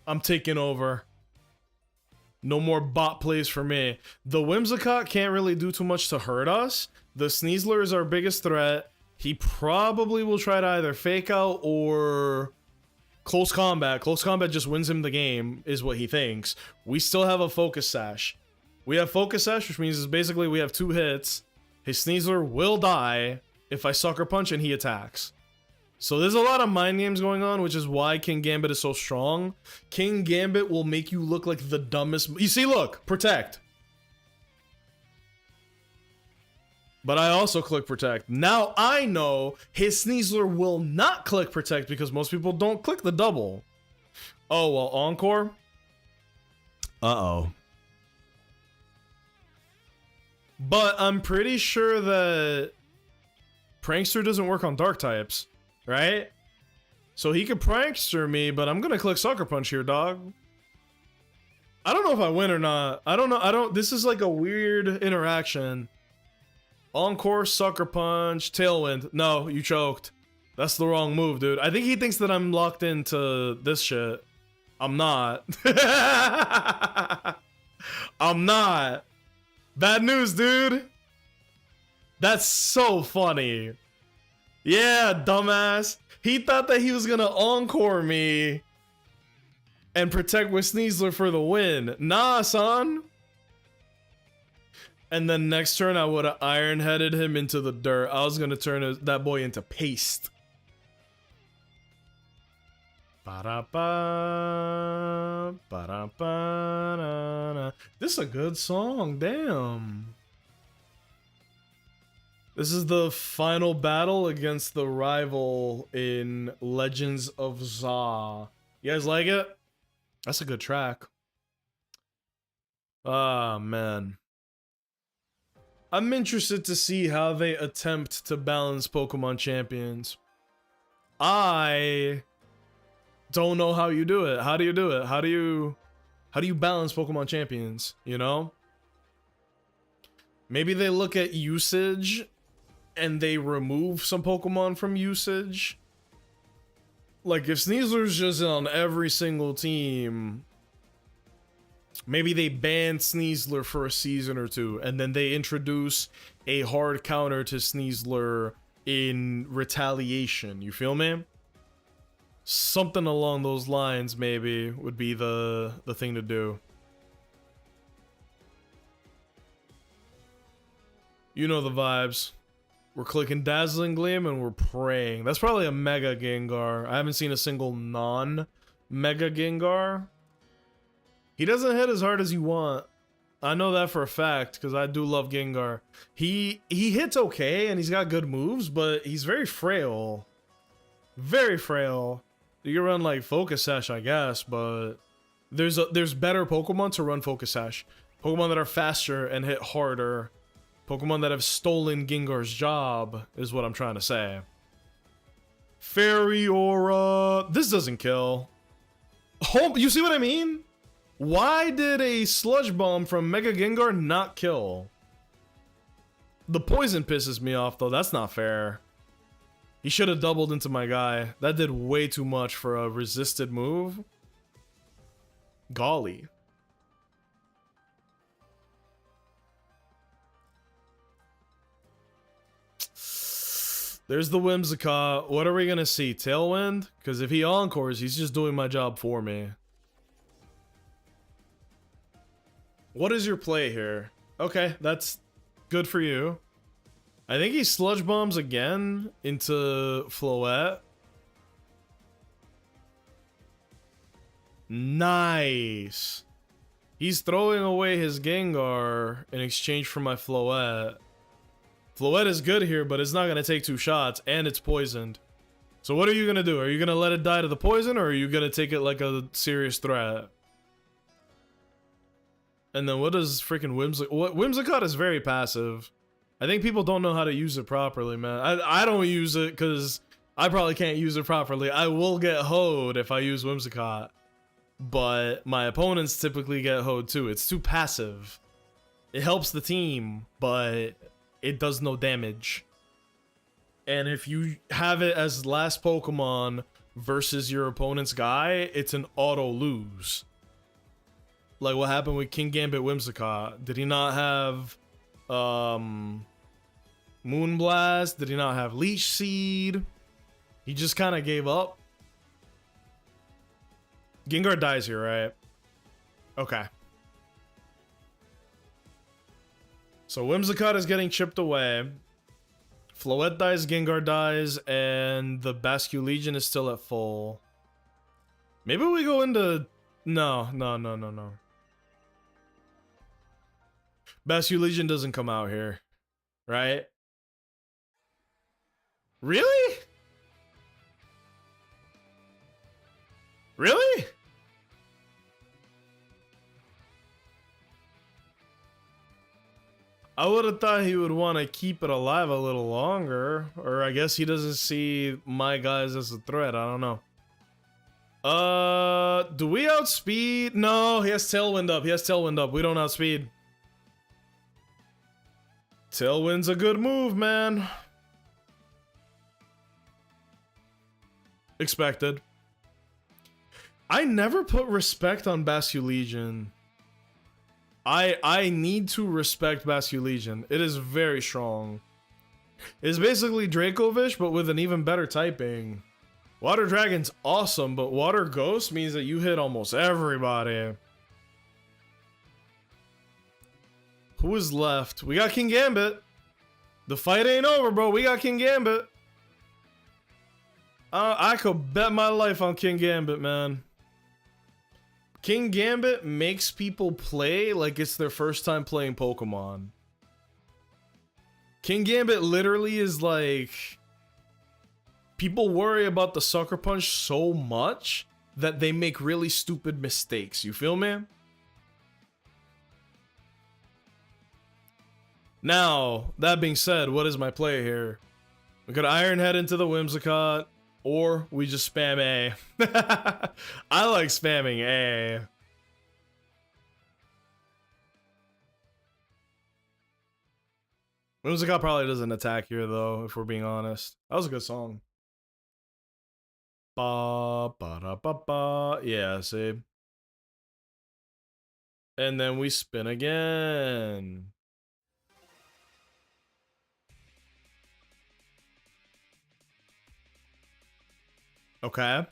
I'm taking over. No more bot plays for me. The Whimsicott can't really do too much to hurt us. The Sneasler is our biggest threat. He probably will try to either fake out or close combat. Close combat just wins him the game, is what he thinks. We still have a Focus Sash. We have Focus Sash, which means basically we have 2 hits. His Sneasler will die if I Sucker Punch and he attacks. So there's a lot of mind games going on, which is why Kingambit is so strong. Kingambit will make you look like the dumbest... You see, look, protect. But I also click protect. Now I know his Sneasler will not click protect because most people don't click the double. Oh, well, Encore? Uh-oh. But I'm pretty sure that Prankster doesn't work on dark types, right? So he could Prankster me, but I'm gonna click Sucker Punch here, dog. I don't know if I win or not. I don't know. This is like a weird interaction. Encore, Sucker Punch, Tailwind. No, you choked. That's the wrong move, dude. I think he thinks that I'm locked into this shit. I'm not. I'm not. Bad news, dude. That's so funny. Yeah, dumbass. He thought that he was gonna Encore me and protect with Sneasler for the win. Nah, son. And then next turn, I would have Iron-Headed him into the dirt. I was going to turn that boy into paste. Ba-da-ba, ba-da-ba-da-da. This is a good song, damn. This is the final battle against the rival in Legends of Za. You guys like it? That's a good track. Ah, man. I'm interested to see how they attempt to balance Pokemon champions. I don't know how you do it. How do you do it? How do you balance Pokemon champions, you know? Maybe they look at usage and they remove some Pokemon from usage. Like if Sneasler's just on every single team, maybe they ban Sneasler for a season or 2, and then they introduce a hard counter to Sneasler in retaliation. You feel me? Something along those lines maybe would be the thing to do. You know the vibes. We're clicking Dazzling Gleam and we're praying. That's probably a Mega Gengar. I haven't seen a single non-Mega Gengar. He doesn't hit as hard as you want. I know that for a fact because I do love Gengar. He hits okay and he's got good moves, but he's very frail. Very frail. You can run like Focus Sash, I guess, but there's better Pokemon to run Focus Sash. Pokemon that are faster and hit harder. Pokemon that have stolen Gengar's job is what I'm trying to say. Fairy Aura. This doesn't kill. Oh, you see what I mean? Why did a Sludge Bomb from Mega Gengar not kill? The poison pisses me off though. That's not fair. He should have doubled into my guy. That did way too much for a resisted move. Golly. There's the Whimsicott. What are we gonna see? Tailwind? Because if he encores, he's just doing my job for me. What is your play here? Okay, that's good for you. I think he Sludge Bombs again into Floette. Nice. He's throwing away his Gengar in exchange for my Floette. Floette is good here, but it's not going to take 2 shots, and it's poisoned. So what are you going to do? Are you going to let it die to the poison, or are you going to take it like a serious threat? And then what does freaking Whimsicott... Whimsicott is very passive. I think people don't know how to use it properly, man. I don't use it because I probably can't use it properly. I will get hoed if I use Whimsicott. But my opponents typically get hoed too. It's too passive. It helps the team, but it does no damage. And if you have it as last Pokemon versus your opponent's guy, it's an auto lose. Like what happened with Kingambit Whimsicott. Did he not have Moonblast? Did he not have Leech Seed? He just kind of gave up. Gengar dies here, right? Okay. So Whimsicott is getting chipped away. Floette dies, Gengar dies, and the Basculegion is still at full. Maybe we go into... No. Basculegion doesn't come out here, right? Really? Really? I would have thought he would want to keep it alive a little longer. Or I guess he doesn't see my guys as a threat. I don't know. Do we outspeed? No, he has Tailwind up. He has Tailwind up. We don't outspeed. Tailwind's a good move, man. Expected. I never put respect on Basculegion. I need to respect Basculegion. It is very strong. It's basically Dracovish, but with an even better typing. Water Dragon's awesome, but Water Ghost means that you hit almost everybody. Who is left? We got Kingambit. The fight ain't over, bro. We got Kingambit. I could bet my life on Kingambit, man. Kingambit makes people play like it's their first time playing Pokemon. Kingambit literally is like... People worry about the Sucker Punch so much that they make really stupid mistakes. You feel me? Now, that being said, what is my play here? We could Iron Head into the Whimsicott. Or we just spam A. I like spamming A. Whimsicott probably doesn't attack here though, if we're being honest. That was a good song. Ba ba da ba ba. Yeah, see. And then we spin again. Okay.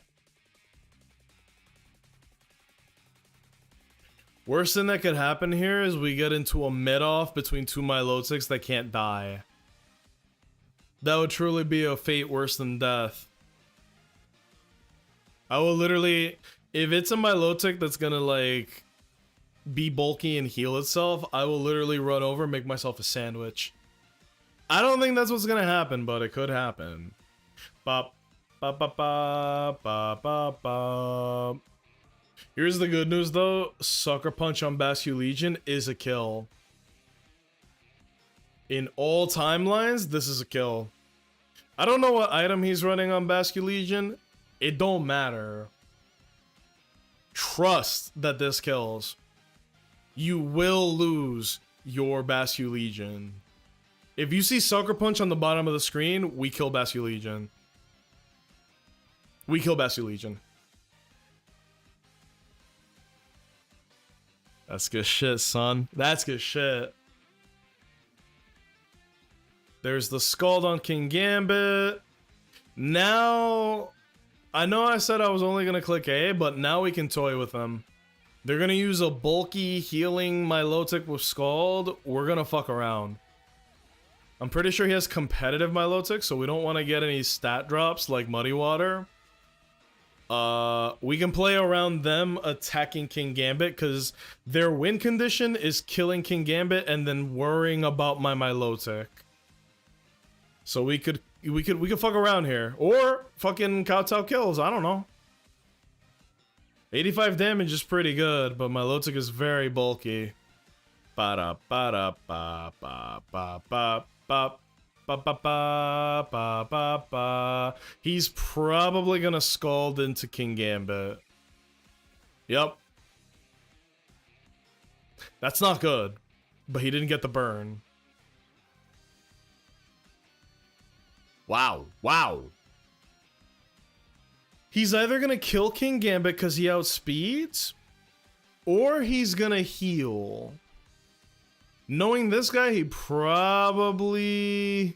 Worst thing that could happen here is we get into a mid-off between two Milotics that can't die. That would truly be a fate worse than death. I will literally, if it's a Milotic that's gonna like be bulky and heal itself, I will literally run over and make myself a sandwich. I don't think that's what's gonna happen, but it could happen. Bop, bop, bop, bop, bop, bop, bop. Here's the good news though, Sucker Punch on Basculegion is a kill. In all timelines, this is a kill. I don't know what item he's running on Basculegion. It don't matter. Trust that this kills. You will lose your Basculegion. If you see Sucker Punch on the bottom of the screen, we kill Basculegion. We kill Basculegion. That's good shit, son. That's good shit. There's the Scald on Kingambit. Now, I know I said I was only going to click A, but now we can toy with them. They're going to use a bulky healing Milotic with Scald. We're going to fuck around. I'm pretty sure he has competitive Milotic, so we don't want to get any stat drops like Muddy Water. We can play around them attacking Kingambit because their win condition is killing Kingambit and then worrying about my Milotic. So we could fuck around here, or fucking Kowtow kills. I don't know. 85 damage is pretty good, but Milotic is very bulky. Ba da ba da ba ba ba ba ba ba ba ba ba ba ba. He's probably gonna Scald into Kingambit. Yep. That's not good, but he didn't get the burn. Wow. Wow. He's either gonna kill Kingambit because he outspeeds, or he's gonna heal. Knowing this guy, he's probably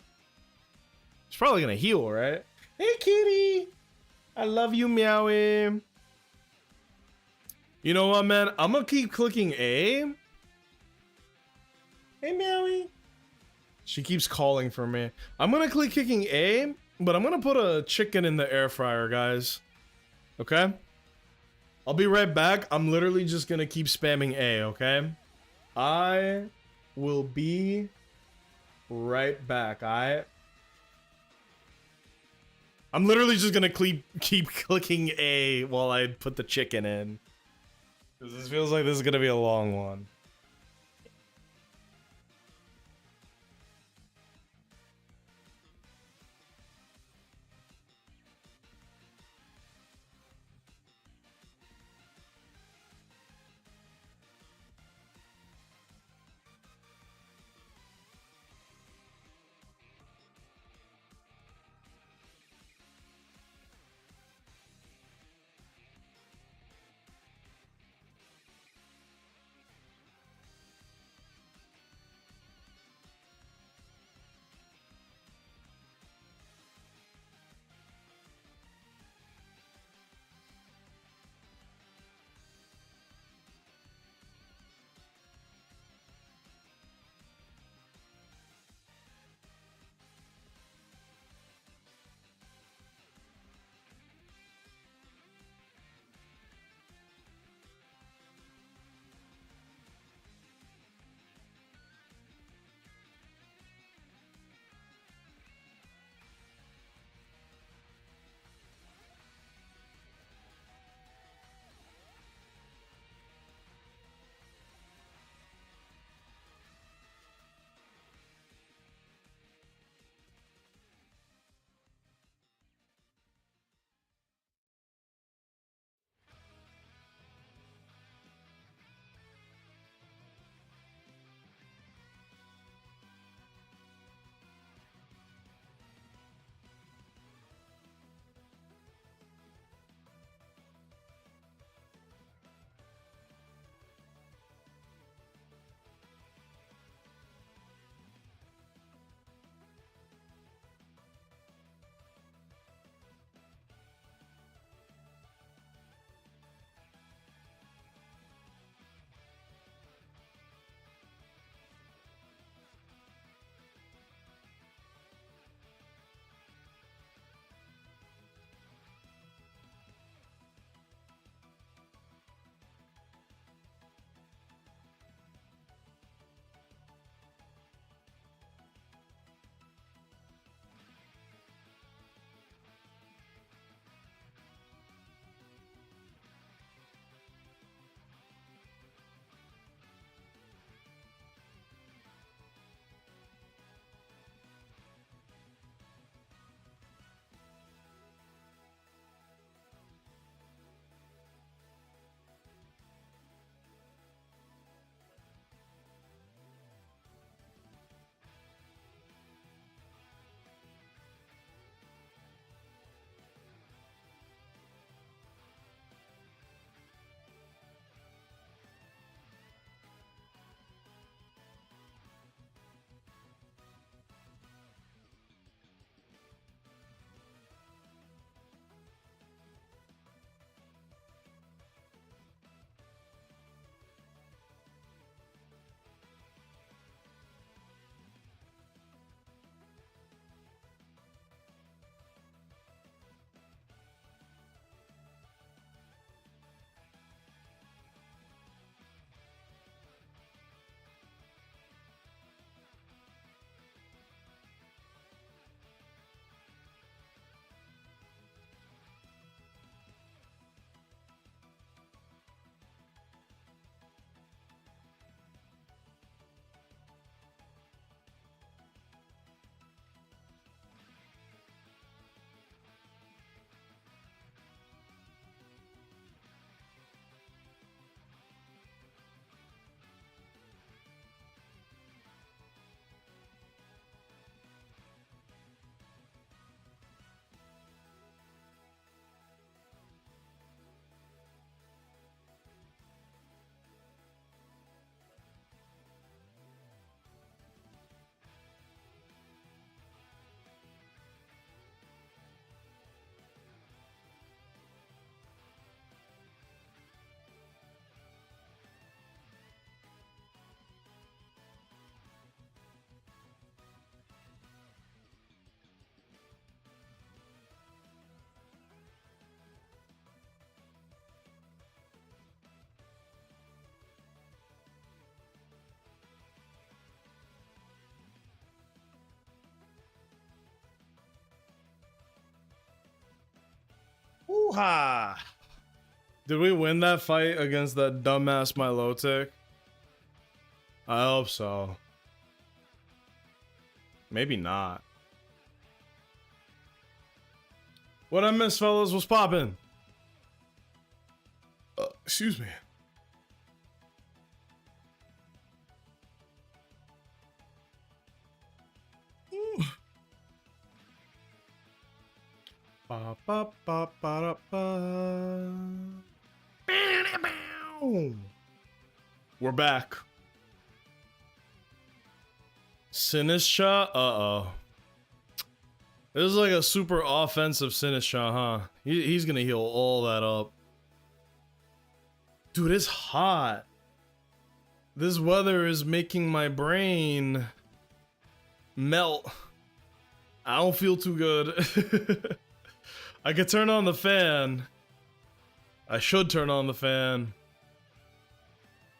gonna heal, right? Hey, kitty! I love you, Meowie. You know what, man? I'm gonna keep clicking A. Hey, Meowie. She keeps calling for me. I'm gonna click kicking A, but I'm gonna put a chicken in the air fryer, guys. Okay? I'll be right back. I'm literally just gonna keep spamming A, okay? I will be right back, alright? I'm literally just gonna keep clicking A while I put the chicken in. Because this feels like this is gonna be a long one. Woo-ha! Did we win that fight against that dumbass Milotic? I hope so. Maybe not. What I missed, fellas, was popping. Excuse me. Ba, ba, ba, ba, da, ba. We're back. Sinistcha? Uh-oh. This is like a super offensive Sinistcha, huh? He's gonna heal all that up. Dude, it's hot. This weather is making my brain melt. I don't feel too good. I could turn on the fan. I should turn on the fan.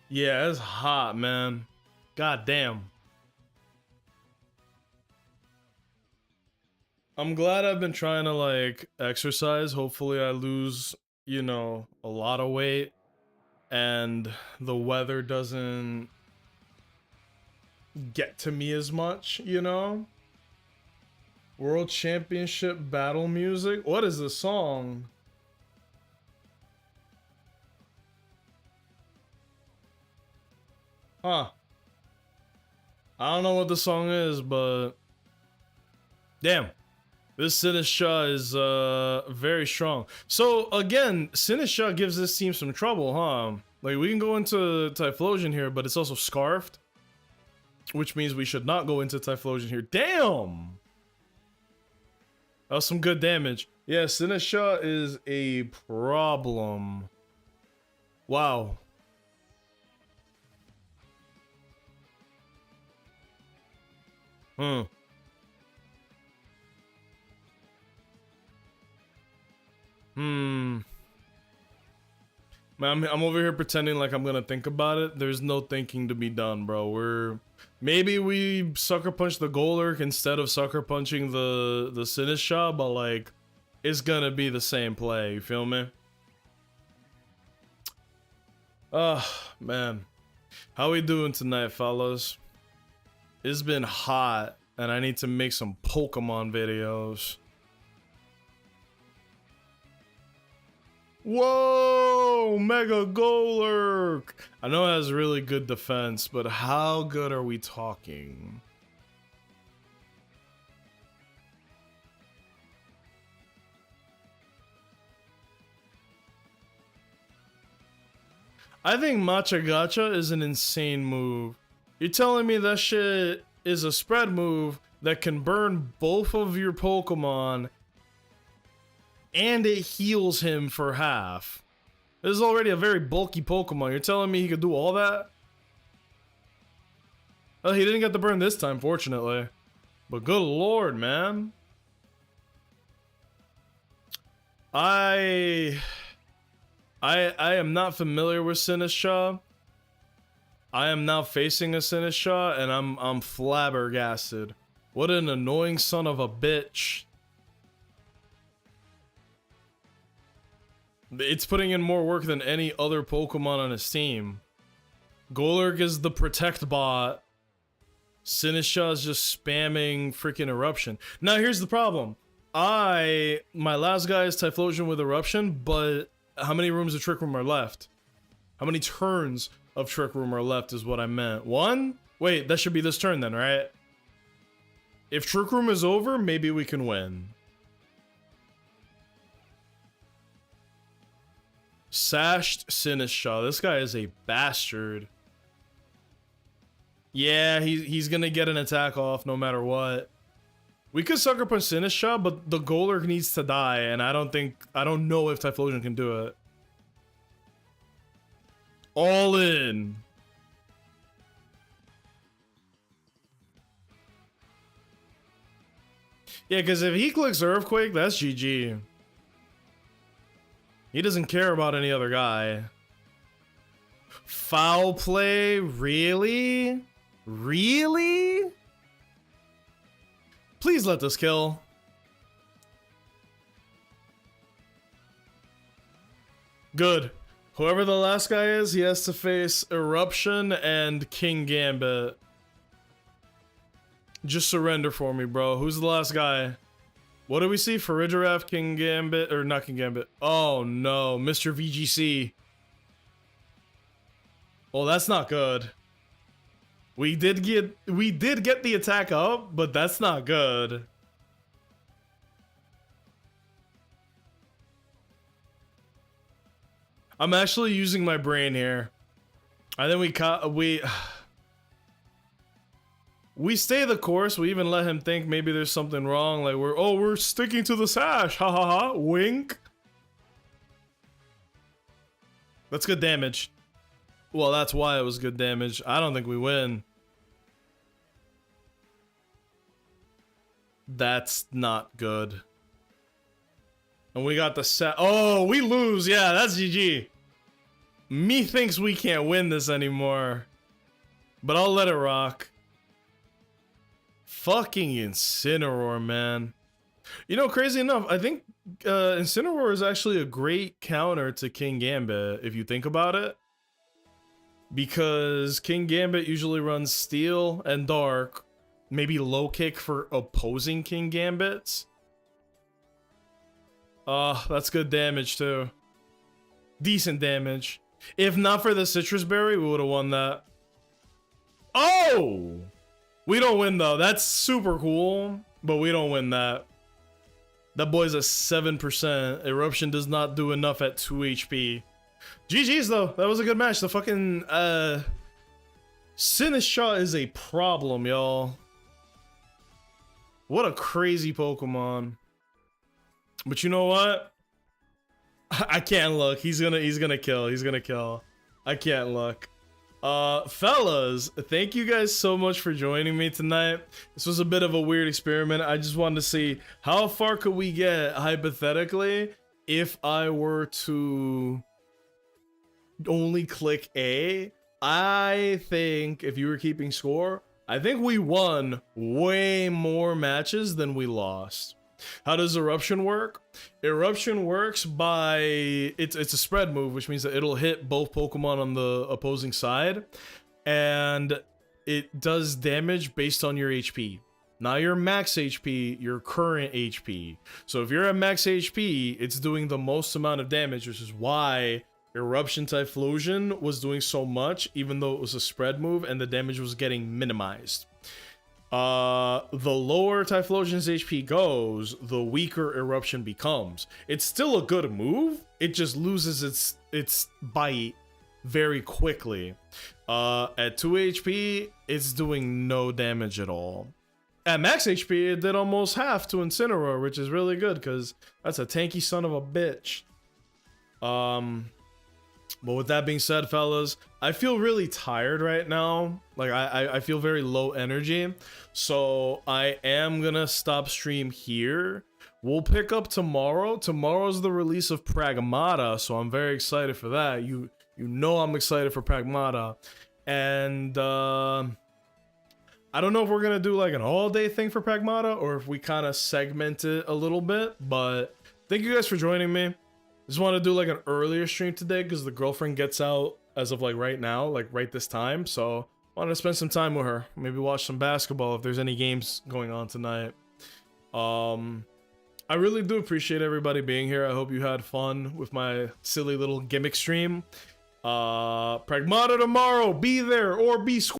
Yeah, it's hot, man. God damn. I'm glad I've been trying to like exercise. Hopefully I lose, you know, a lot of weight and the weather doesn't get to me as much, you know? World Championship battle music? What is the song? Huh. I don't know what the song is, but damn. This Sinistcha is very strong. So again, Sinistcha gives this team some trouble, huh? Like we can go into Typhlosion here, but it's also scarfed, which means we should not go into Typhlosion here. Damn! That was some good damage. Yeah, Sinistcha is a problem. Wow. Hmm. Man, I'm over here pretending like I'm gonna think about it. There's no thinking to be done, bro. Maybe we sucker punch the Golurk instead of sucker punching the Sinistcha, but like it's gonna be the same play, you feel me? Man. How we doing tonight, fellas? It's been hot and I need to make some Pokemon videos. Whoa, Mega Golurk! I know it has really good defense, but how good are we talking? I think Matcha Gacha is an insane move. You're telling me that shit is a spread move that can burn both of your Pokemon and it heals him for half. This is already a very bulky Pokemon. You're telling me he could do all that? Well, he didn't get the burn this time, fortunately. But good lord, man. I am not familiar with Sinistcha. I am now facing a Sinistcha, and I'm flabbergasted. What an annoying son of a bitch. It's putting in more work than any other Pokemon on his team. Golurk is the protect bot. Sinistcha is just spamming freaking Eruption. Now here's the problem. My last guy is Typhlosion with Eruption, but how many rooms of Trick Room are left? How many turns of Trick Room are left is what I meant. One? Wait, that should be this turn then, right? If Trick Room is over, maybe we can win. Sashed Sinistcha. This guy is a bastard. Yeah, he's gonna get an attack off no matter what. We could sucker punch Sinistcha, but the Golurk needs to die, and I don't know if Typhlosion can do it. All in. Yeah, because if he clicks Earthquake, that's GG. He doesn't care about any other guy. Foul play? Really? Really? Please let this kill. Good. Whoever the last guy is, he has to face Eruption and King Gambit. Just surrender for me, bro. Who's the last guy? What do we see? Farigiraf, King Gambit, or not King Gambit. Oh no, Mr. VGC. Well, that's not good. We did get the attack up, but that's not good. I'm actually using my brain here. I think we stay the course. We even let him think maybe there's something wrong. Like we're sticking to the sash. Ha ha ha. Wink. That's good damage. Well, that's why it was good damage. I don't think we win. That's not good. And we got the set. Oh, we lose. Yeah, that's GG. Me thinks we can't win this anymore. But I'll let it rock. Fucking Incineroar, man. You know, crazy enough, I think Incineroar is actually a great counter to King Gambit, if you think about it. Because King Gambit usually runs Steel and Dark. Maybe low kick for opposing King Gambits. That's good damage too. Decent damage. If not for the Citrus Berry, we would have won that. Oh! We don't win though. That's super cool, but we don't win that. That boy's a 7%. Eruption does not do enough at 2 HP. GG's though. That was a good match. The fucking Sinistcha is a problem, y'all. What a crazy Pokemon. But you know what? I can't look. He's gonna kill. He's gonna kill. I can't look. Fellas, thank you guys so much for joining me tonight. This was a bit of a weird experiment. I just wanted to see how far could we get hypothetically if I were to only click A. I think if you were keeping score, I think we won way more matches than we lost. How does Eruption work? Eruption works by it's a spread move, which means that it'll hit both Pokemon on the opposing side, and it does damage based on your HP. Not your max HP, your current HP. So if you're at max HP, it's doing the most amount of damage, which is why Eruption Typhlosion was doing so much, even though it was a spread move and the damage was getting minimized. The lower Typhlosion's HP goes, the weaker Eruption becomes. It's still a good move, it just loses its bite very quickly. At 2 HP, it's doing no damage at all. At max HP, it did almost half to Incineroar, which is really good, because that's a tanky son of a bitch. But with that being said, fellas, I feel really tired right now. Like, I feel very low energy. So I am gonna stop stream here. We'll pick up tomorrow. Tomorrow's the release of Pragmata, so I'm very excited for that. You know I'm excited for Pragmata. And I don't know if we're gonna do like an all-day thing for Pragmata or if we kind of segment it a little bit. But thank you guys for joining me. Just want to do like an earlier stream today because the girlfriend gets out as of like right now, like right this time. So I wanted to spend some time with her. Maybe watch some basketball if there's any games going on tonight. I really do appreciate everybody being here. I hope you had fun with my silly little gimmick stream. Pragmata tomorrow. Be there or be square.